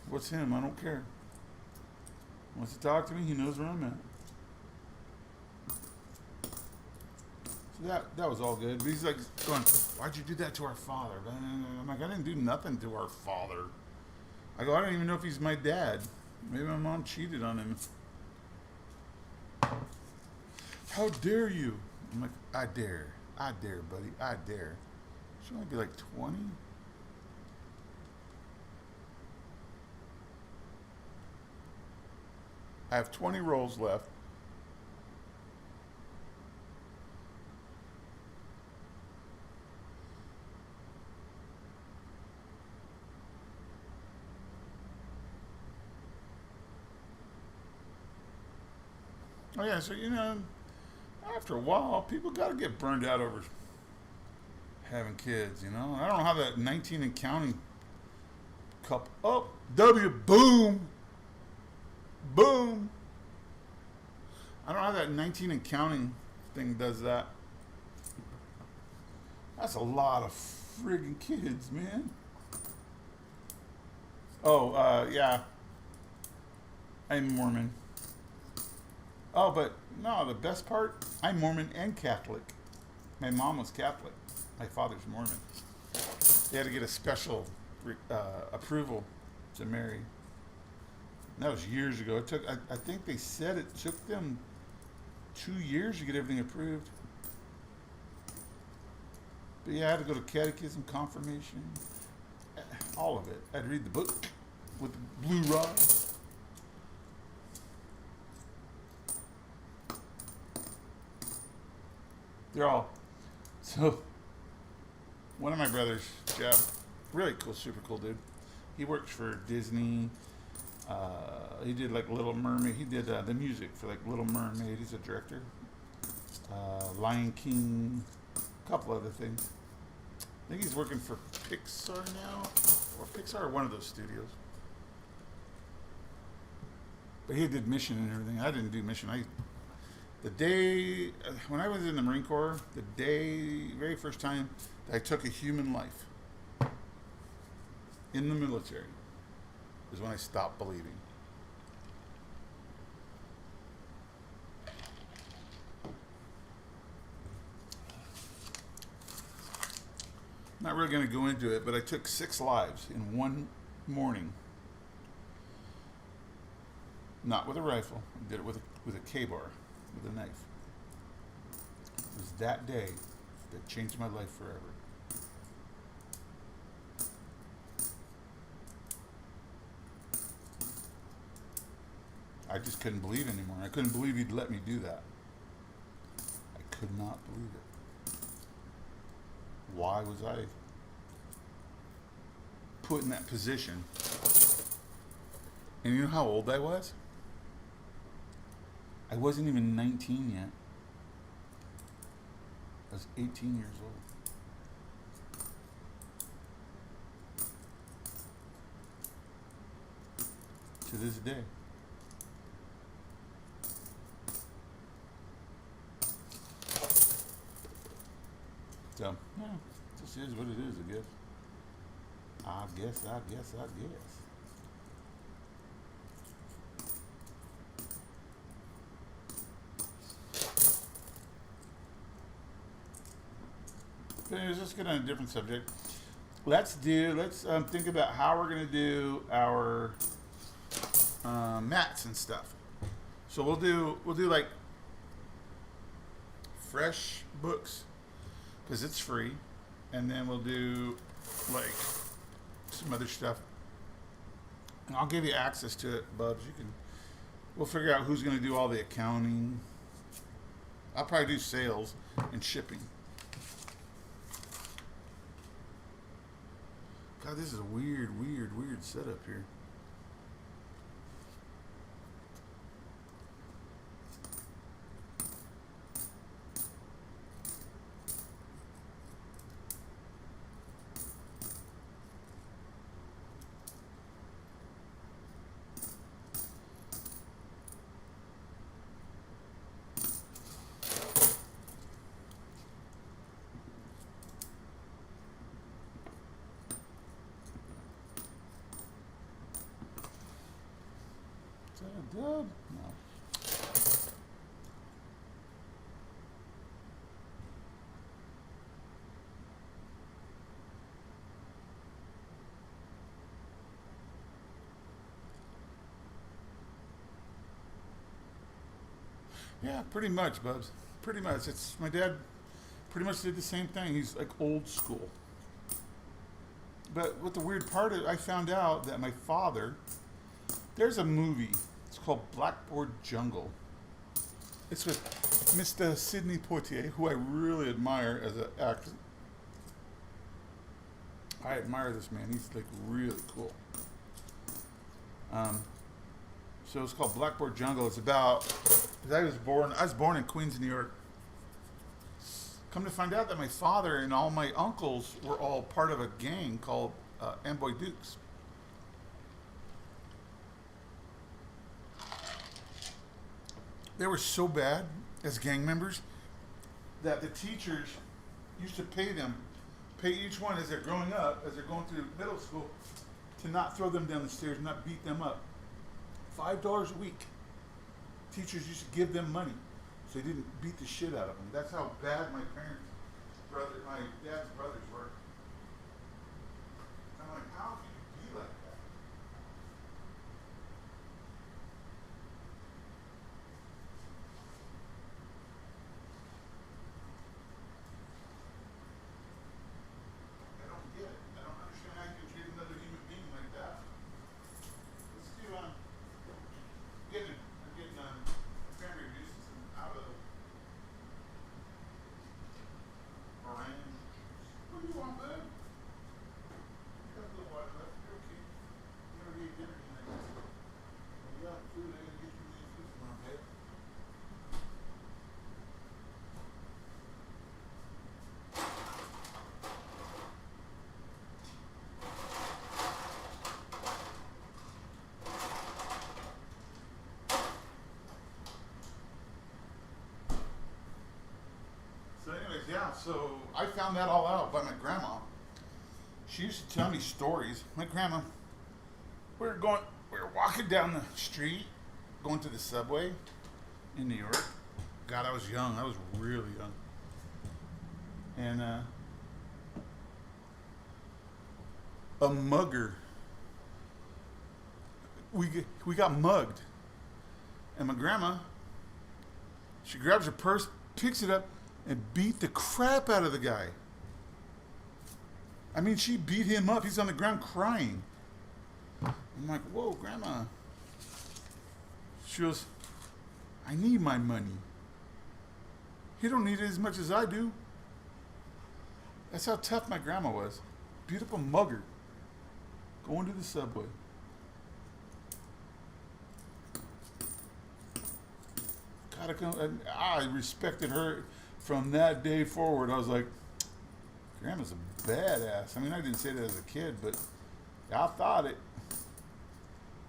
What's him? I don't care. Wants to talk to me, he knows where I'm at. So that was all good. But he's like going, why'd you do that to our father? I'm like, I didn't do nothing to our father. I go, I don't even know if he's my dad. Maybe my mom cheated on him. How dare you? I'm like, I dare, buddy, I dare. She'll only be like 20. I have 20 rolls left. Oh yeah, so you know, after a while, people got to get burned out over having kids. You know, I don't know how that 19 and counting couple. Oh, W, boom, boom. I don't know how that 19 and counting thing does that. That's a lot of friggin' kids, man. Oh, yeah. I'm Mormon. Oh, but no, the best part, I'm Mormon and Catholic. My mom was Catholic. My father's Mormon. They had to get a special approval to marry. And that was years ago. It took, I think they said it took them 2 years to get everything approved. But yeah, I had to go to catechism, confirmation, all of it. I had to read the book with the blue rod. They're all, so one of my brothers, Jeff, really cool, super cool dude. He works for Disney. He did like Little Mermaid. He did the music for like Little Mermaid. He's a director. Lion King, a couple other things. I think he's working for Pixar now, or Pixar, or one of those studios. But he did Mission and everything. I didn't do Mission. The day when I was in the Marine Corps, very first time that I took a human life in the military is when I stopped believing. Not really going to go into it, but I took 6 lives in one morning. Not with a rifle. I did it with a K-bar, with a knife. It was that day that changed my life forever. I just couldn't believe anymore. I couldn't believe he'd let me do that. I could not believe it. Why was I put in that position? And you know how old I was? I wasn't even 19 yet. I was 18 years old. To this day. So, yeah, this is what it is, I guess. I guess. let's get on a different subject. Let's think about how we're gonna do our mats and stuff. So we'll do like fresh books because it's free, and then we'll do like some other stuff. And I'll give you access to it, Bubs. We'll figure out who's gonna do all the accounting. I'll probably do sales and shipping. God, this is a weird setup here. Is that a dub? No. Yeah, pretty much, Bubs. Pretty much. It's my dad. Pretty much did the same thing. He's like old school. But what the weird part is, I found out that my father. There's a movie. It's called Blackboard Jungle. It's with Mr. Sidney Poitier, who I really admire as an actor. I admire this man. He's like really cool. So it's called Blackboard Jungle. It's about, because I was born in Queens, New York. Come to find out that my father and all my uncles were all part of a gang called Amboy Dukes. They were so bad as gang members that the teachers used to pay each one as they're growing up, as they're going through middle school, to not throw them down the stairs, not beat them up. $5 a week. Teachers used to give them money so they didn't beat the shit out of them. That's how bad my dad's brothers were. I'm like, how can you be like that? I don't get it. I don't understand how you can treat another human being like that. Let's do I'm getting cranberry juice out of orange. What do you want, bud? You got a little water left. You're okay. You already ate dinner tonight. Well, you got food. I gotta get you any food from my bed. So anyways, yeah, so I found that all out by my grandma. She used to tell me stories. My grandma, we were walking down the street, going to the subway in New York. God, I was young. I was really young. And a mugger, we got mugged. And my grandma, she grabs her purse, picks it up, and beat the crap out of the guy. I mean, she beat him up. He's on the ground crying. I'm like, whoa, Grandma. She goes, I need my money. He don't need it as much as I do. That's how tough my grandma was. Beat up a mugger. Going to the subway. I respected her from that day forward. I was like, Grandma's a badass. I mean, I didn't say that as a kid, but I thought it.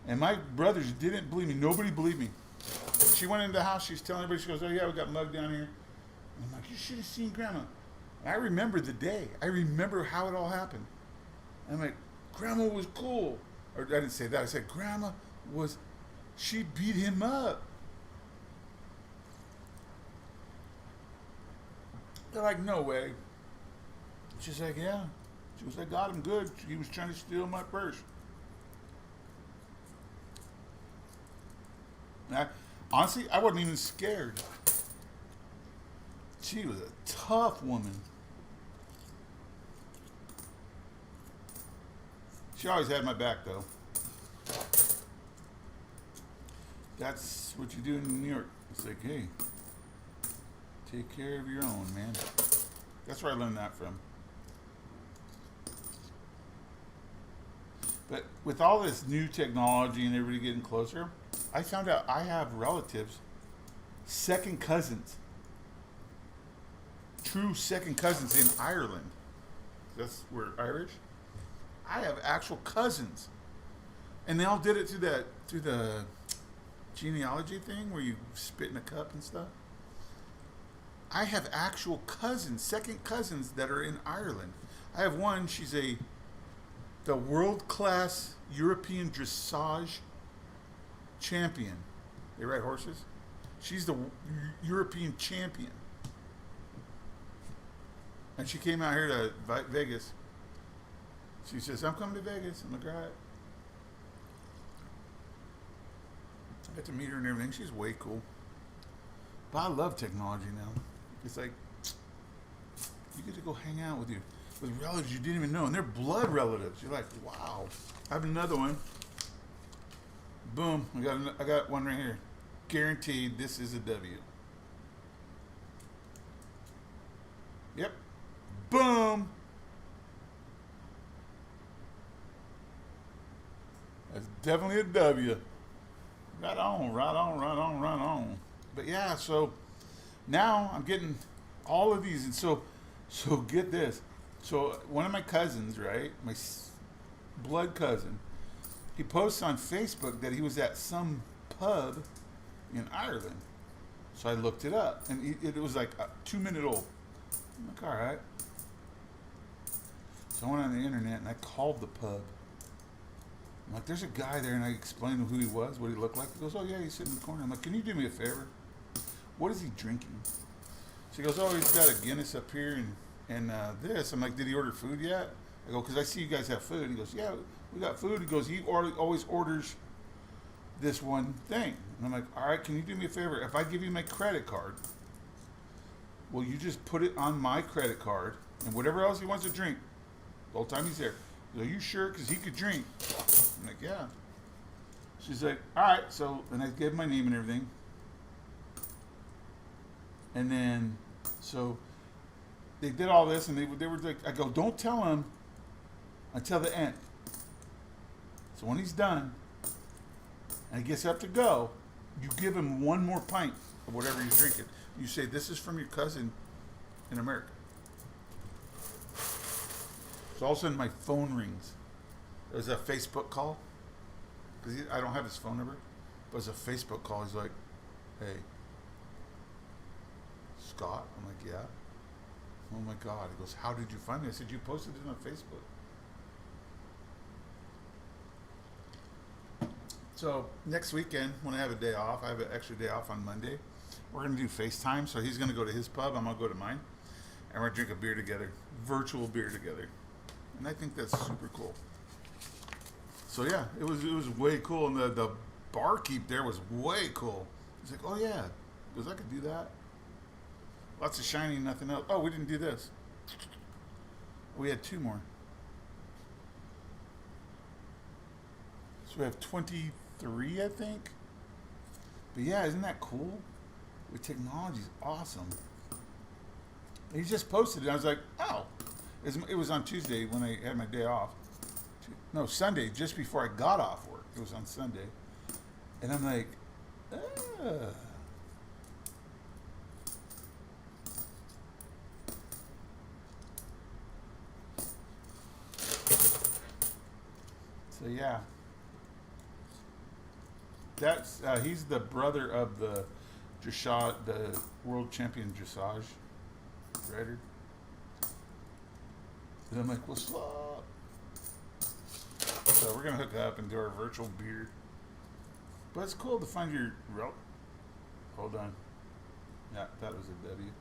And my brothers didn't believe me. Nobody believed me. She went into the house. She's telling everybody, she goes, oh, yeah, we got mugged down here. And I'm like, you should have seen Grandma. And I remember the day. I remember how it all happened. And I'm like, Grandma was cool. Or I didn't say that. I said, Grandma was, she beat him up. They're like, no way. She's like, yeah. She goes, I got him good. He was trying to steal my purse. Honestly, I wasn't even scared. She was a tough woman. She always had my back, though. That's what you do in New York. It's like, hey, take care of your own, man. That's where I learned that from. But with all this new technology and everybody getting closer, I found out I have relatives, second cousins, true second cousins in Ireland. That's where Irish. I have actual cousins, and they all did it through the genealogy thing where you spit in a cup and stuff. I have actual cousins, second cousins that are in Ireland. I have one. She's the world-class European dressage champion. They ride horses. She's the European champion. And she came out here to Vegas. She says, I'm coming to Vegas. I'm like, all right. I got to meet her and everything. She's way cool. But I love technology now. It's like, you get to go hang out with relatives you didn't even know. And they're blood relatives. You're like, wow. I have another one. Boom. I got one right here. Guaranteed this is a W. Yep. Boom. That's definitely a W. Right on, right on, right on, right on. But yeah, so now I'm getting all of these. And so get this. So one of my cousins, right, my blood cousin, he posts on Facebook that he was at some pub in Ireland. So I looked it up, and it was like 2 minute old. I'm like, all right. So I went on the internet and I called the pub. I'm like, there's a guy there, and I explained who he was, what he looked like. He goes, oh yeah, he's sitting in the corner. I'm like, can you do me a favor? What is he drinking? So he goes, oh, he's got a Guinness up here and this. I'm like, did he order food yet? I go, because I see you guys have food. He goes, yeah, we got food. He goes, he always orders this one thing. And I'm like, all right, can you do me a favor? If I give you my credit card, will you just put it on my credit card, and whatever else he wants to drink, the whole time he's there, are you sure? Because he could drink. I'm like, yeah. She's like, all right. So then I gave my name and everything. And then, so they did all this, and they were like, I go, don't tell him until the end. So when he's done, and he gets up to go, you give him one more pint of whatever he's drinking. You say, this is from your cousin in America. So all of a sudden my phone rings. There's a Facebook call. Because I don't have his phone number. But it's a Facebook call. He's like, hey, Scott? I'm like, yeah. Oh my God. He goes, how did you find me? I said, you posted it on Facebook. So next weekend, when I have a day off, I have an extra day off on Monday. We're going to do FaceTime. So he's going to go to his pub. I'm going to go to mine. And we're going to drink a beer together. Virtual beer together. And I think that's super cool. So yeah, it was way cool. And the barkeep there was way cool. He's like, oh yeah. He goes, I could do that. Lots of shiny, nothing else. Oh, we didn't do this. We had 2 more. So we have 23, I think. But yeah, isn't that cool? The technology's awesome. He just posted it. I was like, oh. It was on Tuesday when I had my day off. No, Sunday, just before I got off work. It was on Sunday. And I'm like, So yeah. That's he's the brother of the dressage, the world champion dressage rider. And I'm like, what's up? So we're gonna hook up and do our virtual beer. But it's cool to find your hold on. Yeah, that was a W.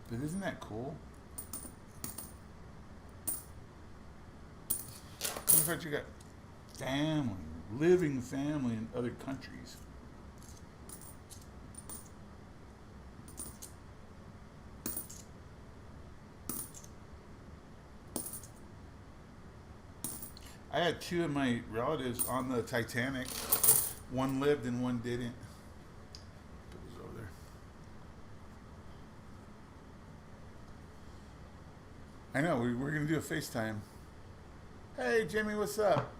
But isn't that cool? the fact you got family, living family in other countries. I had two of my relatives on the Titanic. One lived and one didn't. Put this over there. I know, we're going to do a FaceTime. Hey, Jimmy, what's up?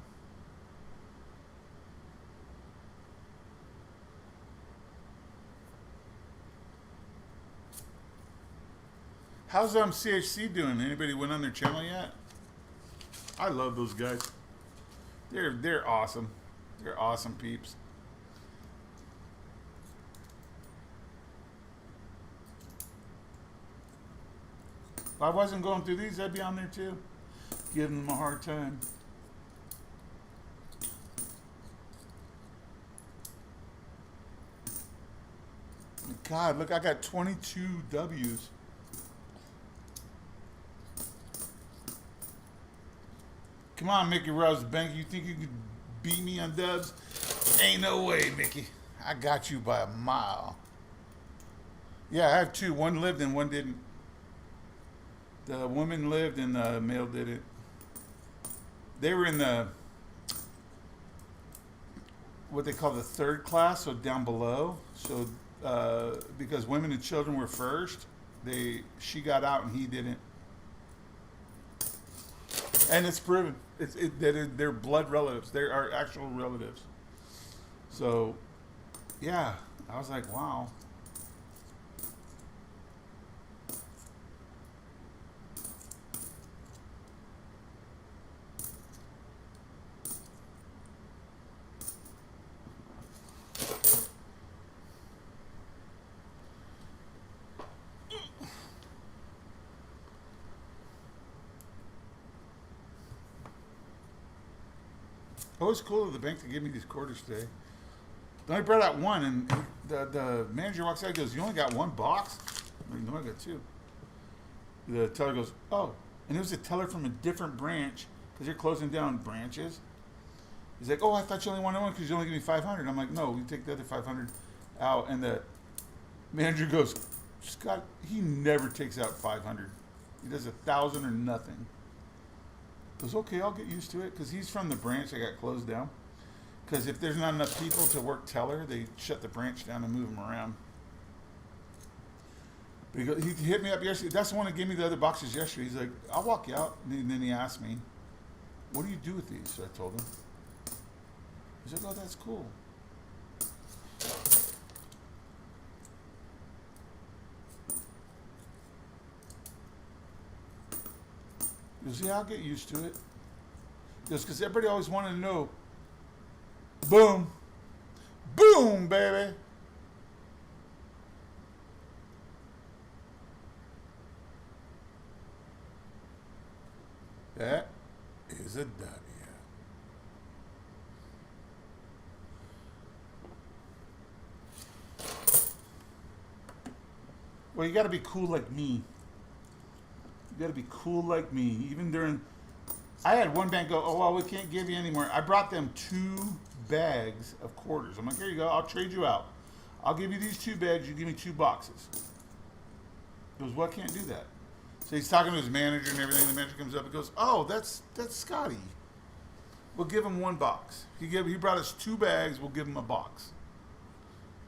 How's CHC doing? Anybody went on their channel yet? I love those guys. They're awesome. They're awesome peeps. If I wasn't going through these, I'd be on there too. Giving them a hard time. God, look, I got 22 W's. Come on, Mickey Rose Bank. You think you could beat me on dubs? Ain't no way, Mickey. I got you by a mile. Yeah, I have two. One lived and one didn't. The woman lived and the male didn't. They were in the what they call the third class, so down below. So because women and children were first, she got out and he didn't. And it's proven they're blood relatives. They are actual relatives. So, yeah, I was like, wow. It was cool of the bank to give me these quarters today. Then I brought out one, and the manager walks out and goes, "You only got one box?" I'm like, "No, I got two." The teller goes, "Oh." And it was a teller from a different branch, because they're closing down branches. He's like, "Oh, I thought you only wanted one because you only give me 500. I'm like, "No, you take the other 500 out." And the manager goes, "Scott, he never takes out 500. He does 1,000 or nothing." I goes, "Okay, I'll get used to it," because he's from the branch that got closed down. Because if there's not enough people to work teller, they shut the branch down and move them around. But he hit me up yesterday. That's the one that gave me the other boxes yesterday. He's like, "I'll walk you out." And then he asked me, "What do you do with these?" So I told him. He's like, "Oh, that's cool." He goes, "Yeah, I'll get used to it." He goes, "Because everybody always wanted to know." Boom. Boom, baby. That is a W. Well, you got to be cool like me. You got to be cool like me. Even during, I had one bank go, "Oh, well, we can't give you any more." I brought them 2 bags of quarters. I'm like, "Here you go. I'll trade you out. I'll give you these 2 bags. You give me 2 boxes." He goes, "Well, I can't do that." So he's talking to his manager and everything. The manager comes up and goes, "Oh, that's Scotty. We'll give him 1 box. He brought us 2 bags. We'll give him a box."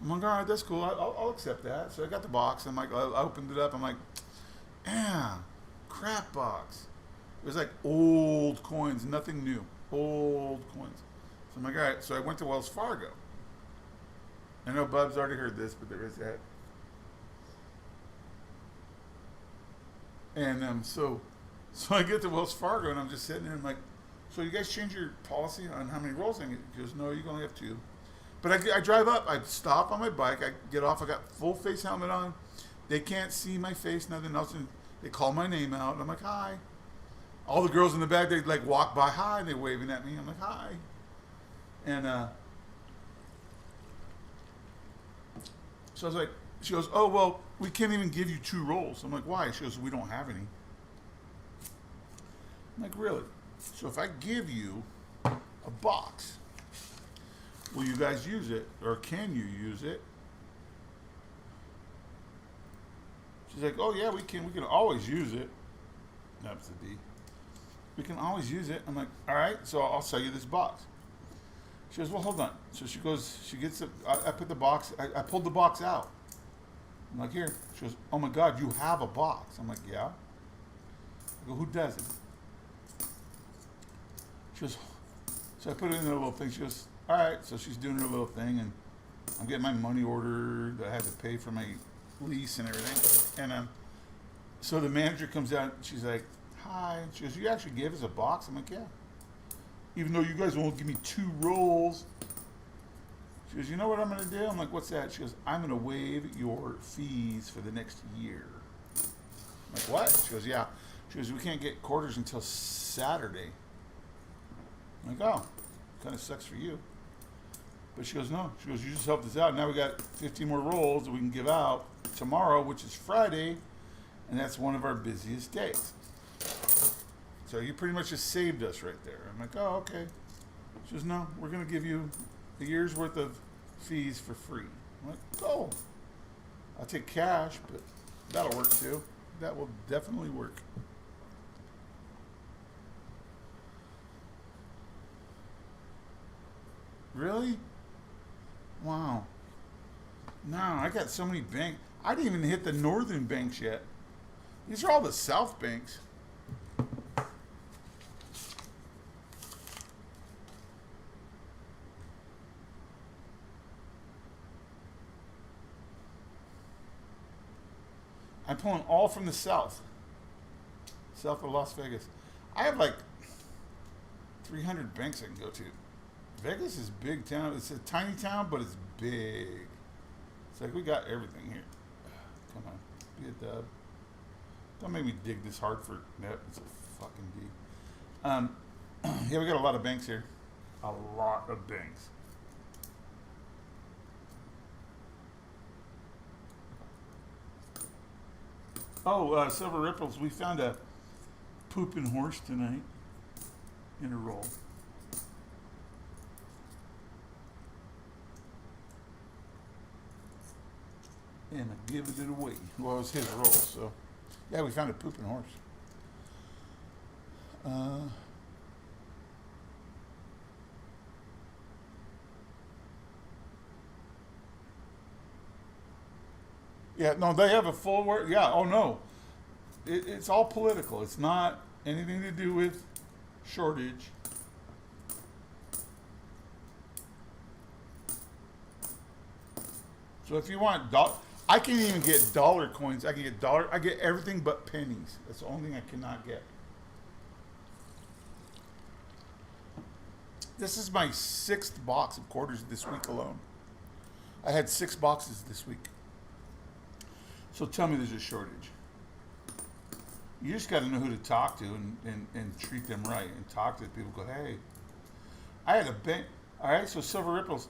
I'm like, "All right, that's cool. I'll accept that." So I got the box. I'm like, I opened it up. I'm like, "Yeah, crap box." It was like old coins, nothing new. Old coins. So I'm like, all right. So I went to Wells Fargo. I know Bub's already heard this, but there is that. And so I get to Wells Fargo, and I'm just sitting there, and I'm like, "So you guys change your policy on how many rolls I get?" He goes, "No, you can only have 2. But I drive up, I stop on my bike, I get off, I got full face helmet on. They can't see my face, nothing else. And they call my name out, and I'm like, "Hi." All the girls in the back, they like walk by, "Hi," and they're waving at me. I'm like, "Hi." And so I was like, she goes, "Oh, well, we can't even give you 2 rolls." I'm like, "Why?" She goes, "We don't have any." I'm like, "Really?" So if I give you a box, will you guys use it, or can you use it? She's like, oh yeah, we can always use it. That's the D. We can always use it. I'm like, all right, so I'll sell you this box. She goes, well, hold on. So she goes, she gets it. I put the box, I pulled the box out. I'm like, here. She goes, oh my God, you have a box. I'm like, yeah. I go, who doesn't? She goes, so I put it in her little thing. She goes, all right. So she's doing her little thing, and I'm getting my money order that I had to pay for my lease and everything. And so the manager comes out. And she's like, hi. She goes, you actually gave us a box? I'm like, yeah. Even though you guys won't give me 2 rolls. She goes, you know what I'm going to do? I'm like, what's that? She goes, I'm going to waive your fees for the next year. I'm like, what? She goes, yeah. She goes, we can't get quarters until Saturday. I'm like, oh, kind of sucks for you. But she goes, no. She goes, you just helped us out. Now we got 15 more rolls that we can give out tomorrow, which is Friday, and that's one of our busiest days. So you pretty much just saved us right there. I'm like, oh, okay. She goes, no, we're going to give you a year's worth of fees for free. I'm like, oh, I'll take cash, but that'll work too. That will definitely work. Really? Wow. No, I got so many banks. I didn't even hit the northern banks yet. These are all the south banks. I'm pulling all from the south. South of Las Vegas. I have like 300 banks I can go to. Vegas is a big town. It's a tiny town, but it's big. It's like we got everything here. Come on, be a dub. Don't make me dig this hard for. Nope, it's a fucking D. Yeah, we got a lot of banks here. A lot of banks. Oh, Silver Ripples. We found a pooping horse tonight in a roll. And I give it away. Well, it was his roll, so. Yeah, we found a pooping horse. Yeah, no, they have a full word. Yeah, oh no. It's all political. It's not anything to do with shortage. So if you want I can't even get dollar coins. I can get I get everything but pennies. That's the only thing I cannot get. This is my 6th box of quarters this week alone. I had 6 boxes this week. So tell me there's a shortage. You just got to know who to talk to and treat them right and talk to people. Go, hey, I had a bank. All right, so Silver Ripples.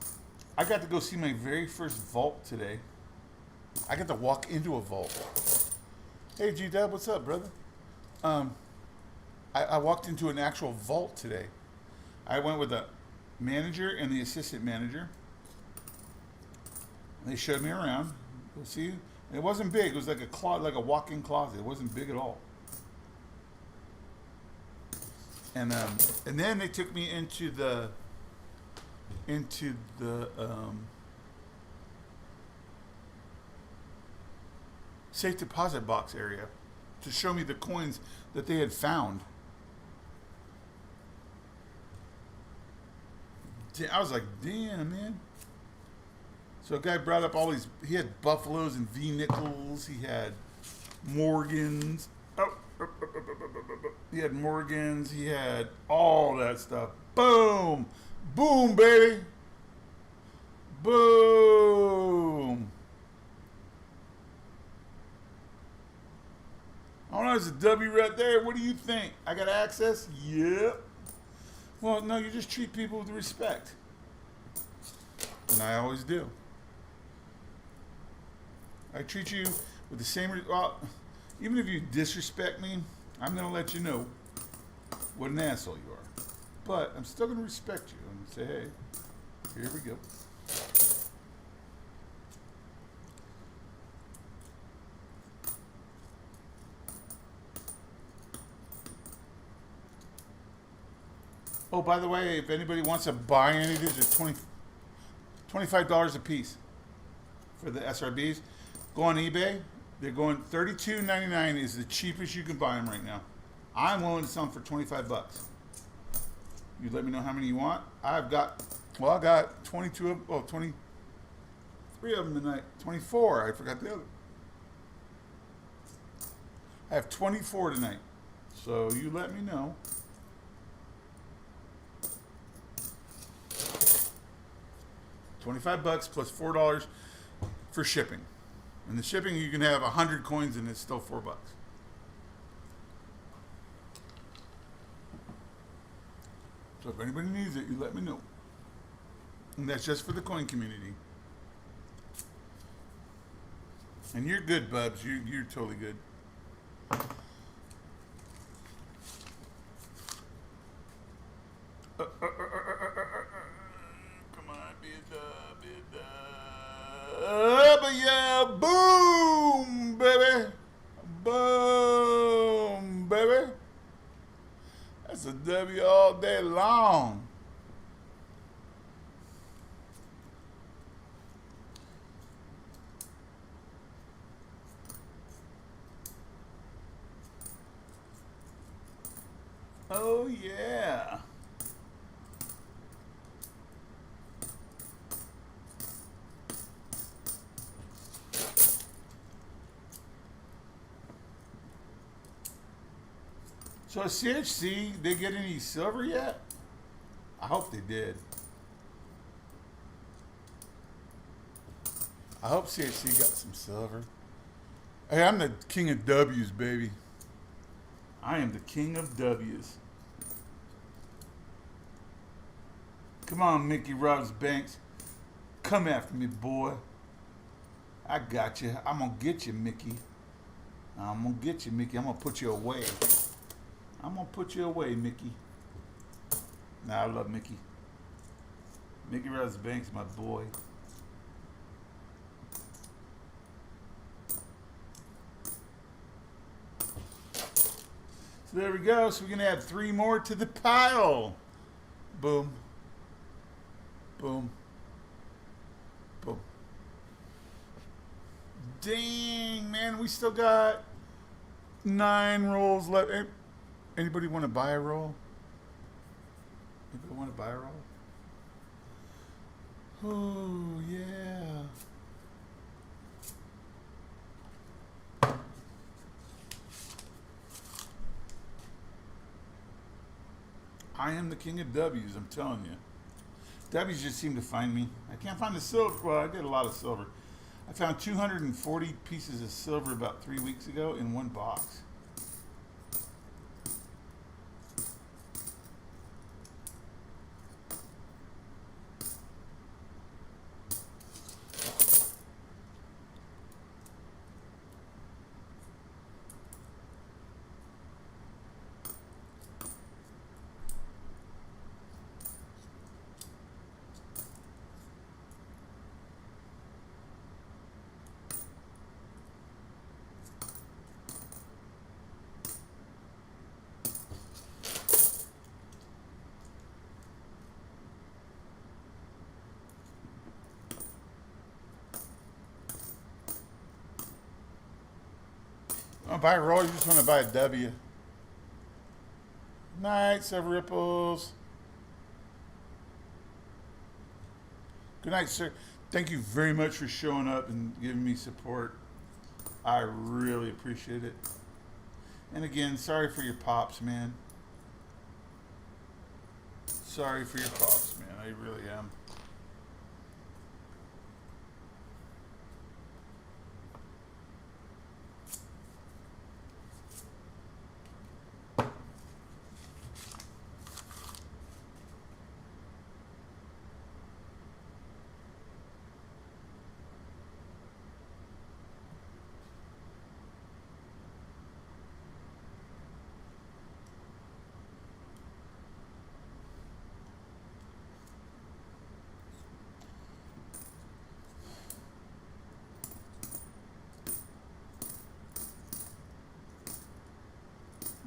I got to go see my very first vault today. I got to walk into a vault. Hey, G-Dub, what's up, brother? I walked into an actual vault today. I went with the manager and the assistant manager. They showed me around. You'll see, it wasn't big. It was like a walk-in closet. It wasn't big at all. And then they took me into the safe deposit box area to show me the coins that they had found. I was like, damn, man. So a guy brought up all these, he had Buffaloes and V-Nickels, he had Morgans. He had Morgans, he had all that stuff. Boom! Boom, baby! Boom! Oh, there's a W right there. What do you think? I got access? Yep. Well, no, you just treat people with respect. And I always do. I treat you with the same, well, even if you disrespect me, I'm going to let you know. What an asshole you are. But I'm still going to respect you and say, hey, here we go. Oh, by the way, if anybody wants to buy any of these, they're $25 a piece for the SRBs. Go on eBay. They're going $32.99 is the cheapest you can buy them right now. I'm willing to sell them for 25 bucks. You let me know how many you want. I got 22 of, 23 of them tonight. 24. I forgot the other. I have 24 tonight. So you let me know. $25 plus $4 for shipping. And the shipping, you can have 100 coins and it's still $4. So if anybody needs it, you let me know. And that's just for the coin community. And you're good, Bubs. You're totally good. Come on, be a but yeah, boom, baby. Boom, baby. That's a W all day long. Oh, yeah. So CHC, they get any silver yet? I hope they did. I hope CHC got some silver. Hey, I'm the king of W's, baby. I am the king of W's. Come on, Mickey Robs Banks. Come after me, boy. I got you. I'm going to get you, Mickey. I'm going to get you, Mickey. I'm going to put you away. I'm going to put you away, Mickey. Nah, I love Mickey. Mickey Robs Banks, my boy. So there we go. So we're going to add 3 more to the pile. Boom. Boom. Boom. Dang, man. We still got 9 rolls left. Anybody want to buy a roll? Anybody want to buy a roll? Oh, yeah. I am the king of W's, I'm telling you. W's just seem to find me. I can't find the silver. Well, I did a lot of silver. I found 240 pieces of silver about 3 weeks ago in one box. Don't buy a roll, you just want to buy a W. Night, Silver Ripples. Good night, sir. Thank you very much for showing up and giving me support. I really appreciate it. And again, sorry for your pops, man. Sorry for your pops, man. I really am.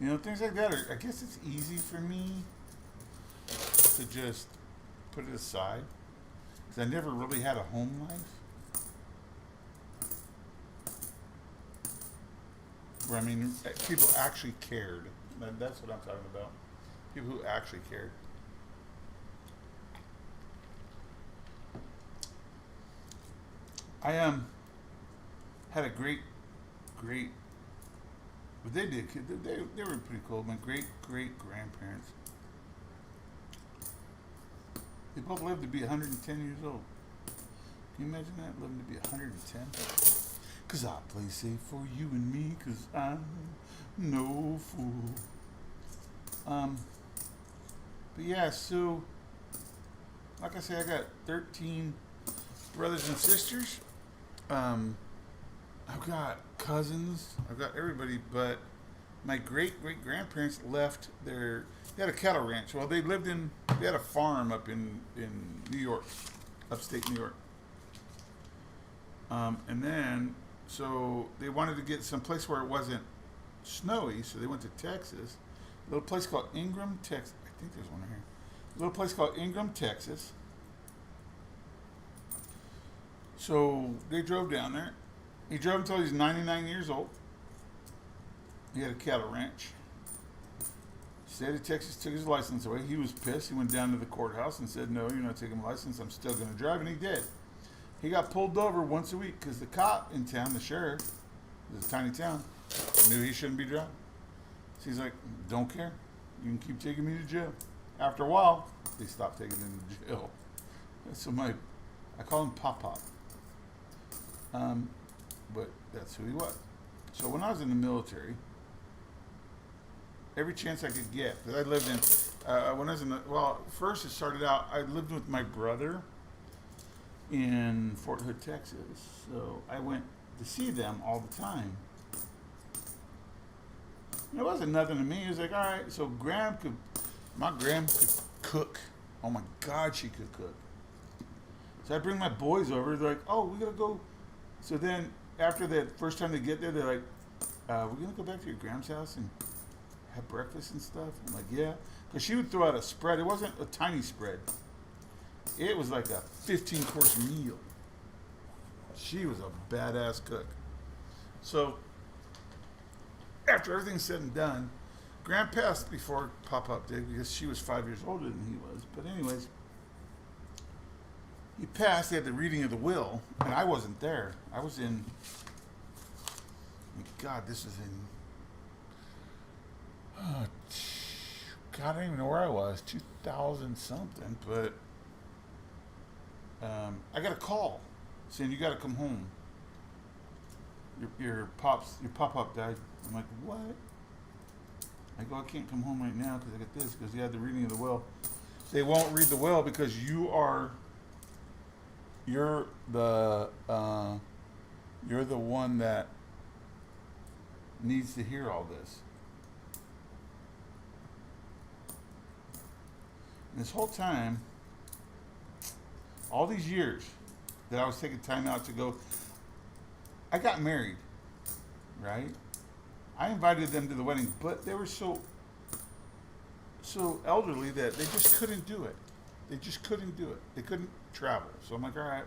You know, things like that are, I guess it's easy for me to just put it aside because I never really had a home life. Where, I mean, people actually cared. That's what I'm talking about. People who actually cared. I had a great, but they did. They were pretty cool. My great grandparents. They both lived to be 110 years old. Can you imagine that, living to be 110? Cause I play safe for you and me, cause I'm no fool. But yeah, so like I said, I got 13 brothers and sisters. I've got cousins. I've got everybody, but my great grandparents left their. They had a cattle ranch. Well, they had a farm up in New York, upstate New York. And then, so they wanted to get some place where it wasn't snowy, so they went to Texas. A little place called Ingram, Texas. I think there's one right here. A little place called Ingram, Texas. So they drove down there. He drove until he was 99 years old. He had a cattle ranch. State of Texas took his license away. He was pissed. He went down to the courthouse and said, "No, you're not taking my license. I'm still going to drive." And he did. He got pulled over once a week because the cop in town, the sheriff, it's a tiny town, knew he shouldn't be driving. So he's like, "Don't care. You can keep taking me to jail." After a while, they stopped taking him to jail. So I call him Pop. But that's who he was. So when I was in the military, every chance I could get, because I lived in, when I was in the, well, first it started out, I lived with my brother in Fort Hood, Texas. So I went to see them all the time. And it wasn't nothing to me. It was like, all right, so my Gram could cook. Oh my God, she could cook. So I bring my boys over. They're like, "Oh, we gotta go." So then, after the first time they get there, they're like, "We're gonna go back to your Gram's house and have breakfast and stuff." I'm like, "Yeah," because she would throw out a spread. It wasn't a tiny spread. It was like a 15-course meal. She was a badass cook. So after everything's said and done, Gram passed before Pop did because she was 5 years older than he was. But anyways, he passed. They had the reading of the will, and I wasn't there. I was in. God, this is in. Oh, God, I don't even know where I was. 2000 something, but I got a call saying you got to come home. Your pop died. I'm like, what? I go, I can't come home right now because I got this, because you had the reading of the will. They won't read the will because you're the one that needs to hear all this. And this whole time, all these years that I was taking time out to go, I got married, right? I invited them to the wedding, but they were so elderly that they just couldn't do it. They just couldn't do it. They couldn't travel. So I'm like, all right.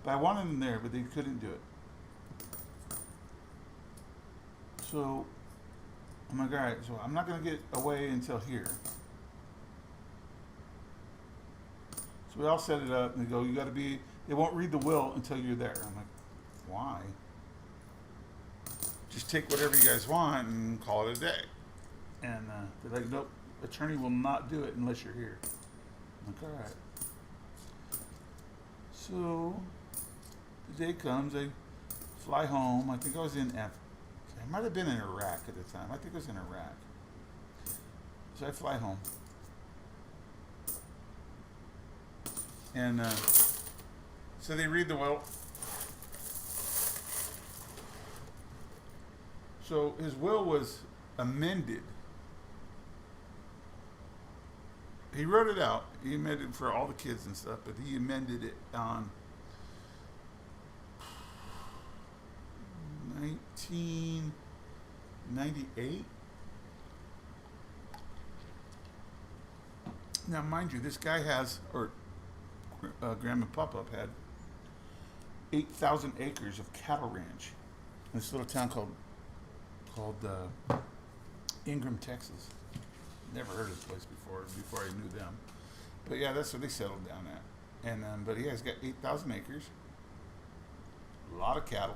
But I wanted them there, but they couldn't do it. So I'm like, all right, so I'm not going to get away until here. So we all set it up, and they go, you got to be, they won't read the will until you're there. I'm like, why? Just take whatever you guys want and call it a day. And they're like, nope, attorney will not do it unless you're here. I'm like, all right. So the day comes, I fly home. I think I was I might have been in Iraq at the time. I think I was in Iraq. So I fly home. And so they read the will. So his will was amended. He wrote it out. He amended it for all the kids and stuff, but he amended it on 1998. Now, mind you, this guy has, or Grandma Pop-Up had 8,000 acres of cattle ranch in this little town called Ingram, Texas. Never heard of this place before I knew them. But yeah, that's where they settled down at. And but yeah, he's got 8,000 acres, a lot of cattle.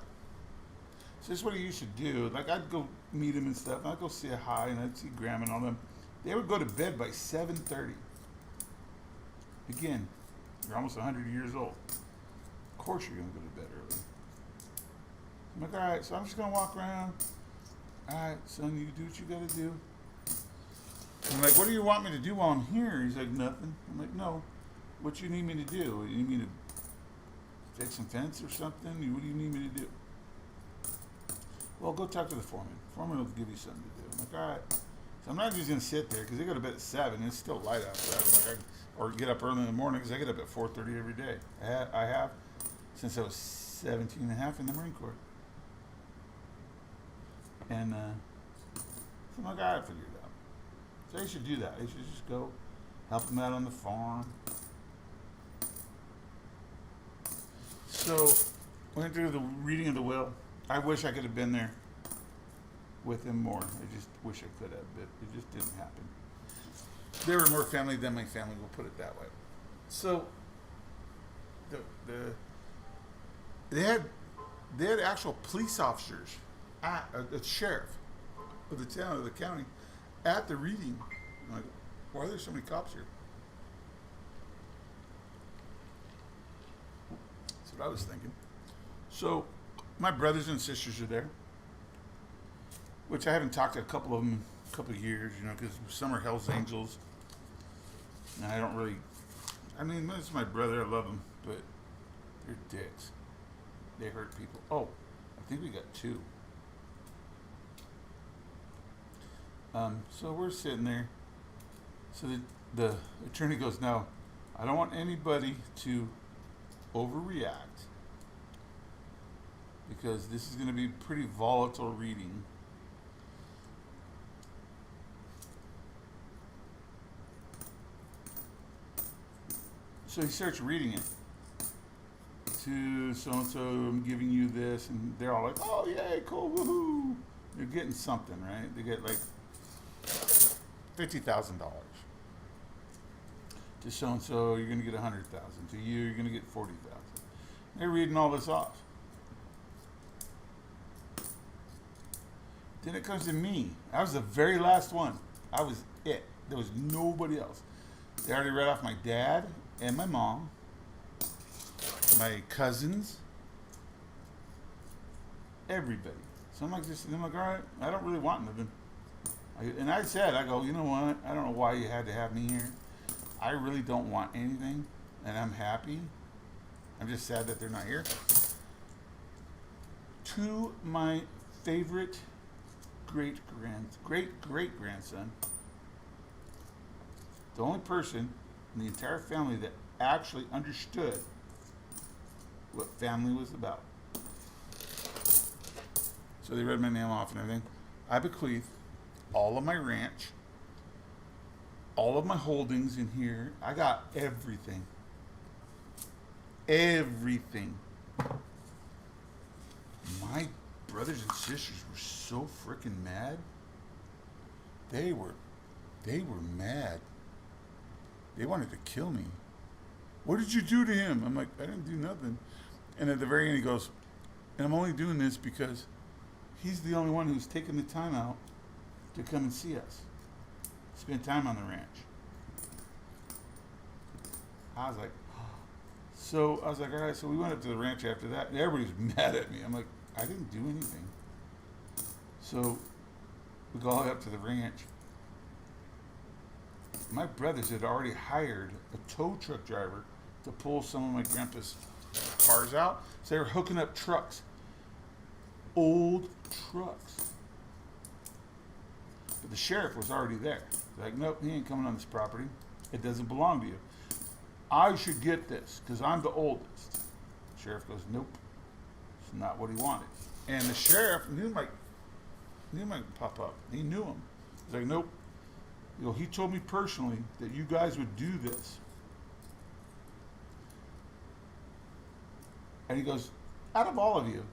So this is what he used to do. Like, I'd go meet him and stuff, and I'd go say hi, and I'd see Grandma and all them. They would go to bed by 7:30. Again, you're almost 100 years old. Of course you're going to go to bed early. I'm like, all right, so I'm just going to walk around. All right, son, you do what you got to do. I'm like, what do you want me to do while I'm here? He's like, nothing. I'm like, no. What you need me to do? You need me to fix some fence or something? What do you need me to do? Well, go talk to the foreman. Foreman will give you something to do. I'm like, all right. So I'm not just going to sit there because they go to bed at 7 and it's still light outside. I'm like, or get up early in the morning because I get up at 4:30 every day. I have since I was 17 and a half in the Marine Corps. And so I'm like, all right, figure it out. So I should do that. I should just go help them out on the farm. So went through the reading of the will. I wish I could have been there with him more. I just wish I could have, but it just didn't happen. They were more family than my family, we'll put it that way. So they had actual police officers at the sheriff of the town, of the county, at the reading. I'm like, why are there so many cops here? That's what I was thinking. So my brothers and sisters are there, which I haven't talked to a couple of them in a couple of years, because some are Hell's Angels. And I don't really, this is my brother, I love him, but they're dicks. They hurt people. Oh, I think we got 2. So we're sitting there. So the attorney goes, now, I don't want anybody to overreact because this is going to be pretty volatile reading. So he starts reading it. To so-and-so, I'm giving you this, and they're all like, oh, yay, cool, woohoo. They're getting something, right? They get like $50,000. To so-and-so, you're going to get $100,000. To you, you're going to get $40,000. They're reading all this off. Then it comes to me. I was the very last one. I was it. There was nobody else. They already read off my dad and my mom, my cousins, everybody. So I'm like, all right, I don't really want nothing. I go, you know what? I don't know why you had to have me here. I really don't want anything, and I'm happy. I'm just sad that they're not here. To my favorite great grandson, the only person in the entire family that actually understood what family was about. So they read my name off and everything. I bequeath all of my ranch, all of my holdings in here. I got everything. Everything. My brothers and sisters were so freaking mad. They were mad. They wanted to kill me. What did you do to him? I'm like, I didn't do nothing. And at the very end he goes, and I'm only doing this because he's the only one who's taken the time out to come and see us. Spend time on the ranch. I was like, all right, so we went up to the ranch after that, and everybody's mad at me. I'm like, I didn't do anything. So we go all the way up to the ranch. My brothers had already hired a tow truck driver to pull some of my grandpa's cars out. So they were hooking up trucks. Old trucks. But the sheriff was already there. They're like, nope, he ain't coming on this property. It doesn't belong to you. I should get this because I'm the oldest. The sheriff goes, nope. It's not what he wanted. And the sheriff knew my pop-up. He knew him. He's like, nope. You know, he told me personally that you guys would do this. And he goes, out of all of you,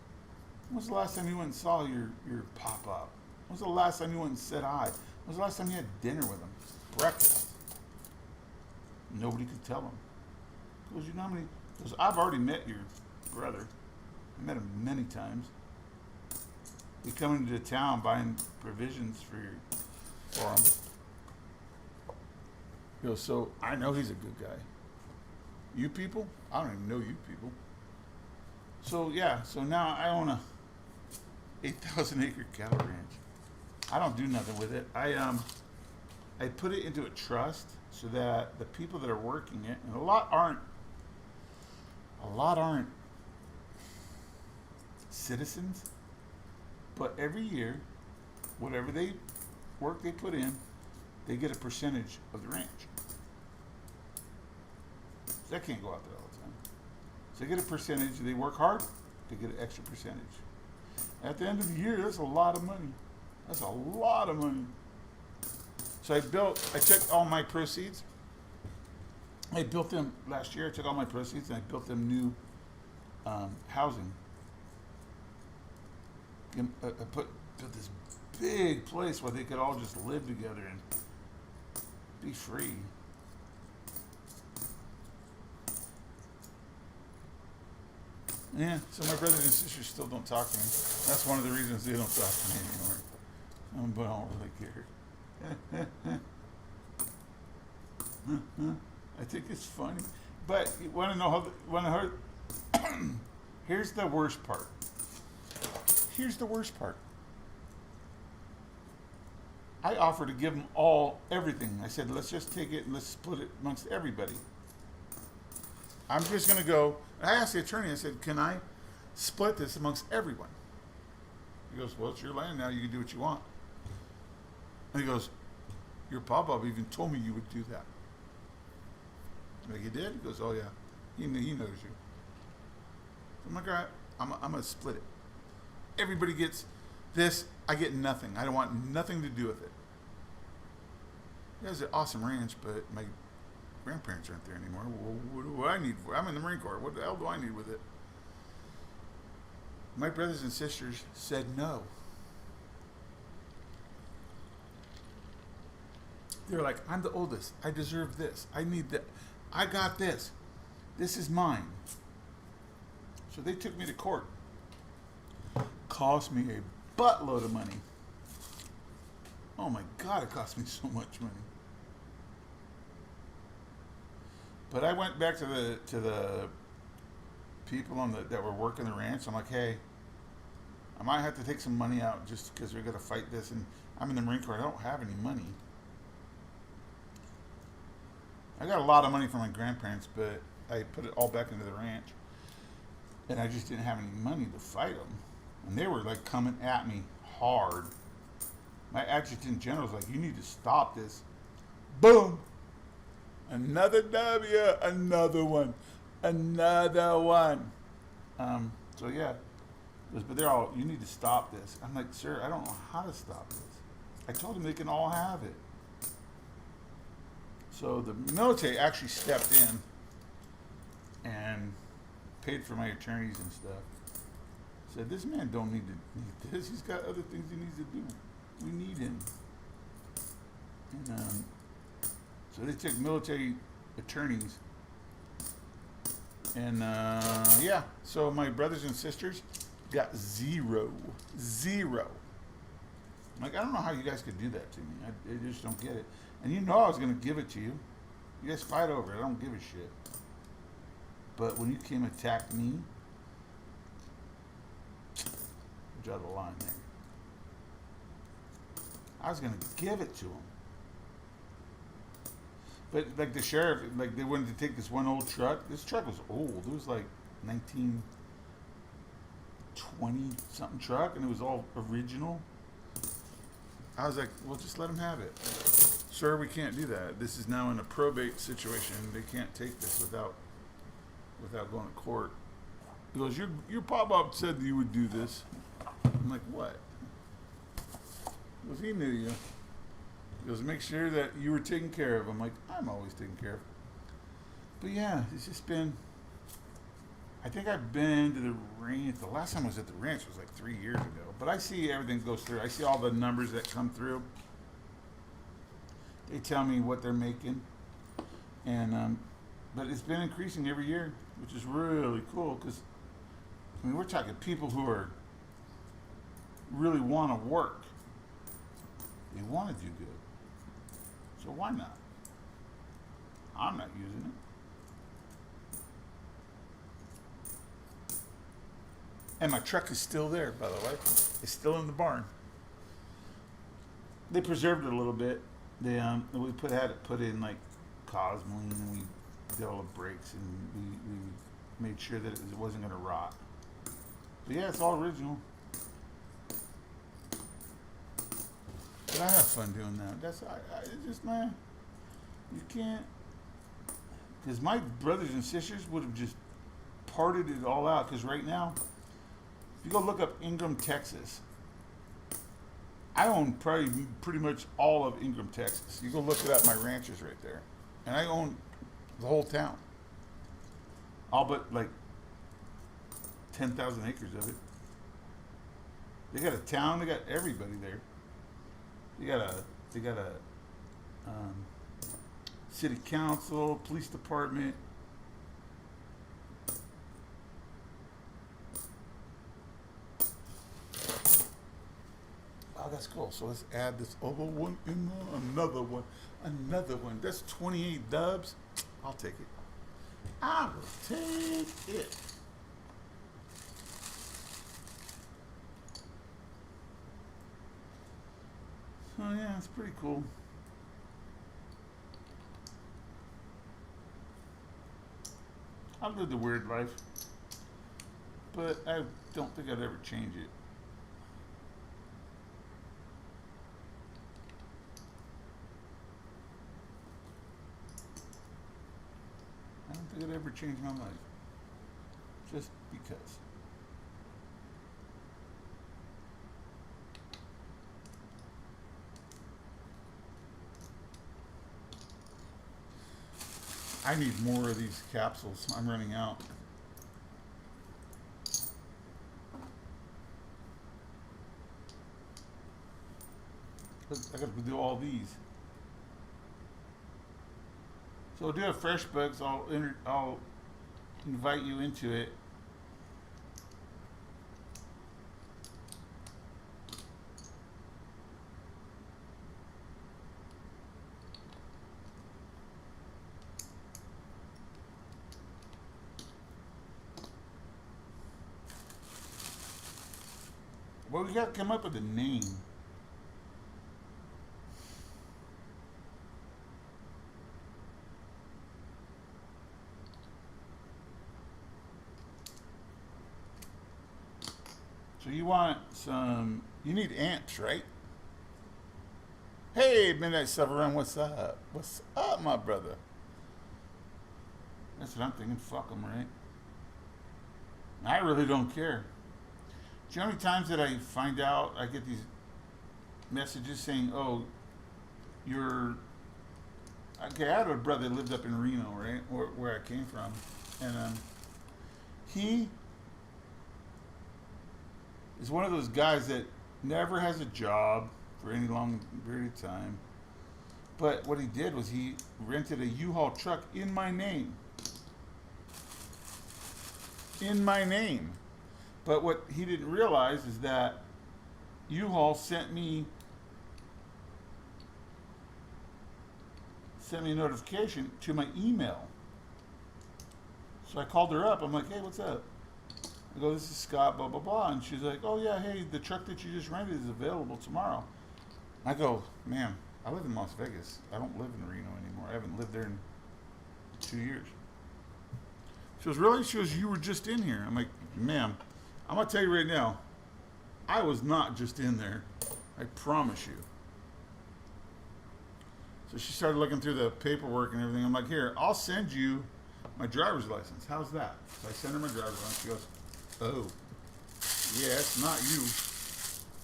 when was the last time you went and saw your pop-up? When was the last time you went and said hi? When was the last time you had dinner with him? Breakfast. Nobody could tell him. He goes, you know how many? He goes, I've already met your brother. I met him many times. He come into town buying provisions for him. He goes, so I know he's a good guy. You people? I don't even know you people. So yeah, so now I own a 8,000 acre cattle ranch. I don't do nothing with it. I put it into a trust so that the people that are working it, and a lot aren't citizens, but every year, whatever they work they put in, they get a percentage of the ranch. So that can't go out there all the time. So they get a percentage. They work hard, they get an extra percentage. At the end of the year, that's a lot of money. That's a lot of money. So I took all my proceeds. I built them last year. I took all my proceeds and I built them new housing. I built this big place where they could all just live together and be free. Yeah, so my brothers and sisters still don't talk to me. That's one of the reasons they don't talk to me anymore. But I don't really care. I think it's funny. But you want to know here's the worst part. Here's the worst part. I offered to give them all everything. I said, let's just take it and let's split it amongst everybody. I'm just going to go. I asked the attorney, I said, can I split this amongst everyone? He goes, well, it's your land now. You can do what you want. And he goes, your pop-up even told me you would do that. I'm like, he did? He goes, oh, yeah. He knows you. I'm like, all right, I'm going to split it. Everybody gets this. I get nothing. I don't want nothing to do with it. It was an awesome ranch, but my grandparents aren't there anymore. What do I need for it? I'm in the Marine Corps. What the hell do I need with it? My brothers and sisters said no. They're like, I'm the oldest. I deserve this. I need that. I got this. This is mine. So they took me to court. Cost me a buttload of money. Oh my God, it cost me so much money. But I went back to the people that were working the ranch. I'm like, hey, I might have to take some money out just because we're gonna fight this. And I'm in the Marine Corps. I don't have any money. I got a lot of money from my grandparents, but I put it all back into the ranch, and I just didn't have any money to fight them. And they were like coming at me hard. My adjutant general's like, you need to stop this. Boom. Another W, another one, another one. So yeah, but they're all, you need to stop this. I'm like, sir, I don't know how to stop this. I told them they can all have it. So the military actually stepped in and paid for my attorneys and stuff. Said, this man don't need this. He's got other things he needs to do. We need him. And so they took military attorneys. And yeah, so my brothers and sisters got zero. I'm like, I don't know how you guys could do that to me. I just don't get it. And you know I was going to give it to you. You guys fight over it. I don't give a shit. But when you came and attacked me, draw the line there. I was going to give it to him. But like the sheriff, like they wanted to take this one old truck. This truck was old. It was like 1920 something truck, and it was all original. I was like, well, just let him have it. Sir, we can't do that. This is now in a probate situation. They can't take this without going to court. He goes, your pop-up said you would do this. I'm like, what? He goes, he knew you. He goes, make sure that you were taken care of. I'm like, I'm always taken care of. But yeah, it's just been. I think I've been to the ranch. The last time I was at the ranch was like 3 years ago. But I see everything goes through. I see all the numbers that come through. They tell me what they're making, and but it's been increasing every year, which is really cool. Because I mean, we're talking people who are really want to work. They want to do good. So why not? I'm not using it. And my truck is still there, by the way. It's still in the barn. They preserved it a little bit. They we had it put in like Cosmoline, and we did all the brakes, and we made sure that it wasn't going to rot. But yeah, it's all original. But I have fun doing that. That's it's just, man, you can't, because my brothers and sisters would have just parted it all out. Because right now, if you go look up Ingram, Texas, I own probably pretty much all of Ingram, Texas. You go look it up, my ranch is right there, and I own the whole town, all but like 10,000 acres of it. They got a town. They got everybody there. They got a city council, police department. Oh, that's cool. So let's add this other one in there. Another one. That's 28 dubs. I'll take it. I will take it. Oh yeah, it's pretty cool. I've lived a weird life, but I don't think I'd ever change it. I don't think I'd ever change my life, just because. I need more of these capsules. I'm running out. I gotta do all these. So we'll do a FreshBooks. I'll invite you into it. Well, we gotta come up with a name. So you want some, you need amps, right? Hey, Midnight Severin, what's up? What's up, my brother? That's what I'm thinking, fuck them, right? I really don't care. Do you know how many times that I find out, I get these messages saying, oh, you're, okay, I had a brother that lived up in Reno, right, where I came from, and he is one of those guys that never has a job for any long period of time, but what he did was he rented a U-Haul truck in my name. In my name. But what he didn't realize is that U-Haul sent me a notification to my email. So I called her up. I'm like, hey, what's up? I go, this is Scott, blah, blah, blah. And she's like, oh, yeah, hey, the truck that you just rented is available tomorrow. I go, ma'am, I live in Las Vegas. I don't live in Reno anymore. I haven't lived there in 2 years. She goes, really? She goes, you were just in here. I'm like, ma'am, I'm going to tell you right now, I was not just in there. I promise you. So she started looking through the paperwork and everything. I'm like, here, I'll send you my driver's license. How's that? So I send her my driver's license. She goes, oh, yeah, it's not you.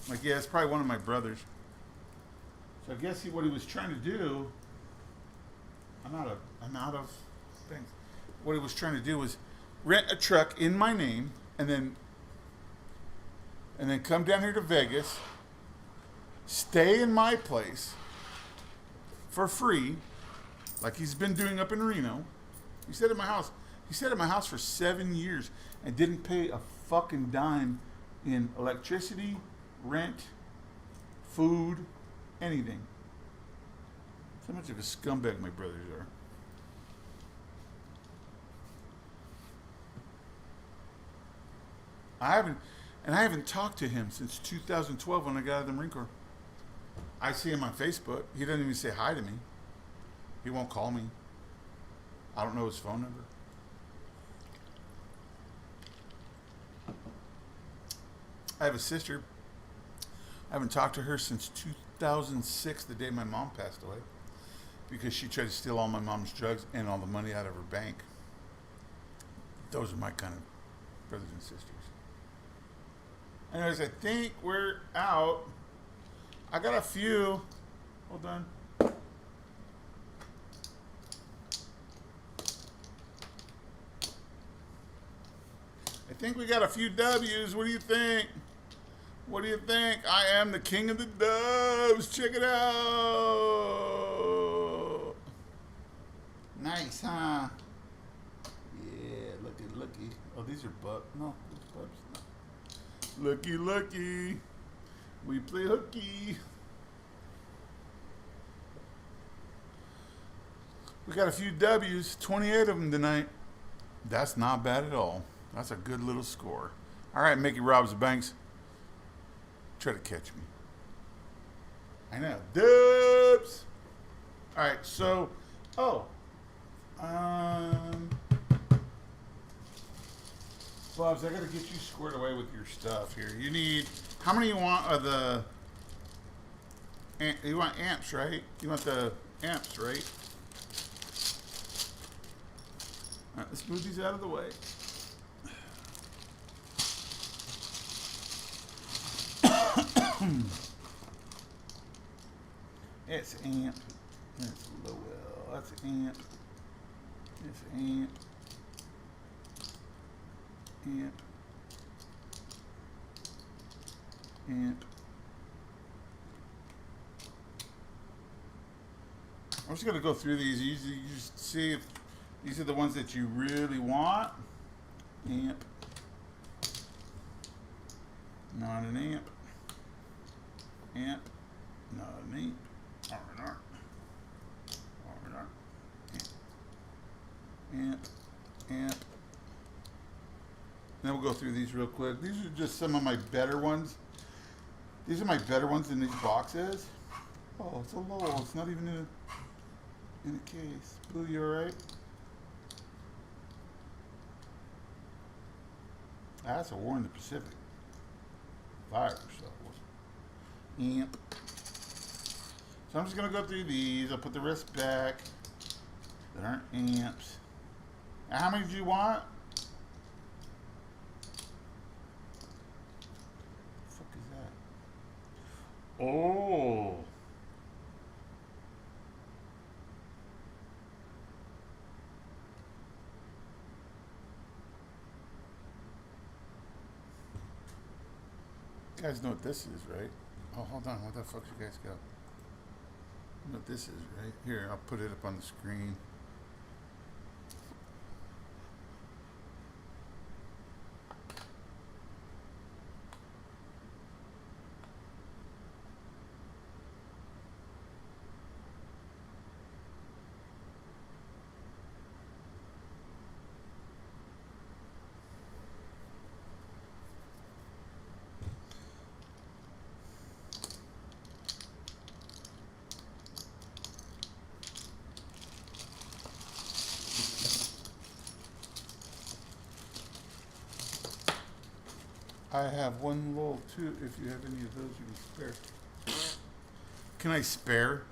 I'm like, yeah, it's probably one of my brothers. So I guess what he was trying to do. I'm out of things. What he was trying to do was rent a truck in my name, and then come down here to Vegas, stay in my place for free, like he's been doing up in Reno. He stayed at my house. He stayed at my house for 7 years and didn't pay a fucking dime in electricity, rent, food, anything. So much of a scumbag my brothers are. I haven't talked to him since 2012 when I got out of the Marine Corps. I see him on Facebook. He doesn't even say hi to me. He won't call me. I don't know his phone number. I have a sister. I haven't talked to her since 2006, the day my mom passed away, because she tried to steal all my mom's drugs and all the money out of her bank. Those are my kind of brothers and sisters. Anyways, I think we're out. I got a few. Hold on. I think we got a few W's. What do you think? What do you think? I am the king of the doves. Check it out. Nice, huh? Yeah, looky. Oh, these are bubs. No, these bubs. No. Looky. We play hooky. We got a few W's. 28 of them tonight. That's not bad at all. That's a good little score. All right, Mickey robs the banks. Try to catch me. I know. Dubs. All right, so, Bubs, I got to get you squared away with your stuff here. You need, how many you want of the, you want amps, right? You want the amps, right? All right, let's move these out of the way. It's amp. That's Lowell. That's amp. It's amp. Amp. I'm just going to go through these. You just see if these are the ones that you really want. Amp. Not an amp. Amp. Not an amp. R&R. R&R. Amp. Amp. Then we'll go through these real quick. These are just some of my better ones. These are my better ones in these boxes. Oh, it's a Lowell. It's not even in a case. Blue, you alright? That's a War in the Pacific. Fire yourself. Amp. So I'm just going to go through these. I'll put the rest back. That aren't amps. Now, how many do you want? What the fuck is that? Oh. You guys know what this is, right? Oh, hold on. What the fuck you guys got? You know what this is, right? Here, I'll put it up on the screen. I have one Lowell too, if you have any of those you can spare. Can I spare?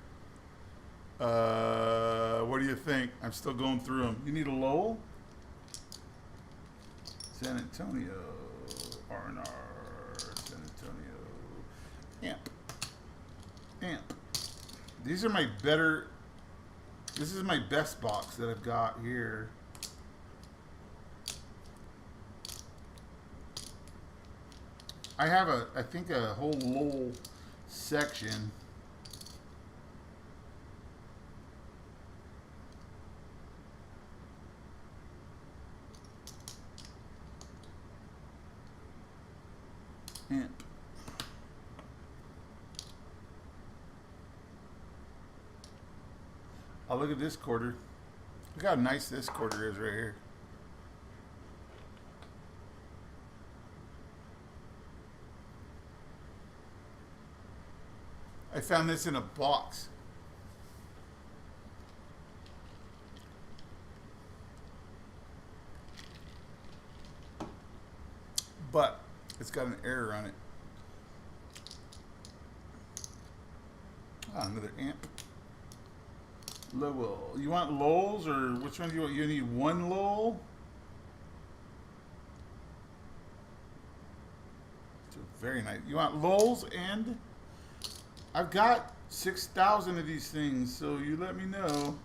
What do you think? I'm still going through them. You need a Lowell? San Antonio, R&R, San Antonio. Amp. Amp. These are my better. This is my best box that I've got here. I have I think a whole Lowell section. Amp. Oh, look at this quarter. Look how nice this quarter is right here. I found this in a box. But it's got an error on it. Ah, another amp. Lowell. You want Lowell's or which one do you want? You need one Lowell? It's very nice. You want Lowell's and I've got 6,000 of these things, so you let me know.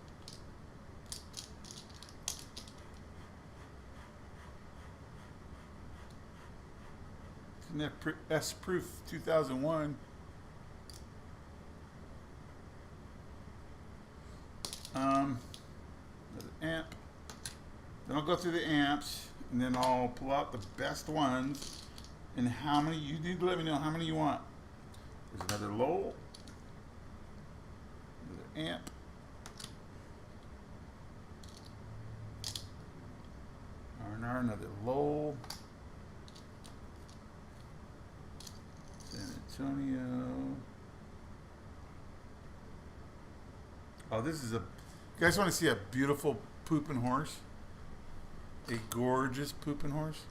S Proof 2001. Another amp. Then I'll go through the amps, and then I'll pull out the best ones. And how many you need to let me know how many you want. There's another Lowell. Another amp. R&R, another Lowell. San Antonio. Oh, this is a. You guys want to see a beautiful pooping horse? A gorgeous pooping horse?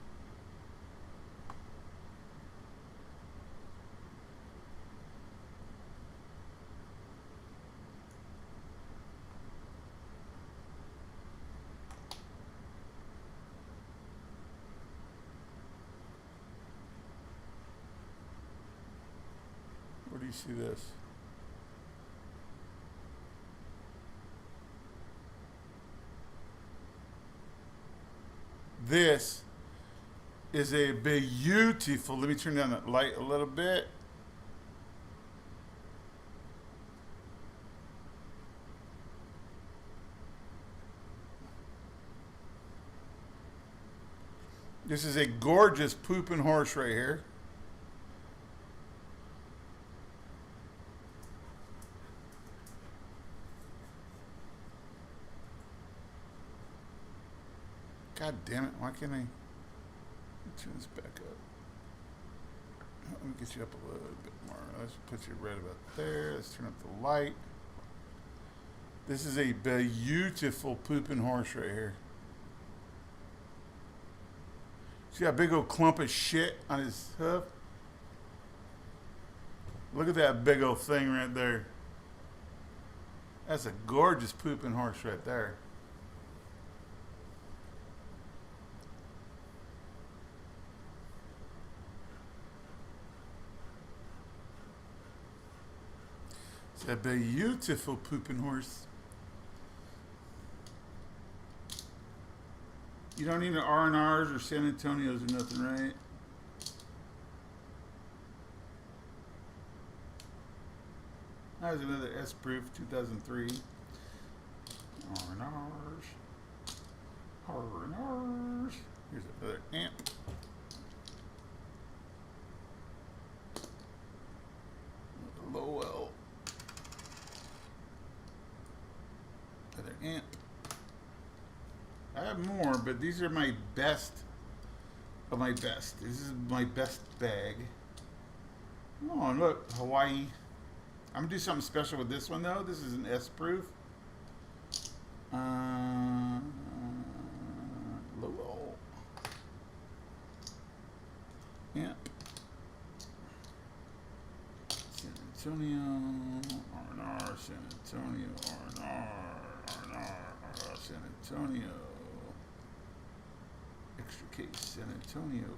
Where do you see this? This is a beautiful. Let me turn down that light a little bit. This is a gorgeous pooping horse right here. God damn it, why can't I turn this back up? Let me get you up a little bit more. Let's put you right about there. Let's turn up the light. This is a beautiful pooping horse right here. See that big old clump of shit on his hoof? Look at that big old thing right there. That's a gorgeous pooping horse right there. It's a beautiful pooping horse. You don't need an R&Rs or San Antonios or nothing, right? That was another S Proof 2003. R&Rs. R&Rs. Here's another amp. Lowell. Another amp. I have more, but these are my best of my best. This is my best bag. Oh, and look, Hawaii. I'm gonna do something special with this one though. This is an S Proof. Lowell. Amp. San Antonio. R&R. San Antonio. R&R. R&R. San Antonio. Extra case, San Antonio.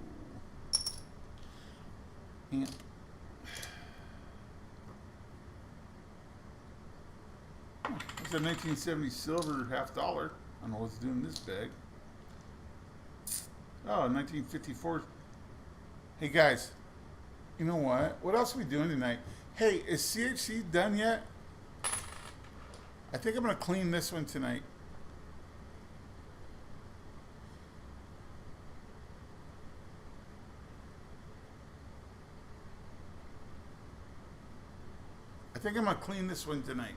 Amp. Here's the 1970 silver $half. I don't know what's doing in this bag. Oh, 1954. Hey guys, you know what? What else are we doing tonight? Hey, is CHC done yet? I think I'm gonna clean this one tonight. I think I'm gonna clean this one tonight.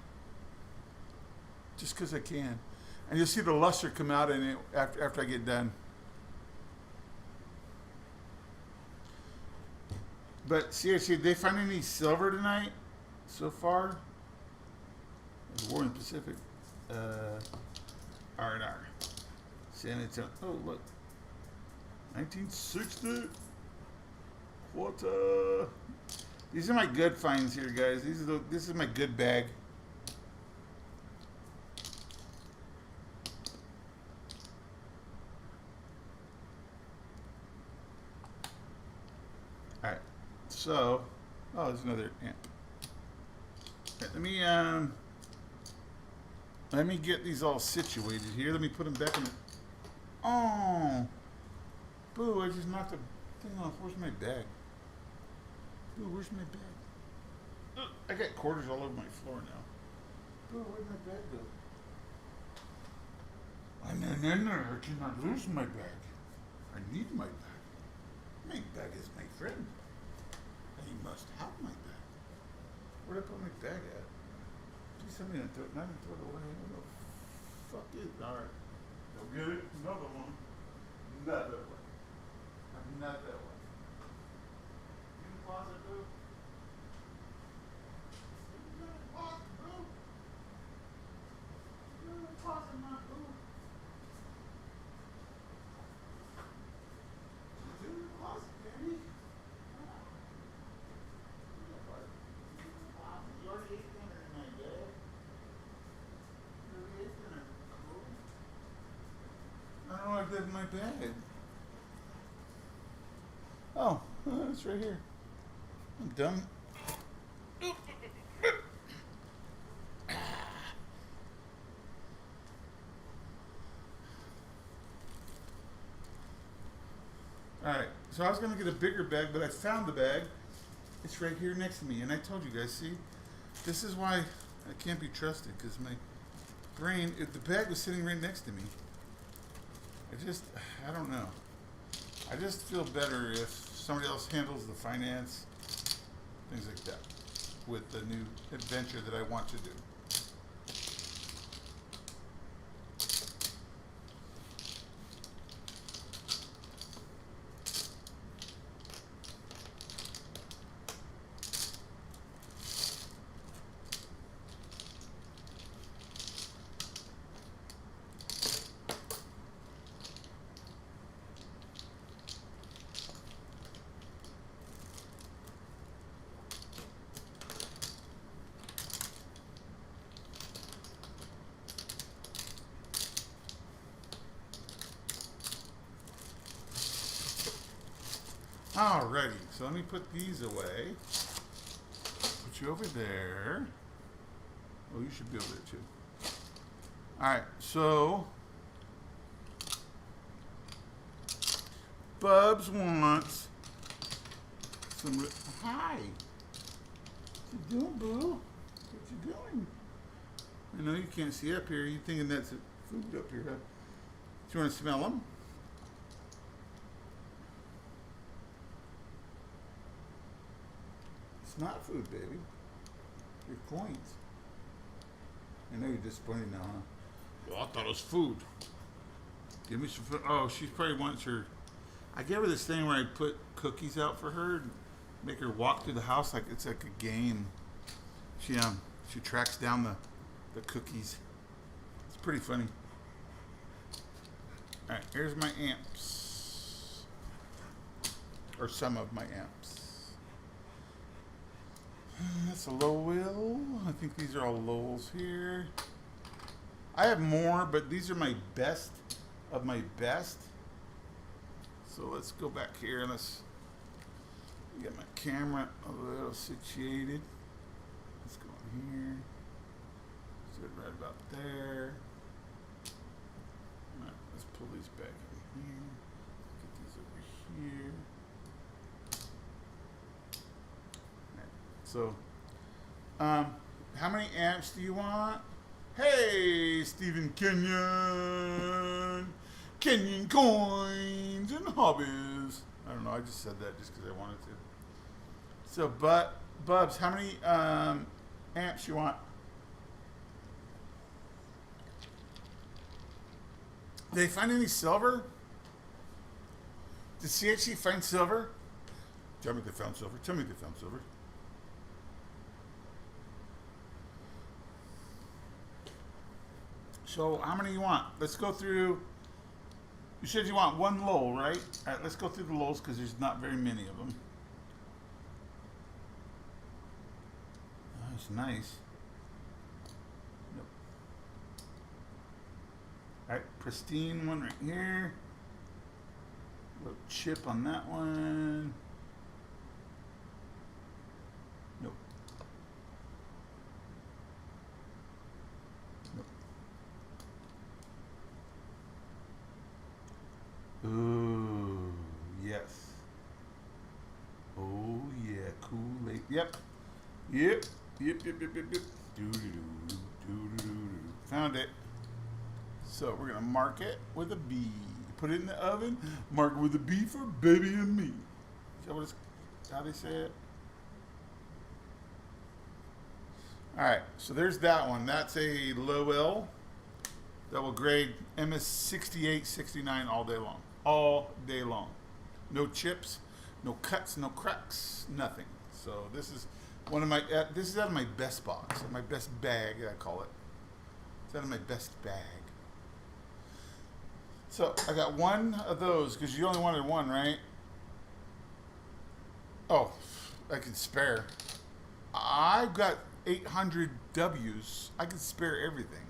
Just because I can. And you'll see the luster come out in it after I get done. But seriously, did they find any silver tonight so far? The War in the Pacific. R&R. San Antonio. Oh, look. 1960. What? These are my good finds here, guys. This is my good bag. All right. So, oh, there's another amp. All right, let me get these all situated here. Let me put them back in. Oh, boo! I just knocked the thing off. Where's my bag? Boo, where's my bag? Ugh, I got quarters all over my floor now. Boo, where'd my bag go? I'm in there. I cannot lose my bag. I need my bag. My bag is my friend. And he must have my bag. Where'd I put my bag at? Please tell me not to throw it away. What the fuck is it? Alright. Go get it. Another one. Another one. Another one. In the closet, boo. In the closet, boo. In the closet, my boo. In the closet, baby. You already ate dinner tonight, Dad. You already ate dinner. Cool. I don't know what I did in my bag. Oh, it's right here. I'm done. Alright, so I was going to get a bigger bag, but I found the bag. It's right here next to me. And I told you guys, see? This is why I can't be trusted, because my brain, if the bag was sitting right next to me. I don't know. I just feel better if somebody else handles the finance, things like that, with the new adventure that I want to do. Alrighty, so let me put these away. Put you over there. Oh, you should be over there too. Alright, so Bubs wants some. Hi. What you doing, boo? What you doing? I know you can't see up here. You thinking that's food up here, huh? Do you want to smell them? It's not food, baby. Your coins. I know you're disappointed now, huh? Well, I thought it was food. Give me some food. Oh, she probably wants her. I gave her this thing where I put cookies out for her, and make her walk through the house like it's like a game. She tracks down the cookies. It's pretty funny. All right, here's my amps, or some of my amps. That's a Lowell. I think these are all Lowells here. I have more, but these are my best of my best. So let's go back here and let's get my camera a little situated. Let's go in here. Sit right about there. Alright, let's pull these back in here. Get these over here. Alright, so, how many amps do you want? Hey, Stephen Kenyon! Kenyon Coins and Hobbies. I don't know, I just said that just because I wanted to. So, Bubs, how many amps you want? Did they find any silver? Did CHC find silver? Tell me they found silver. Tell me they found silver. So, how many you want? Let's go through. You said you want one lull, right? All right, let's go through the lulls because there's not very many of them. Oh, that's nice. Nope. All right, pristine one right here. Little chip on that one. Nope. Nope. Ooh, yes. Oh yeah, Kool-Aid. Yep. Yep. Yep. Doo-doo-doo. Doo-doo-doo. Found it. So we're gonna mark it with a B. Put it in the oven. Mark it with a B for baby and me. Is that what it's, how they say it? All right. So there's that one. That's a Lowell double grade MS68, 69 all day long. All day long. No chips, no cuts, no cracks, nothing. So this is one of my. This is out of my best box, my best bag. I call it. It's out of my best bag. So I got one of those because you only wanted one, right? Oh, I can spare. I've got 800 W's. I can spare everything.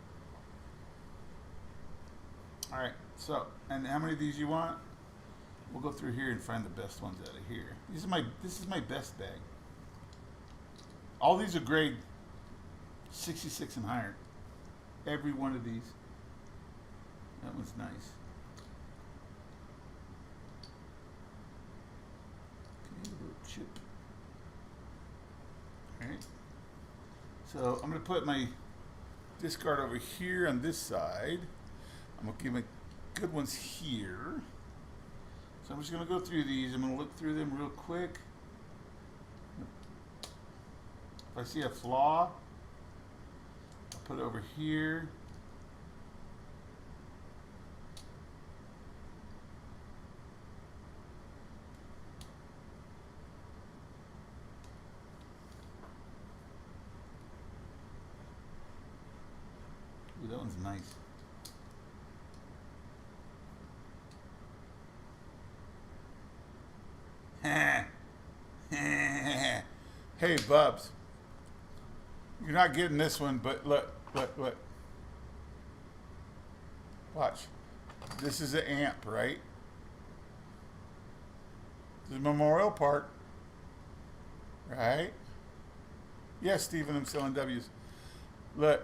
All right. So, and how many of these you want? We'll go through here and find the best ones out of here. This is my best bag. All these are grade 66 and higher. Every one of these. That one's nice. Okay, a little chip. All right. So I'm going to put my discard over here on this side. I'm going to give my good ones here. So I'm just going to go through these. I'm going to look through them real quick. If I see a flaw, I'll put it over here. Ooh, that one's nice. Hey, Bubs. You're not getting this one, but look. Watch. This is an amp, right? This is Memorial Park. Right? Yes, Stephen, I'm selling W's. Look.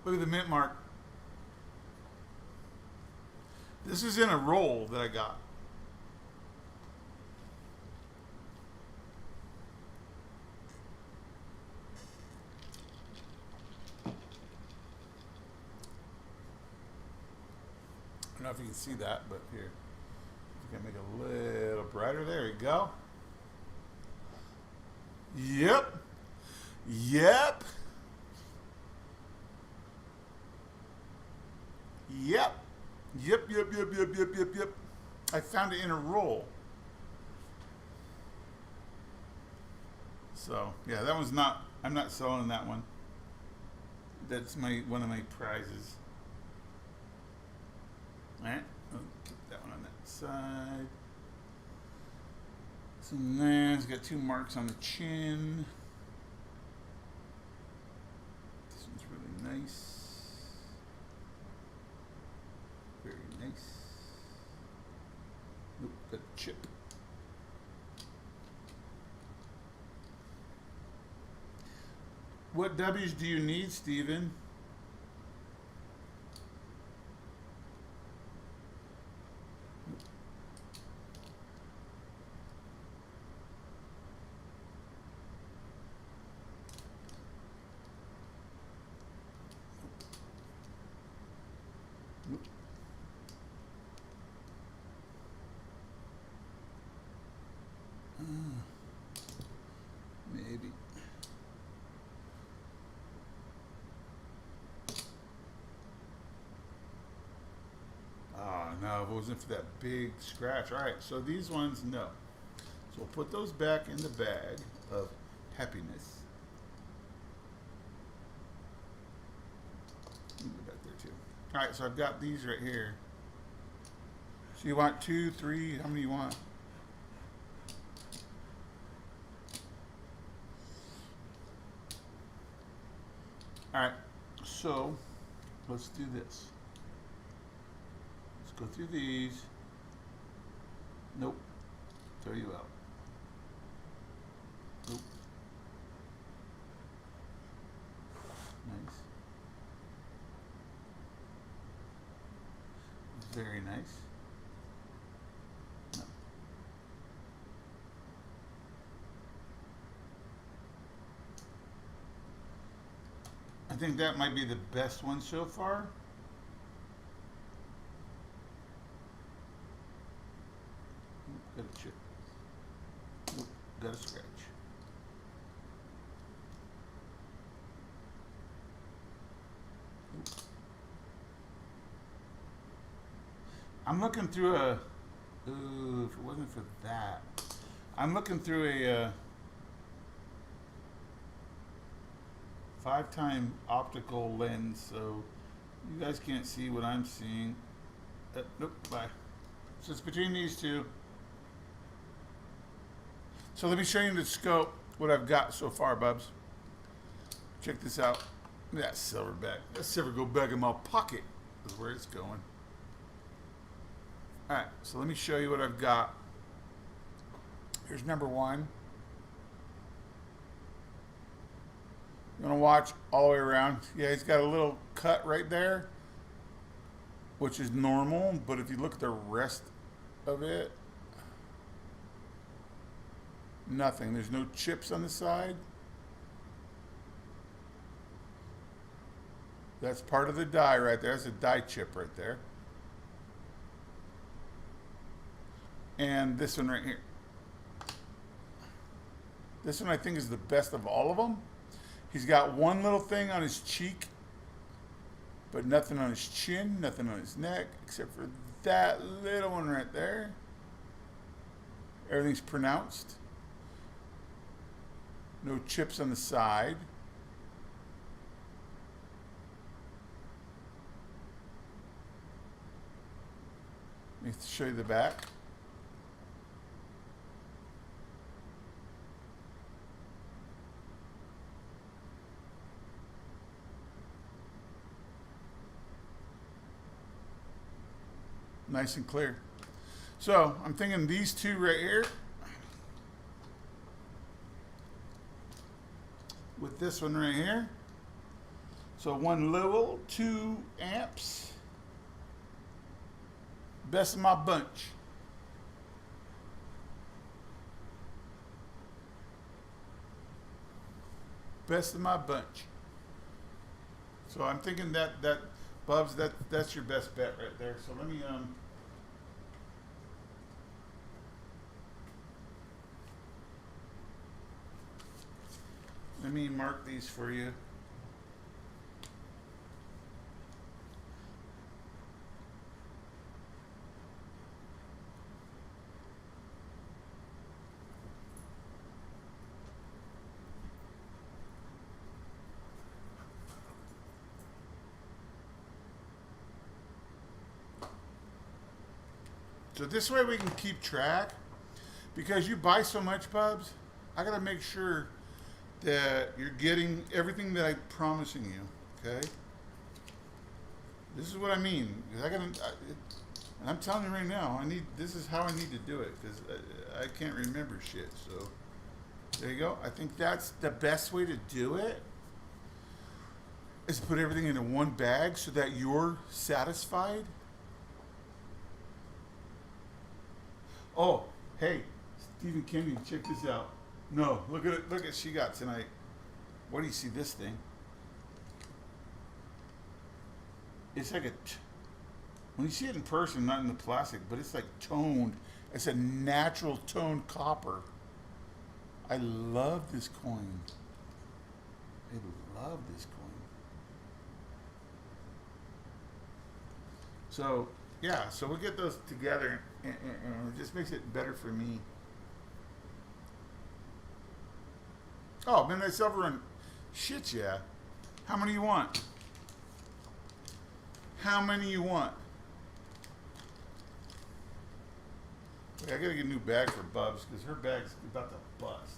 Look at the mint mark. This is in a roll that I got. I don't know if you can see that, but here. You can make it a little brighter. There you go. Yep. Yep. Yep. Yep. I found it in a roll. So, yeah, that one's not, I'm not selling that one. That's one of my prizes. Alright, I'll keep that one on that side. So now it's got two marks on the chin. This one's really nice. Very nice. Nope, got a chip. What W's do you need, Steven? Maybe. Ah, no, if it wasn't for that big scratch. All right, so these ones, no. So we'll put those back in the bag of happiness. Let me go back there too. All right, so I've got these right here. So you want 2, 3, how many you want? All right, so let's do this. Let's go through these. Nope. Throw you out. Nope. Nice. Very nice. No. I think that might be the best one so far. Got a chip. Nope, got a scratch. Nope. I'm looking through a. Ooh, if it wasn't for that, I'm looking through a 5-time optical lens, so you guys can't see what I'm seeing. Nope, bye. So it's between these two. So let me show you in the scope what I've got so far, Bubs. Check this out. That silver back. That silver go back in my pocket is where it's going. Alright, so let me show you what I've got. Here's number 1. You want to watch all the way around. Yeah, he's got a little cut right there, which is normal, but if you look at the rest of it, nothing. There's no chips on the side. That's part of the die right there. That's a die chip right there. And this one right here. This one I think is the best of all of them. He's got one little thing on his cheek, but nothing on his chin, nothing on his neck, except for that little one right there. Everything's pronounced. No chips on the side. Let me show you the back. Nice and clear. So I'm thinking these two right here with this one right here. So 1 Lowell, 2 amps. Best of my bunch. Best of my bunch. So I'm thinking that Bubs, that's your best bet right there. So let me mark these for you. So this way we can keep track, because you buy so much, Bubs, I gotta make sure that you're getting everything that I'm promising you, okay? This is what I mean. 'Cause and I'm telling you right now, this is how I need to do it, because I can't remember shit, so there you go. I think that's the best way to do it. is put everything into one bag so that you're satisfied. Oh, hey, Stephen Kennedy, check this out. No, look at it. Look at she got tonight. What do you see this thing? It's like when you see it in person, not in the plastic, but it's like toned. It's a natural toned copper. I love this coin. I love this coin. So, yeah, so we'll get those together, and it just makes it better for me. Oh, Midnight Silver and shit, yeah. How many you want? How many you want? Wait, I gotta get a new bag for Bubs because her bag's about to bust.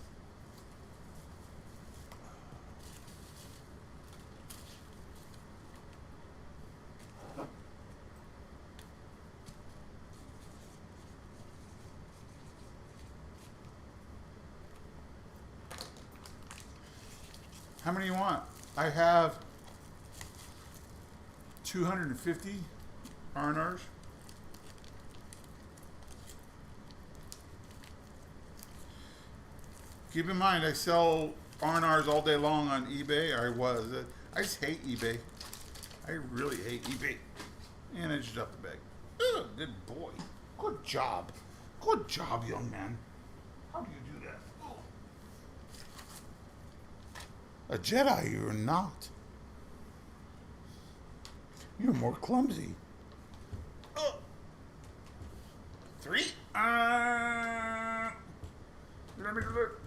How many you want? I have 250 R&Rs. Keep in mind, I sell R&Rs all day long on eBay. I was. I just hate eBay. I really hate eBay. And I just dropped the bag. Ugh, good boy. Good job. Good job, young man. How do you do that? Oh. A Jedi, you're not. You're more clumsy. Oh. 3. Let me look.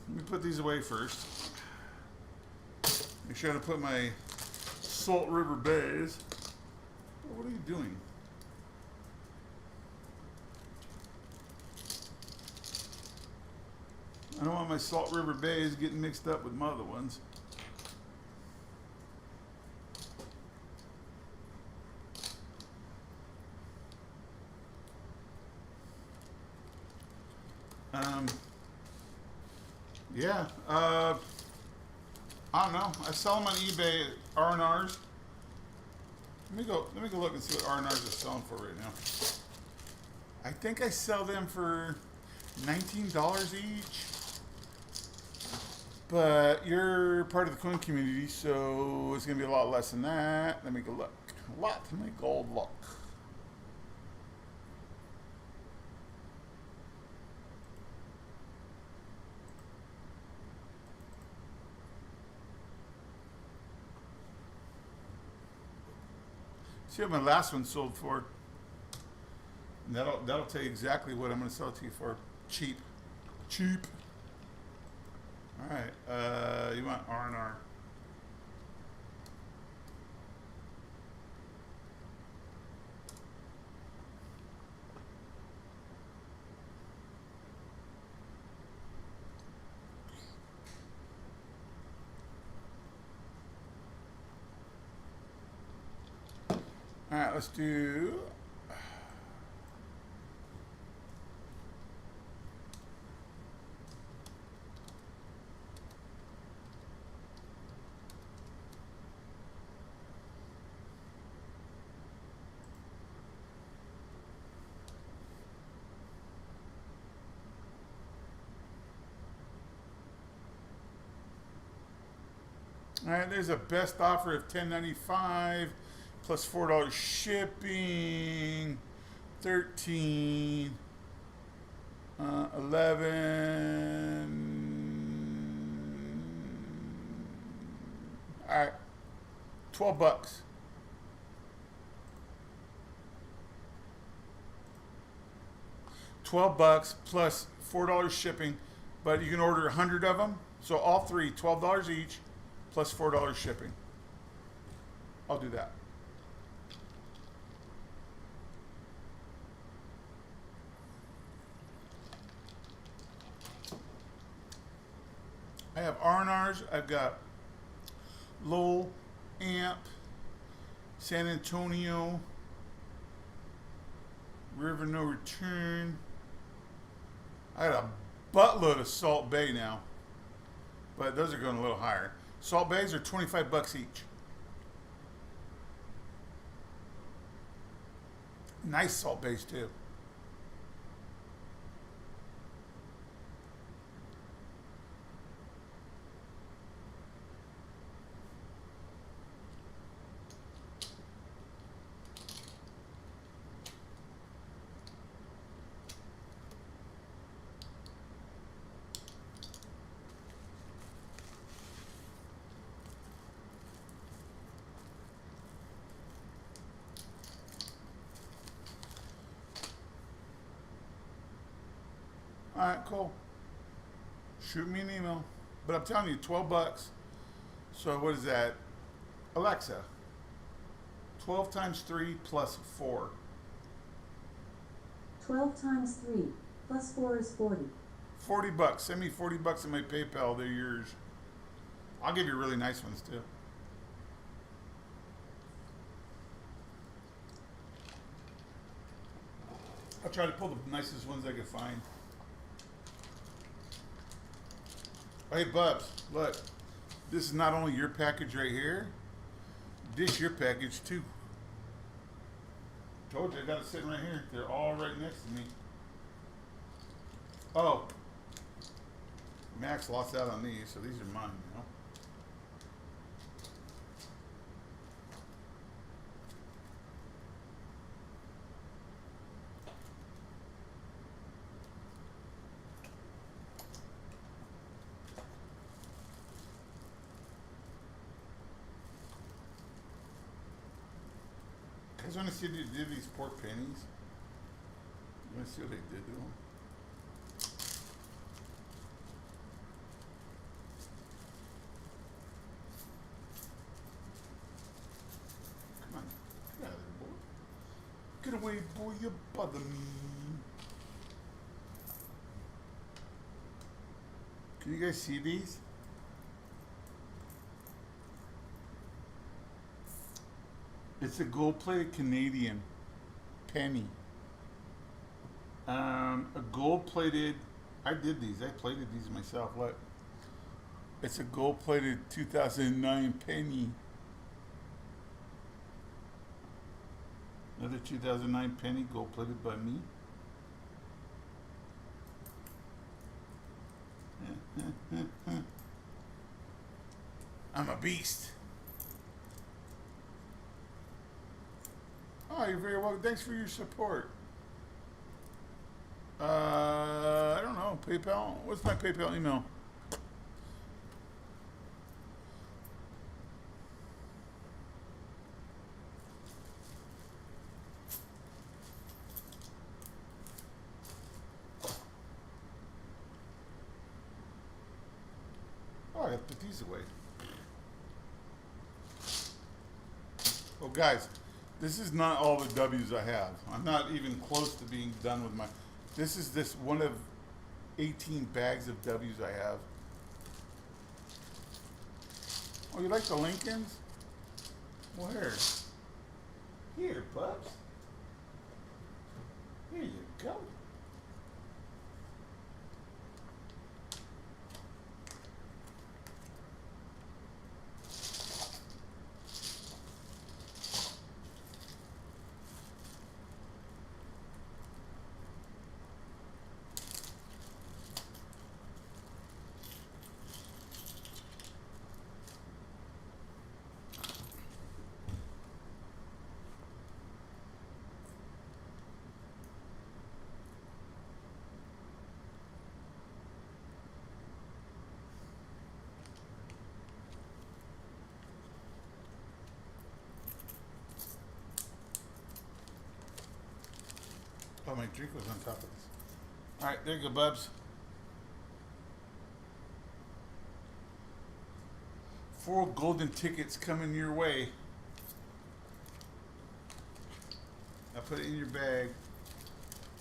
Let me put these away first. Make sure I put my Salt River Bays. What are you doing? I don't want my Salt River Bays getting mixed up with my other ones. Yeah, I don't know. I sell them on eBay at R&Rs. Let me go look and see what R&Rs are selling for right now. I think I sell them for $19 each. But you're part of the coin community, so it's gonna be a lot less than that. Let me go look. Let me go look. See what my last one sold for. And that'll tell you exactly what I'm going to sell it to you for. Cheap. Cheap. All right. You want R&R. All right, let's do. All right, there's a best offer of $10.95 plus $4 shipping. 13, 11. All right, $12. $12 plus $4 shipping, but you can order 100 of them. So all three, $12 each, plus $4 shipping. I'll do that. I have R&Rs. I've got Lowell, Amp, San Antonio, River No Return. I got a buttload of Salt Bay now. but those are going a little higher. Salt bays are $25 each. Nice salt bays too. All right, cool. Shoot me an email. But I'm telling you, $12. So what is that? Alexa, 12 times 3 plus 4. 12 times 3 plus 4 is 40. $40. Send me $40 in my PayPal. They're yours. I'll give you really nice ones too. I'll try to pull the nicest ones I can find. Hey, Bubs, look. This is not only your package right here. This your package too. Told you I got it sitting right here. They're all right next to me. Oh. Max lost out on these, so these are mine, you know. You guys want to see what they did to these pork pennies? You want to see what they did to them? Come on, get out of there, boy. Get away, boy, you bother me. Can you guys see these? It's a gold-plated Canadian penny. A gold-plated. I did these. I plated these myself. Look. It's a gold-plated 2009 penny. Another 2009 penny, gold-plated by me. I'm a beast. Oh, you're very welcome. Thanks for your support. I don't know. PayPal? What's my PayPal email? Oh, I have to put these away. Oh, guys. This is not all the W's I have. I'm not even close to being done with my... This is this one of 18 bags of W's I have. Oh, you like the Lincolns? Where? Here, pups. Here you go. Oh, my drink was on top of this. All right, there you go, Bubs. 4 golden tickets coming your way. I put it in your bag.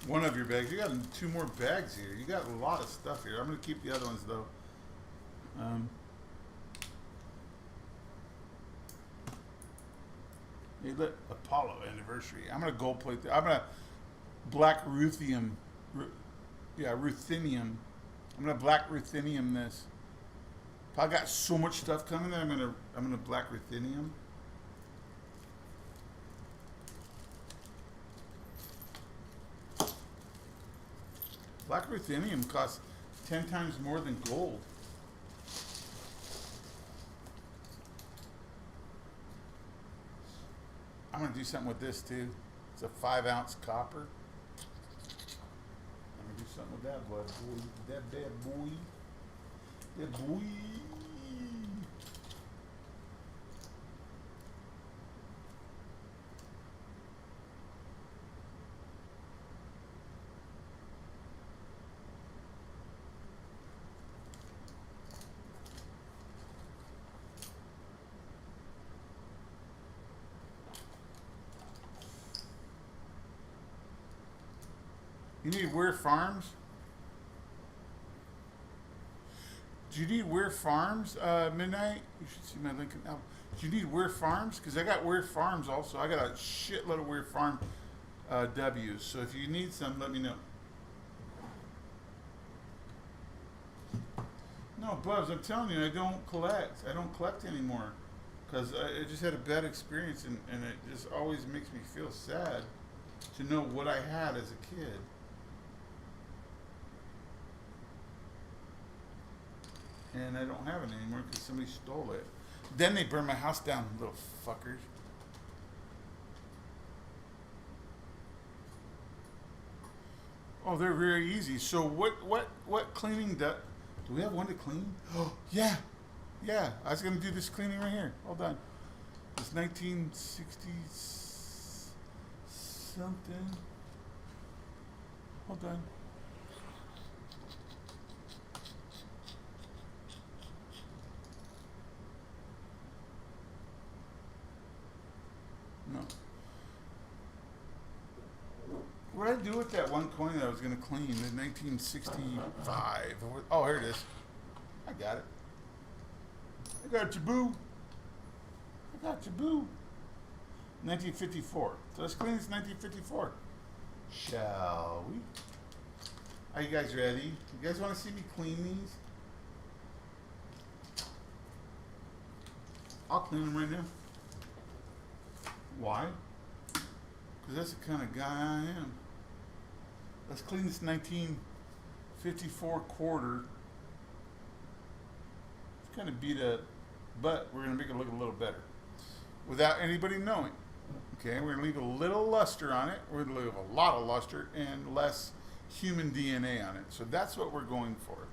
One of your bags. You got 2 more bags here. You got a lot of stuff here. I'm going to keep the other ones, though. Hey, look, Apollo anniversary. I'm going to gold plate that. I'm going to black ruthenium. Yeah, ruthenium. I'm going to black ruthenium this. I got so much stuff coming that I'm gonna black ruthenium. Black ruthenium costs 10 times more than gold. I'm gonna do something with this too. It's a 5-ounce copper. I'm gonna do something with that boy. That bad boy. That boy. You need Weir Farms? Do you need Weir Farms, Midnight? You should see my link now. Do you need Weir Farms? Because I got Weir Farms also. I got a shitload of Weir Farm W's. So if you need some, let me know. No, Bubs, I'm telling you, I don't collect. I don't collect anymore. Because I just had a bad experience and it just always makes me feel sad to know what I had as a kid. And I don't have it anymore because somebody stole it. Then they burned my house down, little fuckers. Oh, they're very easy. So what cleaning do we have one to clean? Oh, yeah. Yeah, I was going to do this cleaning right here. Hold on. It's 1960 something. Hold on. No. What did I do with that one coin that I was going to clean in 1965? Oh, here it is. I got it. I got your boo. I got your boo. 1954. So let's clean this 1954. Shall we? Are you guys ready? You guys want to see me clean these? I'll clean them right now. Why? Because that's the kind of guy I am. Let's clean this 1954 quarter. It's kind of beat up, but we're going to make it look a little better without anybody knowing. Okay, we're going to leave a little luster on it. We're going to leave a lot of luster and less human DNA on it. So that's what we're going for.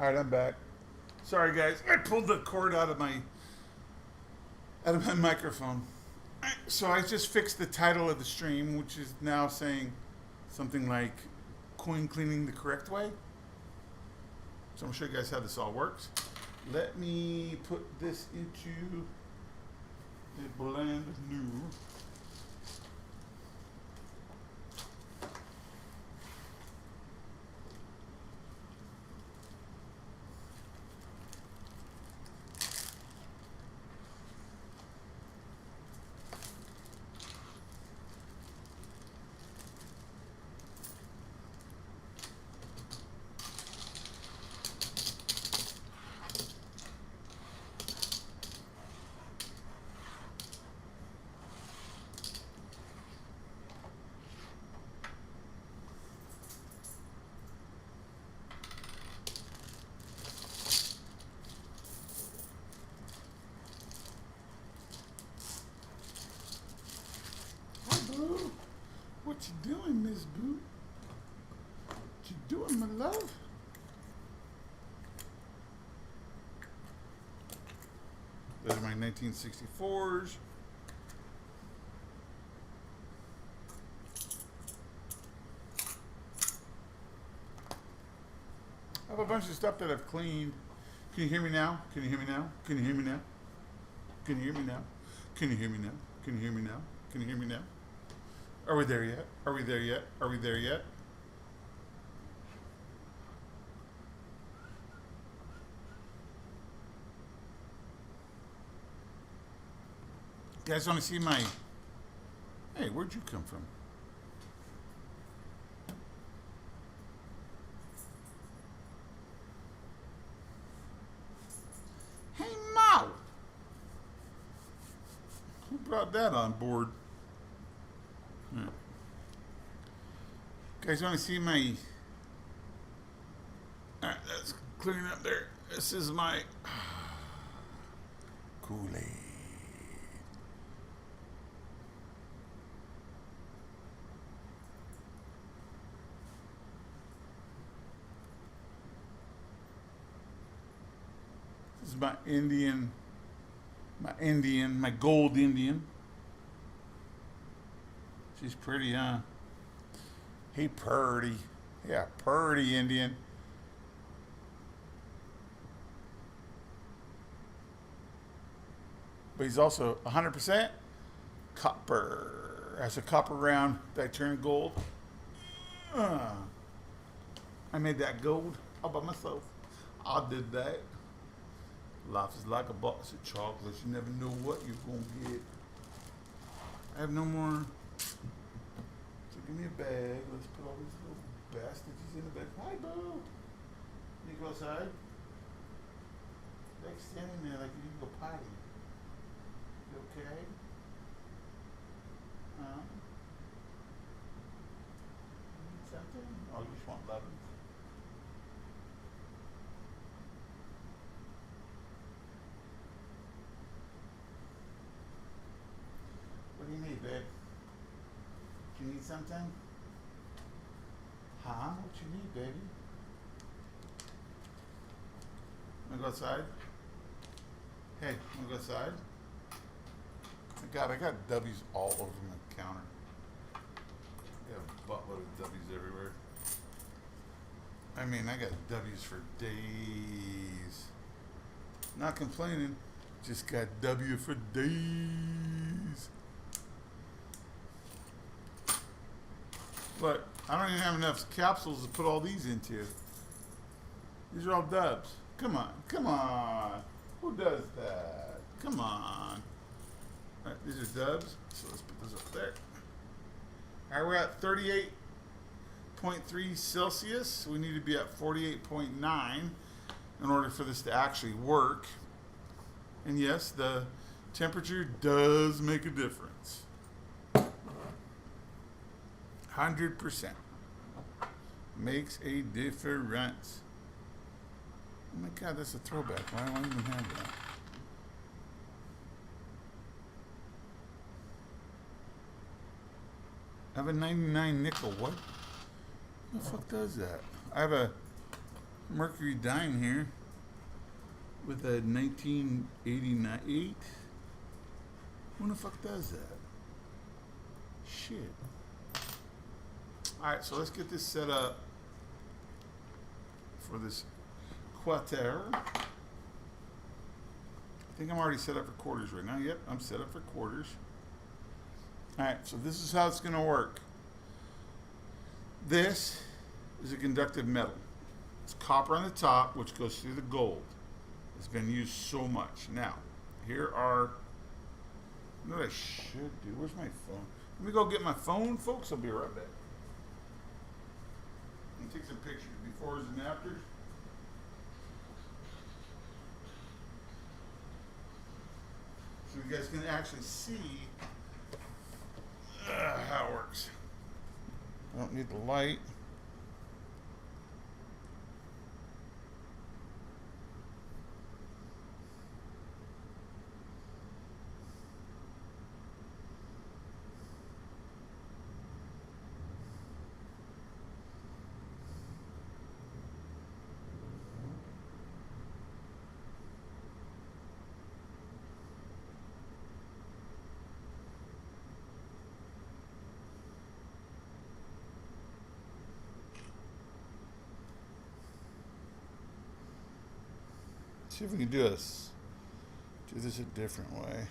All right, I'm back. Sorry, guys. I pulled the cord out of my microphone. So I just fixed the title of the stream, which is now saying something like "coin cleaning the correct way." So I'm gonna show you guys how this all works. Let me put this into a blend new. Hi, Boo. What you doing, Miss Boo? What you doing, my love? Those are my 1964s. I have a bunch of stuff that I've cleaned. Can you hear me now? Can you hear me now? Can you hear me now? Can you hear me now? Can you hear me now? Can you hear me now? Can you hear me now? Are we there yet? Are we there yet? Are we there yet? You guys want to see my... Hey, where'd you come from? Hey, Mo! Who brought that on board? Hmm. Guys want to see my... Alright, that's clearing up there. This is my... Kool-Aid. This is my my gold Indian. She's pretty, huh? Hey, purdy. Yeah, purdy Indian. But he's also 100% copper. Has a copper round that turned gold. I made that gold all by myself. I did that. Life is like a box of chocolates. You never know what you're going to get. I have no more. So give me a bag. Let's put all these little bastards in the bag. Hi, Boo. You go outside? Like standing there like you need to go potty. You okay? Huh? You need something? Oh, you just want love. What do you need, babe? Do you need something? Huh? What you need, baby? Wanna go outside? Hey, wanna go outside? Oh God, I got W's all over my counter. I got a buttload of W's everywhere. I mean, I got W's for days. Not complaining, just got W for days. But I don't even have enough capsules to put all these into. These are all dubs. Come on, come on. Who does that? Come on. All right, these are dubs, so let's put those up there. All right, we're at 38.3 Celsius. We need to be at 48.9 in order for this to actually work. And yes, the temperature does make a difference. 100% makes a difference. Oh my God, that's a throwback. Why do I even have that? I have a 99 nickel. What? Who the fuck does that? I have a Mercury dime here with a 1988. Who the fuck does that? Shit. Alright, so let's get this set up for this Quater. I think I'm already set up for quarters right now. Yep, I'm set up for quarters. Alright, so this is how it's going to work. This is a conductive metal. It's copper on the top, which goes through the gold. It's been used so much. Now, here are, you know what I should do? Where's my phone? Let me go get my phone, folks. I'll be right back. Let me take some pictures, befores and afters. So you guys can actually see how it works. I don't need the light. See if we can do this a different way.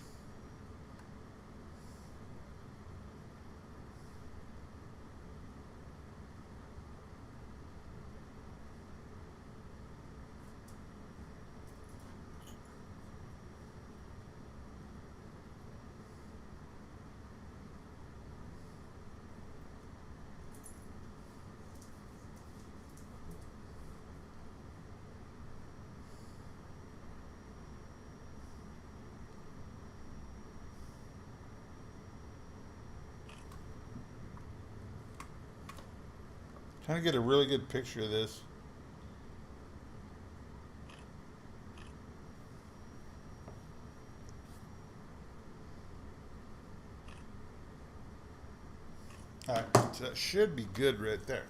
Trying to get a really good picture of this. Alright, so that should be good right there.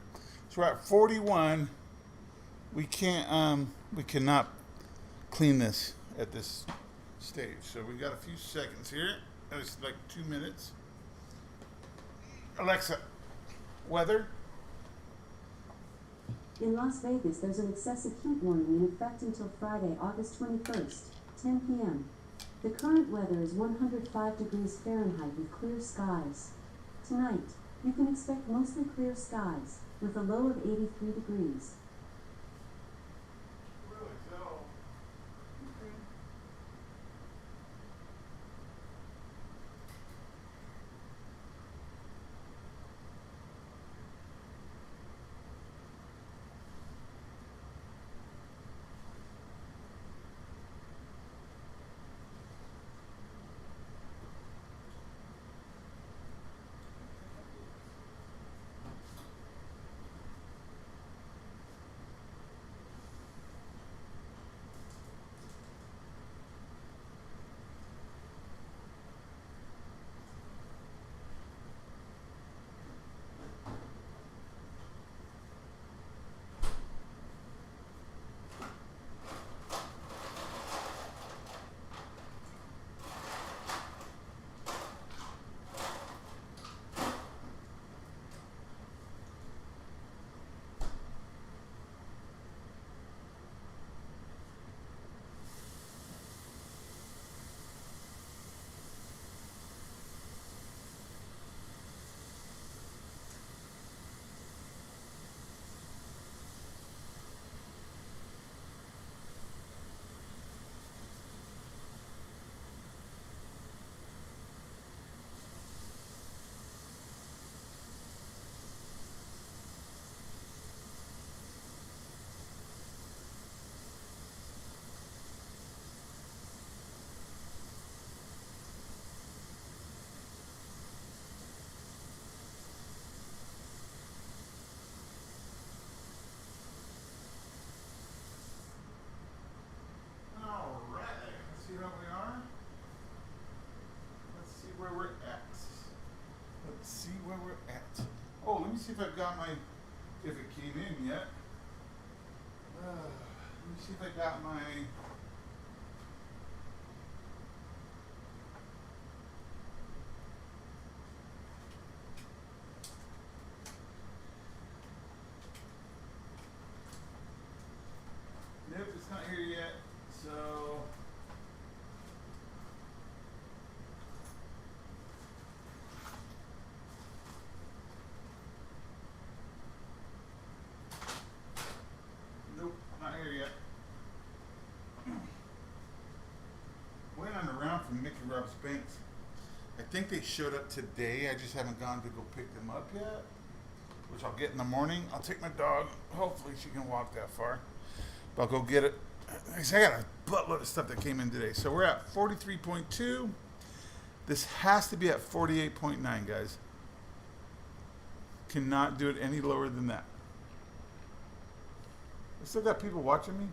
So we're at 41. We cannot clean this at this stage. So we got a few seconds here. It's like 2 minutes. Alexa, weather. In Las Vegas, there's an excessive heat warning in effect until Friday, August 21st, 10 p.m. The current weather is 105 degrees Fahrenheit with clear skies. Tonight, you can expect mostly clear skies, with a low of 83 degrees. Really? So, okay. Let me see if I've got my, if it came in yet. Let me see if I got my. Nope, it's not here yet. So. Nope, not here yet. Went on a round from Mickey Rob's Banks. I think they showed up today. I just haven't gone to go pick them up yet, which I'll get in the morning. I'll take my dog. Hopefully she can walk that far. But I'll go get it. I got a buttload of stuff that came in today. So we're at 43.2. This has to be at 48.9, guys. Cannot do it any lower than that. I still got people watching me.